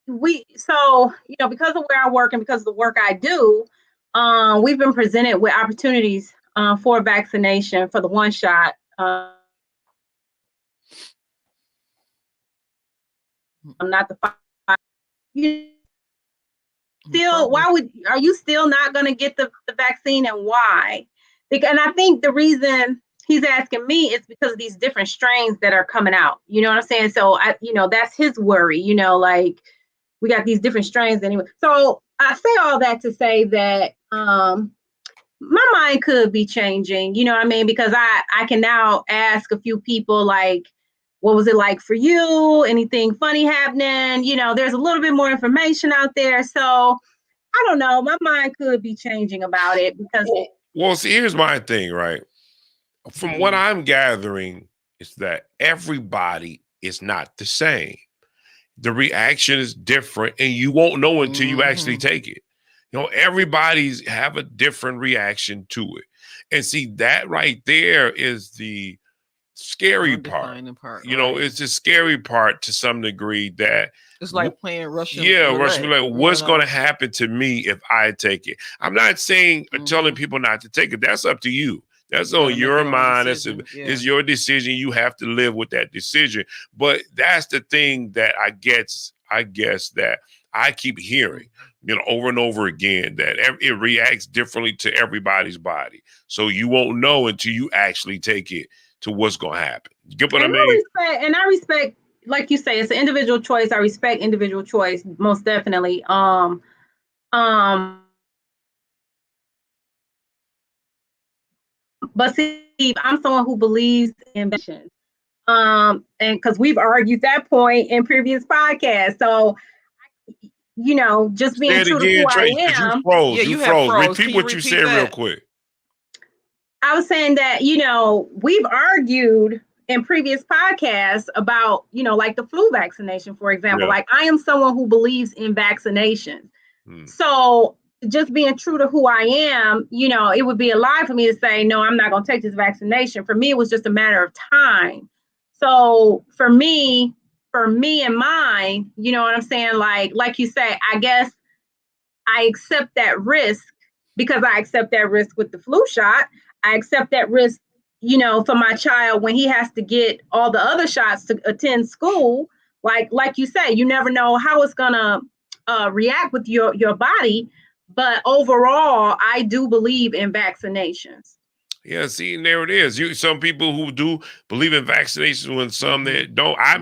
because of where I work and because of the work I do, we've been presented with opportunities for vaccination for the one shot. Not the five. Are you still not going to get the vaccine, and why? And I think the reason he's asking me is because of these different strains that are coming out. You know what I'm saying? So that's his worry, you know, like we got these different strains anyway. So I say all that to say that my mind could be changing, you know what I mean? Because I can now ask a few people like, what was it like for you? Anything funny happening? You know, there's a little bit more information out there. So I don't know. My mind could be changing about it because. Well, see, here's my thing, right? From what I'm gathering, is that everybody is not the same. The reaction is different, and you won't know until you actually take it. You know, everybody's have a different reaction to it. And see, that right there is the scary part. You know, it's the scary part to some degree that it's like playing Russian. Russian roulette. What's going to happen to me if I take it? I'm not saying telling people not to take it. That's up to you. That's on your mind. It's your decision. You have to live with that decision. But that's the thing that I guess that I keep hearing, you know, over and over again, that it reacts differently to everybody's body. So you won't know until you actually take it to what's going to happen. You get what I mean? I respect, like you say, it's an individual choice. I respect individual choice, most definitely. But see, I'm someone who believes in visions. And because we've argued that point in previous podcasts. So, you know, just being true to who I am. You froze. Repeat what you said real quick. I was saying that, you know, we've argued in previous podcasts about, you know, like the flu vaccination, for example. Like I am someone who believes in vaccinations. So just being true to who I am, you know, it would be a lie for me to say, no, I'm not going to take this vaccination. For me, it was just a matter of time. So for me and mine, you know what I'm saying? Like you say, I guess I accept that risk because I accept that risk with the flu shot. I accept that risk, you know, for my child when he has to get all the other shots to attend school. Like you say, you never know how it's going to react with your body. But overall, I do believe in vaccinations. Yeah, see, and there it is. Some people who do believe in vaccinations, when some that don't. I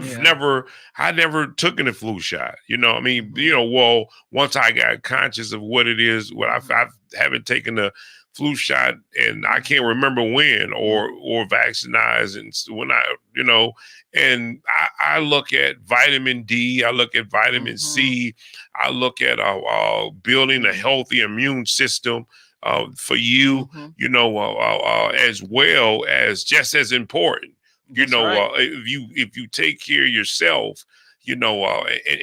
never took a flu shot. You know, I mean, you know, well, once I got conscious of what it is, I haven't taken the flu shot, and I can't remember when or vaccinated, and when you know, and I look at vitamin D, I look at vitamin C, I look at building a healthy immune system. For you, you know, as well as just as important, you know, if you take care of yourself, you know,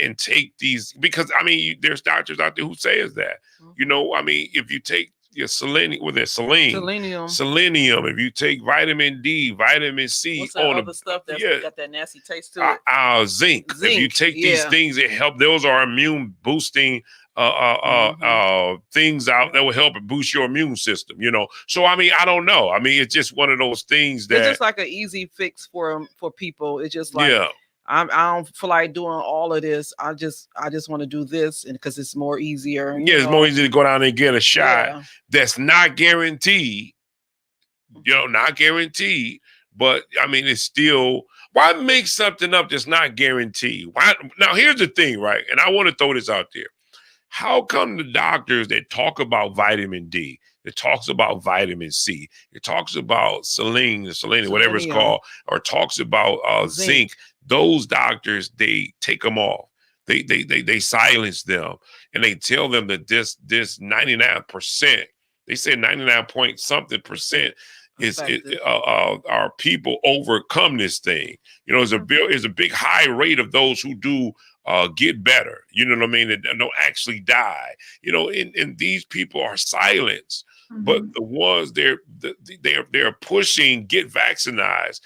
and take these, because I mean, there's doctors out there who says that, you know, I mean, if you take your selenium, if you take vitamin D, vitamin C, what's that other stuff that's got that nasty taste to it? Zinc. If you take these things that help, those are immune boosting things out that will help boost your immune system, you know. So I mean, I don't know. I mean, it's just one of those things that it's just like an easy fix for people. It's just like I don't feel like doing all of this. I just want to do this, and because it's more easier. It's more easy to go down and get a shot that's not guaranteed. You know, not guaranteed, but I mean, it's still. Why make something up that's not guaranteed? Why? Now, here's the thing, right? And I want to throw this out there. How come the doctors that talk about vitamin D, that talks about vitamin C, it talks about selenium, whatever it's called, or talks about zinc, those doctors, they take them off. They silence them, and they tell them that this 99%, they said 99 point something percent is our people overcome this thing. You know, there's a big high rate of those who do get better. You know what I mean? That don't actually die. You know, and these people are silenced. But the ones they're pushing get vaccinated,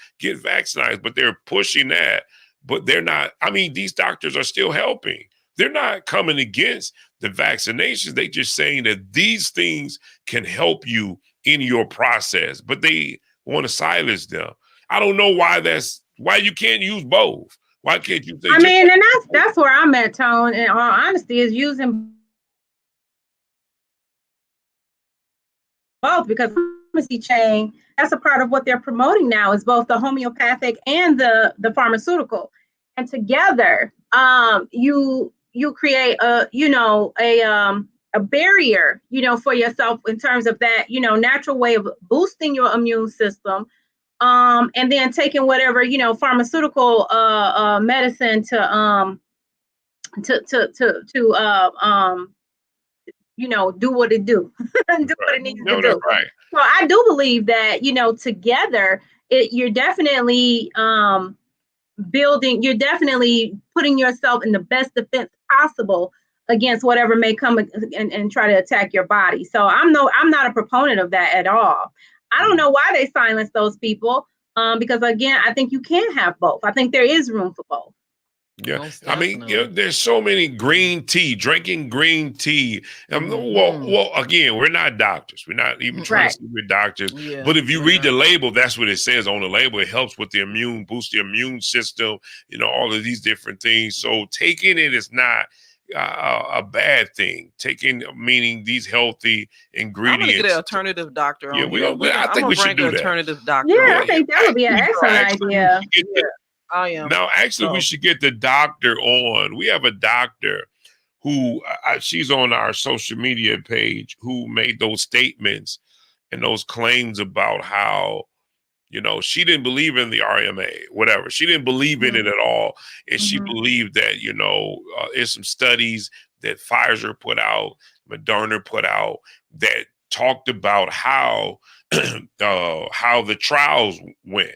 but they're pushing that. But they're not. I mean, these doctors are still helping. They're not coming against the vaccinations. They just saying that these things can help you in your process, but they want to silence them. I don't know why you can't use both. Why can't you say? I mean, and that's where I'm at, Tone. In all honesty, is using both, because pharmacy chain, that's a part of what they're promoting now, is both the homeopathic and the pharmaceutical, and together, you create a barrier, for yourself in terms of that, natural way of boosting your immune system, and then taking whatever pharmaceutical medicine to do what it do, do what it needs to do. Right. So I do believe that, together, you're definitely you're definitely putting yourself in the best defense possible against whatever may come and try to attack your body. So I'm not a proponent of that at all. I don't know why they silence those people, because again, I think you can have both. I think there is room for both. Yeah, I mean, there's so many drinking green tea. Well, again, we're not doctors. We're not even trying to say we're doctors. Yeah, but if you read the label, that's what it says on the label. It helps with boost the immune system, all of these different things. So taking it is not a bad thing. Meaning these healthy ingredients. I'm gonna get an alternative doctor. Yeah, I think we should do that. Alternative doctor. Yeah, I think that would be an excellent idea. I am. Now, actually, we should get the doctor on. We have a doctor who she's on our social media page, who made those statements and those claims about how, she didn't believe in the RMA, whatever. She didn't believe in it at all. And she believed that, there's some studies that Pfizer put out, Moderna put out, that talked about how the trials went.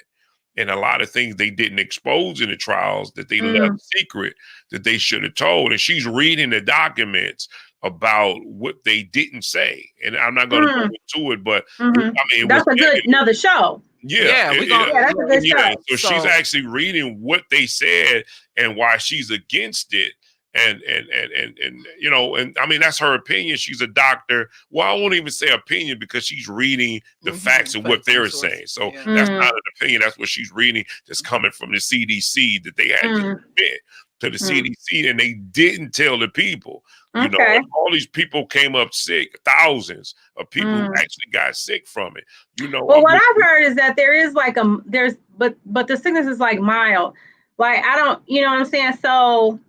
And a lot of things they didn't expose in the trials that they left secret that they should have told. And she's reading the documents about what they didn't say. And I'm not going to go into it, but I mean, that's another show. Yeah, that's a good show. So she's actually reading what they said and why she's against it. And I mean, that's her opinion. She's a doctor. Well, I won't even say opinion, because she's reading the facts of what they're saying. So that's not an opinion. That's what she's reading. That's coming from the CDC, that they had to admit to the CDC, and they didn't tell the people. All these people came up sick. Thousands of people who actually got sick from it. Well, what I've heard is that there is but the sickness is like mild. Like, I don't, you know what I'm saying? So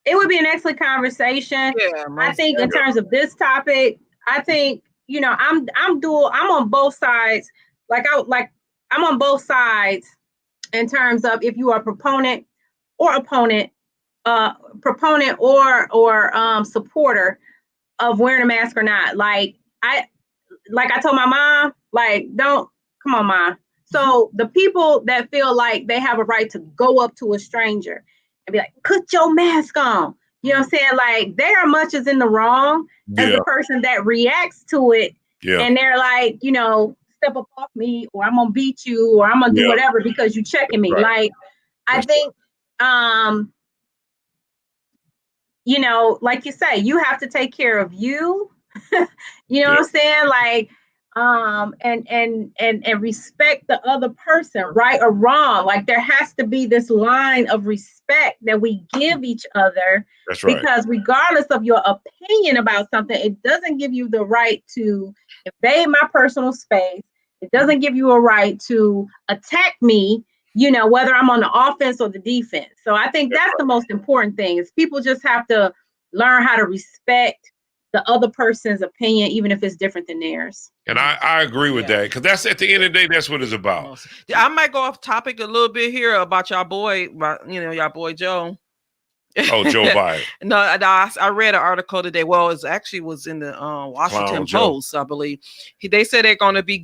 it would be an excellent conversation. Yeah, I think in terms of this topic, I think, I'm on both sides. I'm on both sides in terms of if you are proponent or opponent, supporter of wearing a mask or not. Like I told my mom, don't, come on, Mom. So the people that feel like they have a right to go up to a stranger and be like, put your mask on. You know what I'm saying? Like, they are much as in the wrong as the person that reacts to it. Yeah. And they're like, step up off me, or I'm going to beat you, or I'm going to do whatever because you checking me. Right. Like, I think, like you say, you have to take care of you. You know what I'm saying? Like, and respect the other person, right or wrong. Like, there has to be this line of respect that we give each other. That's right. Because regardless of your opinion about something, it doesn't give you the right to invade my personal space. It doesn't give you a right to attack me, whether I'm on the offense or the defense. So I think that's the most important thing, is people just have to learn how to respect the other person's opinion, even if it's different than theirs. And I agree with that, because that's at the end of the day, that's what it's about. I might go off topic a little bit here about y'all boy, y'all boy Joe. Oh, Joe Biden. No, I read an article today. Well, it actually was in the Washington Post, I believe. They said they're going to be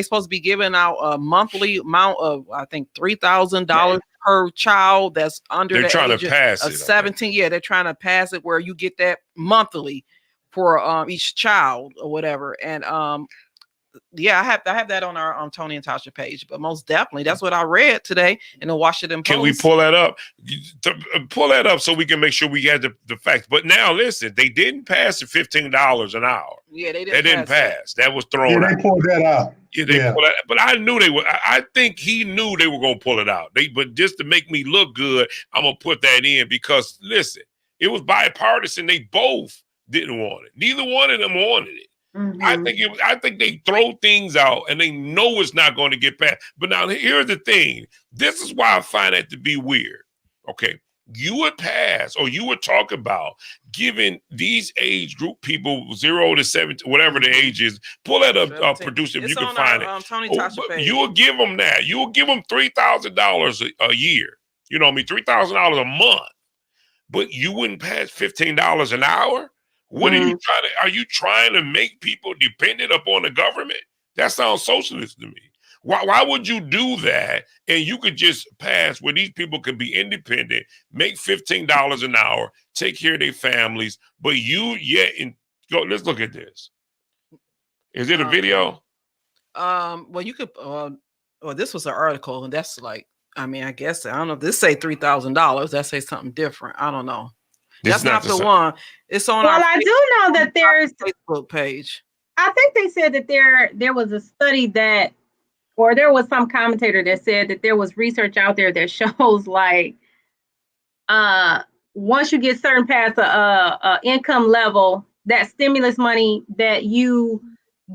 supposed to be giving out a monthly amount of, I think, $3,000 per child that's under the age of 17. Yeah, they're trying to pass it where you get that monthly for each child or whatever. And yeah, I have that on our Tony and Tasha page, but most definitely that's what I read today in the Washington Post. Can we pull that up? Pull that up so we can make sure we had the facts. But now listen, they didn't pass the $15 an hour. Yeah, they didn't pass. That was thrown out. They pulled that out. Yeah, pulled that, but I knew they would. I think he knew they were going to pull it out. But just to make me look good, I'm going to put that in because listen, it was bipartisan. They both didn't want it. Neither one of them wanted it. Mm-hmm. I think they throw things out and they know it's not going to get passed. But now here's the thing. This is why I find that to be weird. Okay. You would pass or you would talk about giving these age group people 0 to 17, whatever the age is. Pull that up, producer, if you can find it. Tony Tasha page. You will give them that. You will give them $3,000 a year. You know what I mean? $3,000 a month. But you wouldn't pass $15 an hour? What are you trying to make people dependent upon the government? That sounds socialist to me. Why would you do that? And you could just pass where these people can be independent, make $15 an hour, take care of their families, but let's look at this. Is it a video? Well, you could this was an article, and that's like, I mean, I guess I don't know. This say $3,000. That say something different. I don't know. That's not the one. It's on our I do know that there's Facebook page. I think they said that there was a study that, or there was some commentator that said that there was research out there that shows like once you get certain past a income level, that stimulus money that you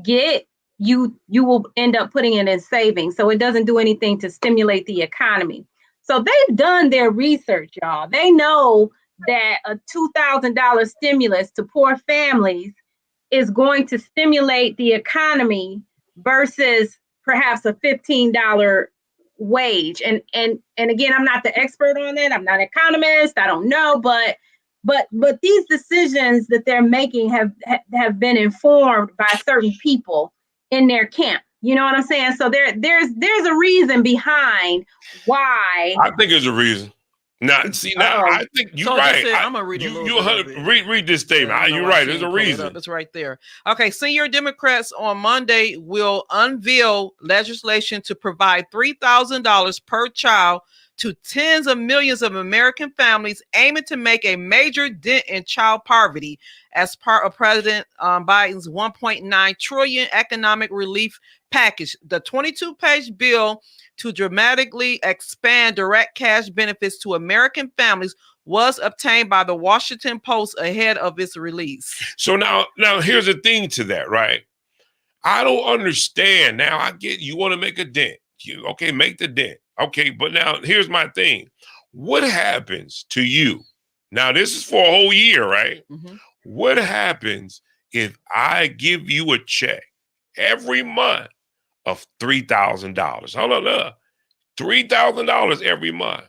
get, you will end up putting it in savings. So it doesn't do anything to stimulate the economy. So they've done their research, y'all. They know that a $2,000 stimulus to poor families is going to stimulate the economy versus perhaps a $15 wage. And again, I'm not the expert on that. I'm not an economist. I don't know, but these decisions that they're making have been informed by certain people in their camp. You know what I'm saying? So there's a reason behind why. I think there's a reason. Now, I think you're right. I'm gonna read read this statement. You're right. There's a reason. It's right there. Okay, senior Democrats on Monday will unveil legislation to provide $3,000 per child to tens of millions of American families, aiming to make a major dent in child poverty as part of President Biden's $1.9 trillion economic relief package. The 22-page bill to dramatically expand direct cash benefits to American families was obtained by the Washington Post ahead of its release. So now here's the thing to that, right? I don't understand. Now I get you want to make a dent. Okay, make the dent. Okay, but now here's my thing. What happens to you? Now this is for a whole year, right? Mm-hmm. What happens if I give you a check every month of $3,000? Hold on, $3,000 every month.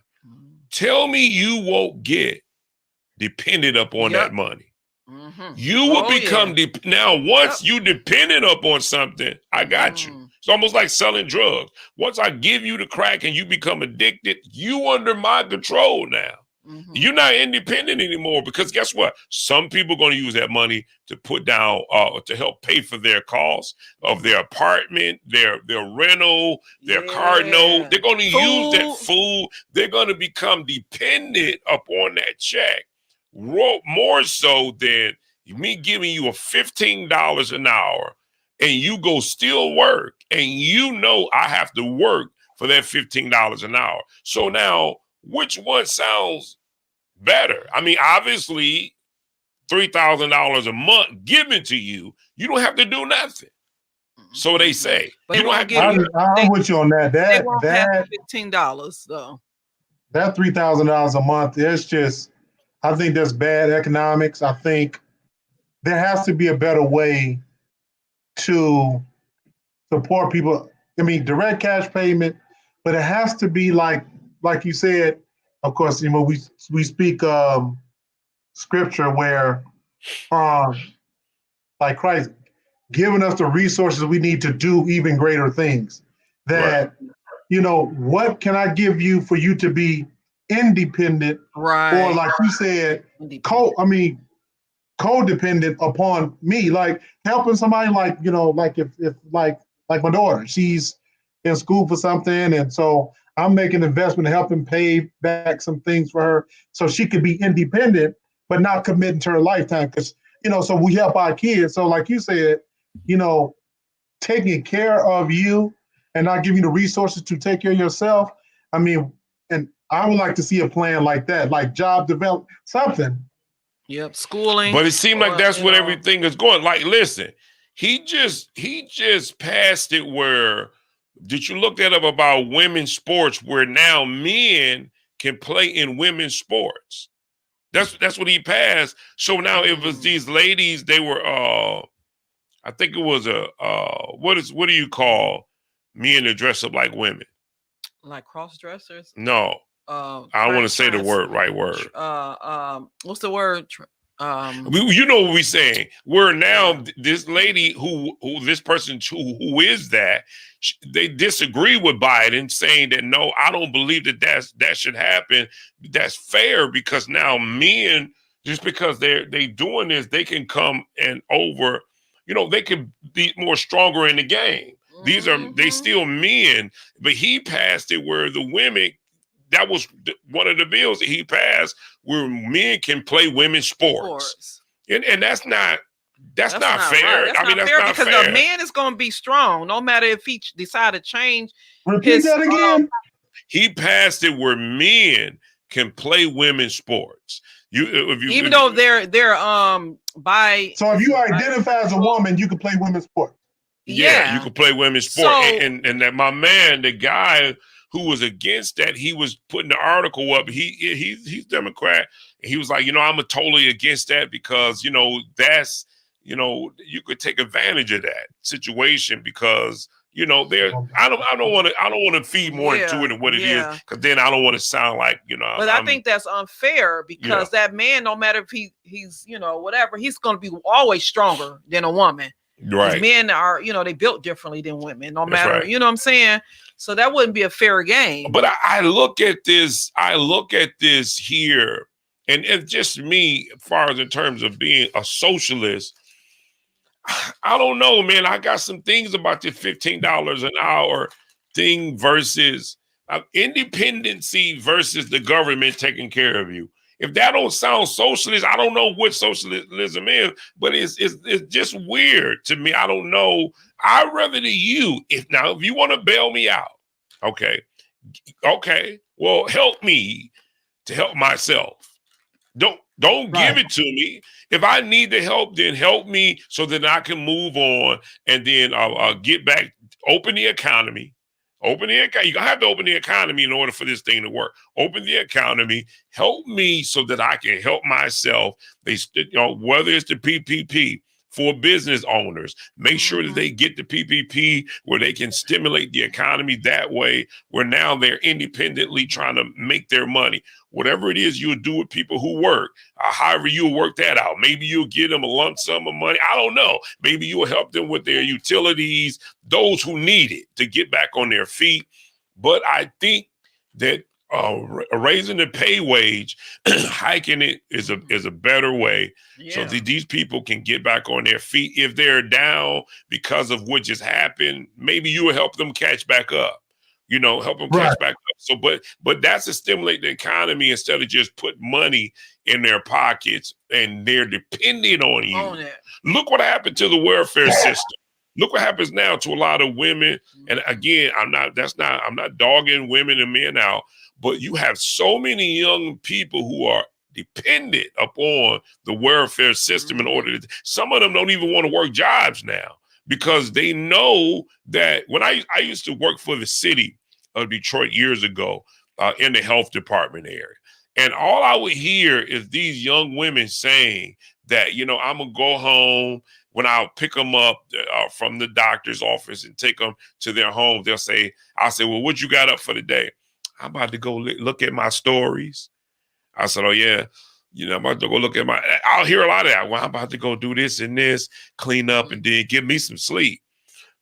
Tell me you won't get dependent upon that money. Mm-hmm. You will become now once you dependent upon something, I got you. It's almost like selling drugs. Once I give you the crack and you become addicted, you under my control now. Mm-hmm. You're not independent anymore because guess what? Some people are going to use that money to put down to help pay for their costs of their apartment, their rental, their car note. They're going to use that food. They're going to become dependent upon that check more so than me giving you a $15 an hour and you go still work and you know I have to work for that $15 an hour. So now, which one sounds better? I mean, obviously, $3,000 a month given to you, you don't have to do nothing. So they say. But you don't have to. I'm with you on that. That $15 though. That $3,000 a month is just. I think that's bad economics. I think there has to be a better way to support people. I mean, direct cash payment, but it has to be like you said. Of course, we speak scripture where, like Christ giving us the resources we need to do even greater things. That what can I give you for you to be independent, Right. or like you said, codependent upon me, like helping somebody, like like if like my daughter, she's in school for something, and so I'm making an investment to helping pay back some things for her so she could be independent but not committing to her lifetime, because so we help our kids. So like you said, taking care of you and not giving you the resources to take care of yourself. I mean, and I would like to see a plan like that, like job development, something. Yep, schooling. But it seemed like that's what everything is going. Like, listen, he just passed it where, did you look that up about women's sports, where now men can play in women's sports? That's what he passed. So now it was these ladies, they were I think it was what do you call men that dress up like women? Like cross dressers? No. I want to say the right word. What's the word? You know what we're saying. We're now this lady who this person who is that, they disagree with Biden, saying that no, I don't believe that should happen. That's fair, because now men, just because they doing this, they can come and over. They can be more stronger in the game. These are they still men, but he passed it where the women. That was one of the bills that he passed, where men can play women's sports. And that's not fair. Right. That's not fair, because the man is going to be strong no matter if he decide to change. Repeat that again. He passed it where men can play women's sports. Even though they're by. So if you identify as a woman, you can play women's sports. Yeah, you can play women's sports. And that my man, the guy who was against that, he was putting the article up. He's Democrat. And he was like, I'm totally against that, because that's you could take advantage of that situation, because I don't want to feed more into it than what it is, because then I don't want to sound like But I think that's unfair, because that man, no matter if he's whatever, he's going to be always stronger than a woman. Right. Men are they built differently than women, no matter what I'm saying. So that wouldn't be a fair game. But I look at this here, and it's just me, as far as in terms of being a socialist. I don't know, man. I got some things about the $15 an hour thing versus independency versus the government taking care of you. If that don't sound socialist, I don't know what socialism is, but it's just weird to me. I don't know. I'd rather if you want to bail me out, okay, well, help me to help myself. Don't give it to me. If I need the help, then help me so that I can move on, and then I'll get back, open the economy. You're going to have to open the economy in order for this thing to work. Open the economy. Help me so that I can help myself. Whether it's the PPP for business owners, make sure that they get the PPP where they can stimulate the economy that way, where now they're independently trying to make their money. Whatever it is you'll do with people who work, however you'll work that out. Maybe you'll give them a lump sum of money. I don't know. Maybe you'll help them with their utilities, those who need it to get back on their feet. But I think that raising the pay wage, hiking it is a better way, so that these people can get back on their feet. If they're down because of what just happened, maybe you will help them catch back up. Help them catch back up. So, but that's to stimulate the economy, instead of just put money in their pockets and they're depending on you. Look what happened to the welfare system. Look what happens now to a lot of women. And again, I'm not dogging women and men out, but you have so many young people who are dependent upon the welfare system in order to, some of them don't even want to work jobs now, because they know that when I used to work for the city of Detroit years ago in the health department area. And all I would hear is these young women saying that, you know, I'm going to go home when I'll pick them up from the doctor's office and take them to their home. I'll say, well, what you got up for the day? I'm about to go look at my stories. I said, oh, yeah. You know, I'm about to go look at I'll hear a lot of that. Well, I'm about to go do this and this, clean up, and then give me some sleep.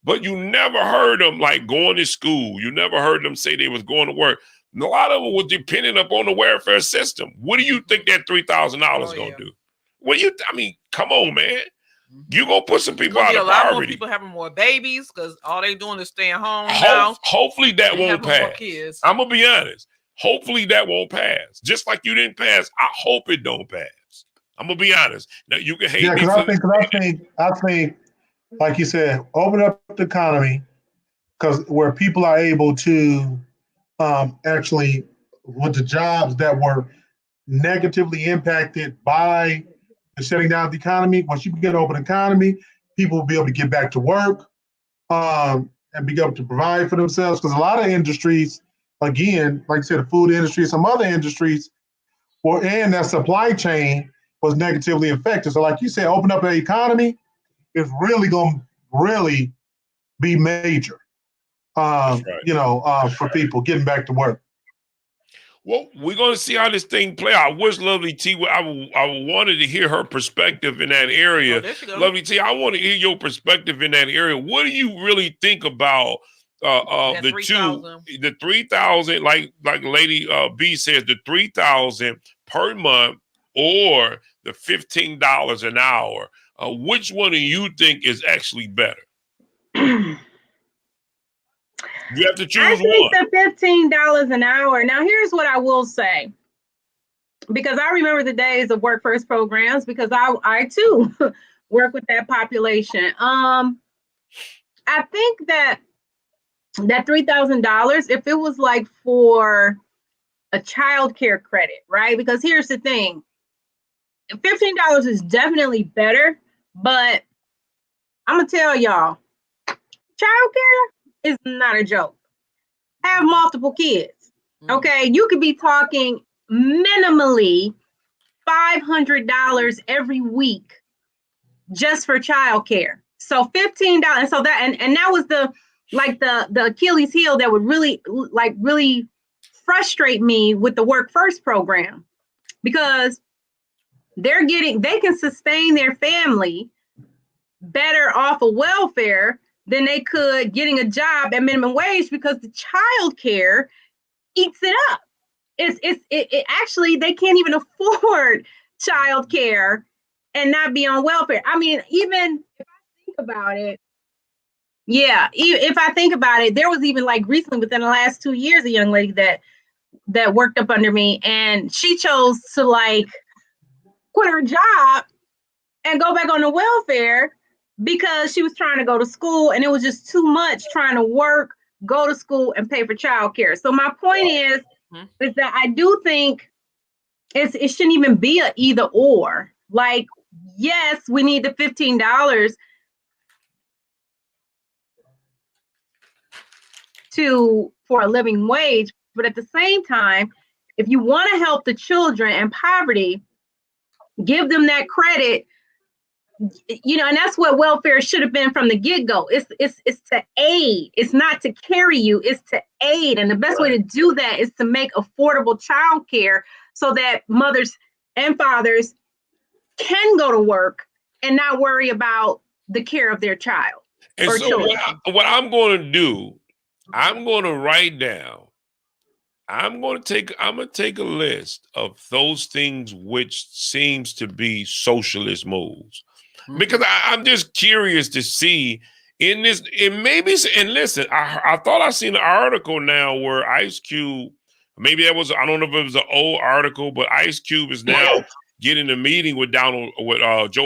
But you never heard them like going to school. You never heard them say they was going to work. And a lot of them was dependent upon the welfare system. What do you think that $3,000 going to do? I mean, come on, man. You gonna put some people out of poverty. A lot more people having more babies because all they doing is staying home now. Hopefully that won't pass. I'm gonna be honest. Hopefully that won't pass. Just like you didn't pass, I hope it don't pass. I'm gonna be honest. Now you can hate me. I think, like you said, open up the economy, because where people are able to actually, with the jobs that were negatively impacted by the shutting down of the economy, once you get an open economy, people will be able to get back to work and be able to provide for themselves. Because a lot of industries, again, like I said, the food industry, some other industries, and that supply chain was negatively affected. So like you said, open up the economy is really going to really be major, right. For people getting back to work. Well, we're going to see how this thing play out. I wish Lovely T, I wanted to hear her perspective in that area. Oh, Lovely T, I want to hear your perspective in that area. What do you really think about the 3,000, like Lady B says, the 3,000 per month or the $15 an hour? Which one do you think is actually better? You have to choose one. I think the $15 an hour. Now, here's what I will say, because I remember the days of work first programs, because I too work with that population. I think that $3,000, if it was like for a child care credit, right? Because here's the thing, $15 is definitely better, but I'm gonna tell y'all, child care is not a joke. Have multiple kids. Okay, you could be talking minimally $500 every week just for childcare. So $15. So that and that was the Achilles heel that would really frustrate me with the Work First program, because they can sustain their family better off of welfare than they could getting a job at minimum wage, because the child care eats it up. It actually, they can't even afford child care and not be on welfare. I mean, even if I think about it, if I think about it, there was even like recently within the last 2 years, a young lady that worked up under me, and she chose to like quit her job and go back on the welfare because she was trying to go to school, and it was just too much trying to work, go to school, and pay for childcare. So my point is that I do think it shouldn't even be a either or. Like, yes, we need the $15 for a living wage, but at the same time, if you want to help the children in poverty, give them that credit. And that's what welfare should have been from the get-go. It's to aid. It's not to carry you. It's to aid. And the best way to do that is to make affordable childcare so that mothers and fathers can go to work and not worry about the care of their child. And so what I'm going to do, I'm going to write down, I'm going to take a list of those things which seems to be socialist moves. Because I'm just curious to see in this, and listen, I thought I seen an article now where Ice Cube, maybe that was, I don't know if it was an old article, but Ice Cube is now getting a meeting with Joe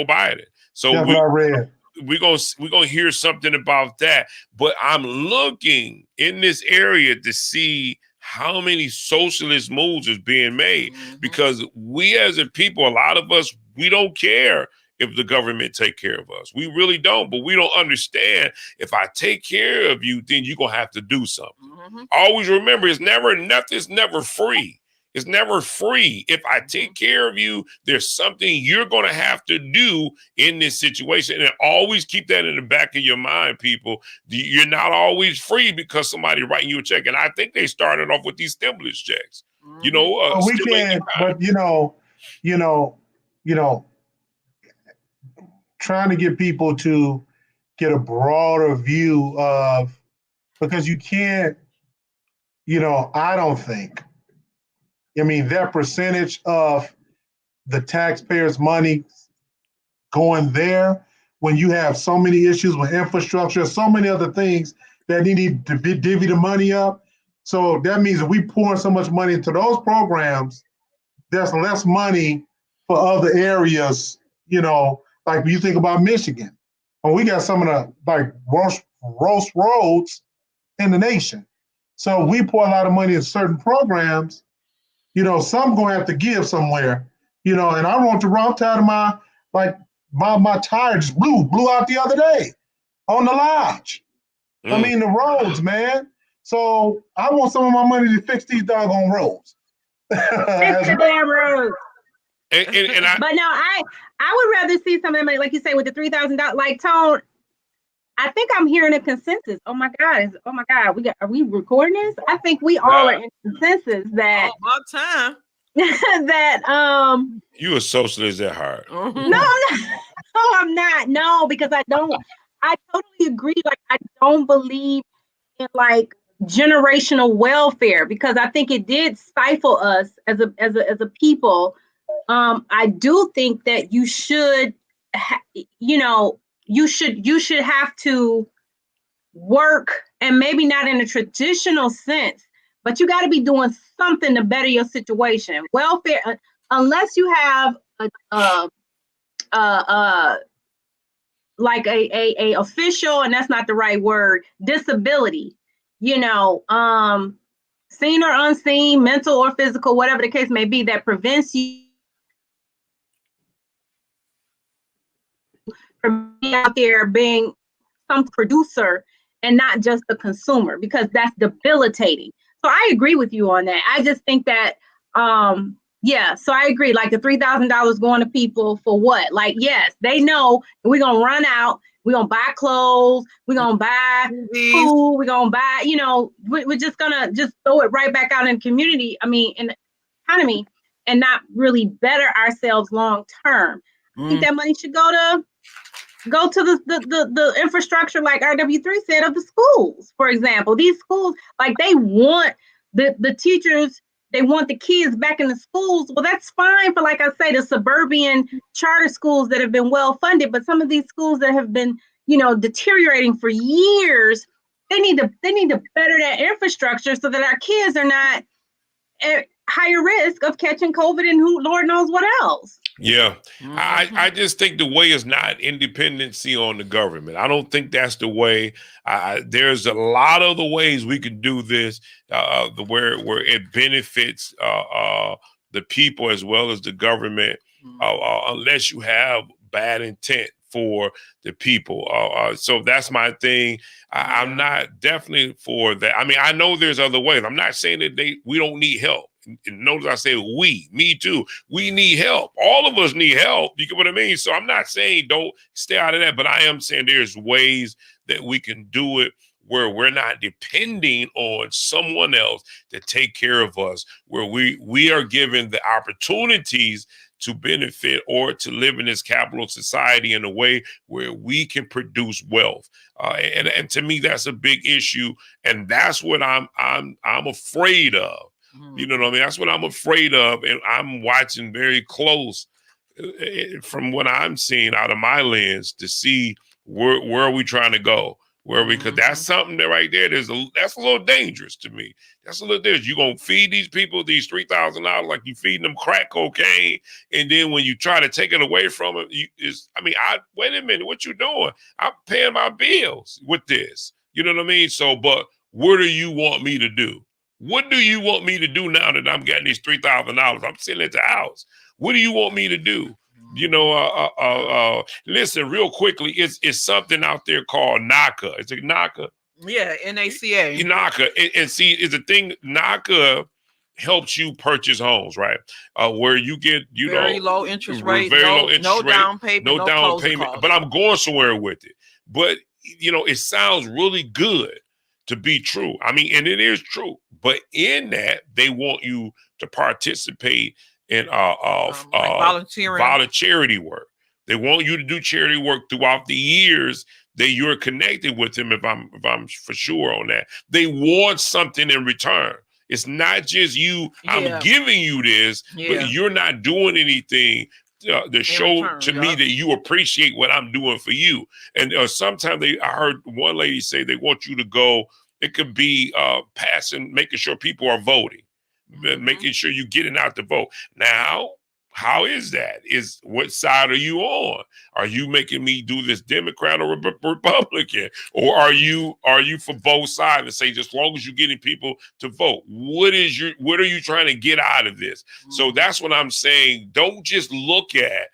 Biden. So we're gonna hear something about that. But I'm looking in this area to see how many socialist moves is being made, because we as a people, a lot of us, we don't care if the government take care of us. We really don't, but we don't understand, if I take care of you, then you're going to have to do something. Always remember, nothing's never free. It's never free. If I take care of you, there's something you're going to have to do in this situation. And always keep that in the back of your mind, people. You're not always free because somebody writing you a check. And I think they started off with these stimulus checks. You know, we can, but you know, trying to get people to get a broader view of, because you can't, I don't think, that percentage of the taxpayers' money going there when you have so many issues with infrastructure, so many other things that need to divvy the money up. So that means if we pour so much money into those programs, there's less money for other areas, like when you think about Michigan. Well, we got some of the worst roads in the nation. So we pour a lot of money in certain programs, some gonna have to give somewhere, and I want to run tired of my tire just blew out the other day on the lodge. I mean the roads, man. So I want some of my money to fix these doggone roads. Fix the damn roads. But no, I would rather see some of that money, like you say, with the $3,000. Like Tone, I think I'm hearing a consensus. Oh my God! Are we recording this? I think we all are in consensus that about time. that you a socialist at heart. No, I'm not. No, because I totally agree. Like I don't believe in generational welfare, because I think it did stifle us as a people. I do think that you should, you should have to work, and maybe not in a traditional sense, but you got to be doing something to better your situation. Welfare, unless you have a official, and that's not the right word, disability, seen or unseen, mental or physical, whatever the case may be, that prevents you from being out there being some producer and not just a consumer, because that's debilitating. So I agree with you on that. I just think that, so I agree. Like the $3,000 going to people for what? Like, yes, they know we're going to run out. We're going to buy clothes. We're going to buy food. We're going to buy, we're just going to just throw it right back out in the community. I mean, in the economy, and not really better ourselves long term. I think that money should go to the infrastructure, like RW3 said, of the schools, for example. These schools, they want the teachers, they want the kids back in the schools. Well, that's fine for, like I say, the suburban charter schools that have been well funded, but some of these schools that have been, deteriorating for years, they need to better that infrastructure so that our kids are not at higher risk of catching COVID and who Lord knows what else. Yeah, I just think the way is not independency on the government. I don't think that's the way. There's a lot of the ways we can do this, where it benefits the people as well as the government, unless you have bad intent for the people. So that's my thing. I'm not definitely for that. I mean, I know there's other ways. I'm not saying that we don't need help. And notice I say me too. We need help. All of us need help. You get what I mean? So I'm not saying don't stay out of that, but I am saying there's ways that we can do it where we're not depending on someone else to take care of us, where we are given the opportunities to benefit or to live in this capital society in a way where we can produce wealth. And to me, that's a big issue. And that's what I'm afraid of. You know what I mean? That's what I'm afraid of. And I'm watching very close from what I'm seeing out of my lens to see where are we trying to go? Because that's something that right there, that's a little dangerous to me. That's a little dangerous. You're going to feed these people these $3,000 like you feeding them crack cocaine. And then when you try to take it away from them, wait a minute, what you doing? I'm paying my bills with this. You know what I mean? So, but what do you want me to do? What do you want me to do now that I'm getting these $3,000? I'm sitting at the house. What do you want me to do? Listen, real quickly, it's something out there called NACA. Is it NACA? Yeah, NACA. NACA. And see, it's a thing, NACA helps you purchase homes, right? Where you get, very low interest rate, very low interest no rate, down payment, no down closing payment. costs. But I'm going somewhere with it. But it sounds really good to be true. I mean, and it is true. But in that, they want you to participate in like volunteering, charity work. They want you to do charity work throughout the years that you're connected with them. If I'm for sure on that, they want something in return. It's not just you. I'm giving you this, but you're not doing anything to show return, to me that you appreciate what I'm doing for you. And sometimes I heard one lady say they want you to go. It could be making sure people are voting, making sure you're getting out to vote. Now, how is that? What side are you on? Are you making me do this Democrat or Republican? Or are you for both sides and say, just as long as you're getting people to vote, what are you trying to get out of this? So that's what I'm saying. Don't just look at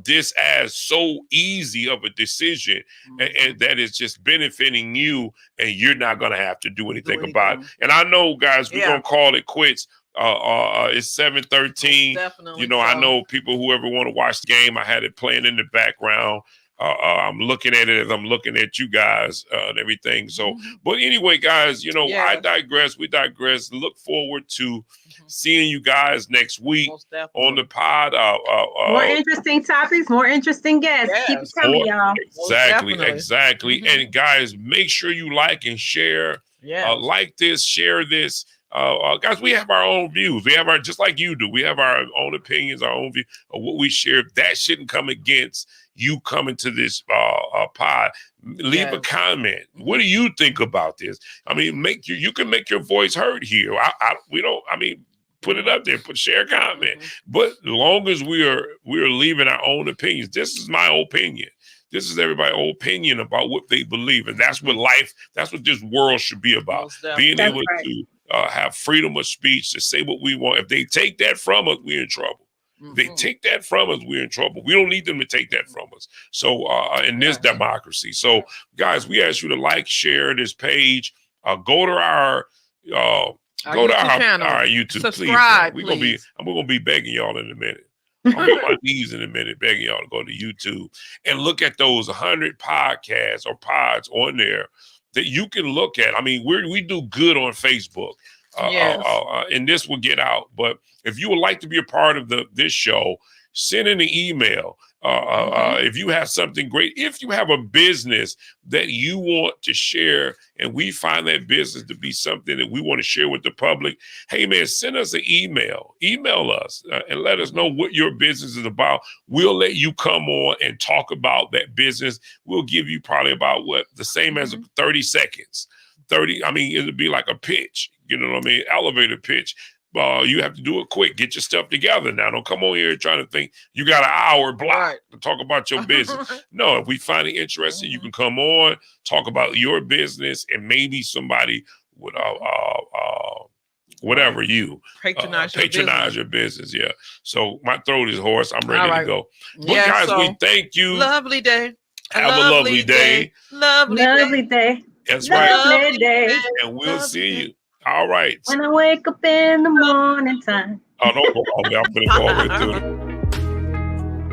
this as so easy of a decision and that is just benefiting you and you're not going to have to do anything about it. And I know, guys, we're going to call it quits. It's 7:13. Definitely. I know people who ever want to watch the game. I had it playing in the background. I'm looking at it as I'm looking at you guys and everything. So, but anyway, guys, I digress. We digress. Look forward to seeing you guys next week on the pod. More interesting topics, more interesting guests. Keep it coming, y'all. Exactly. And guys, make sure you like and share. Like this, share this. Guys, we have our own views. We have just like you do. We have our own opinions, our own view of what we share. That shouldn't come against you coming to this pod. Leave a comment. What do you think about this? I mean, you can make your voice heard here. Put it up there. Share a comment. But as long as we are leaving our own opinions, this is my opinion. This is everybody's opinion about what they believe, and that's what this world should be about. Being able to have freedom of speech to say what we want. If they take that from us, we're in trouble. They take that from us, we're in trouble. We don't need them to take that from us. So in this democracy. So guys, we ask you to like, share this page. Go to our YouTube, subscribe, please. We're gonna be begging y'all in a minute. I'm on my knees in a minute, begging y'all to go to YouTube and look at those 100 podcasts or pods on there that you can look at. I mean, we do good on Facebook, and this will get out. But if you would like to be a part of this show, send in an email. If you have something great, if you have a business that you want to share and we find that business to be something that we want to share with the public, hey man, send us an email. Email us and let us know what your business is about. We'll let you come on and talk about that business. We'll give you probably about the same as 30 seconds. It'll be like a pitch, elevator pitch. You have to do it quick. Get your stuff together now. Don't come on here trying to think you got an hour block to talk about your business. No, if we find it interesting, you can come on, talk about your business, and maybe somebody would patronize your business. Yeah. So my throat is hoarse. I'm ready to go. But guys, we thank you. Lovely day. Have a lovely day. Lovely day. That's right. Lovely day. And we'll see you. All right. When I wake up in the morning time. Oh, don't go all the way. I'm going to go all the way through it.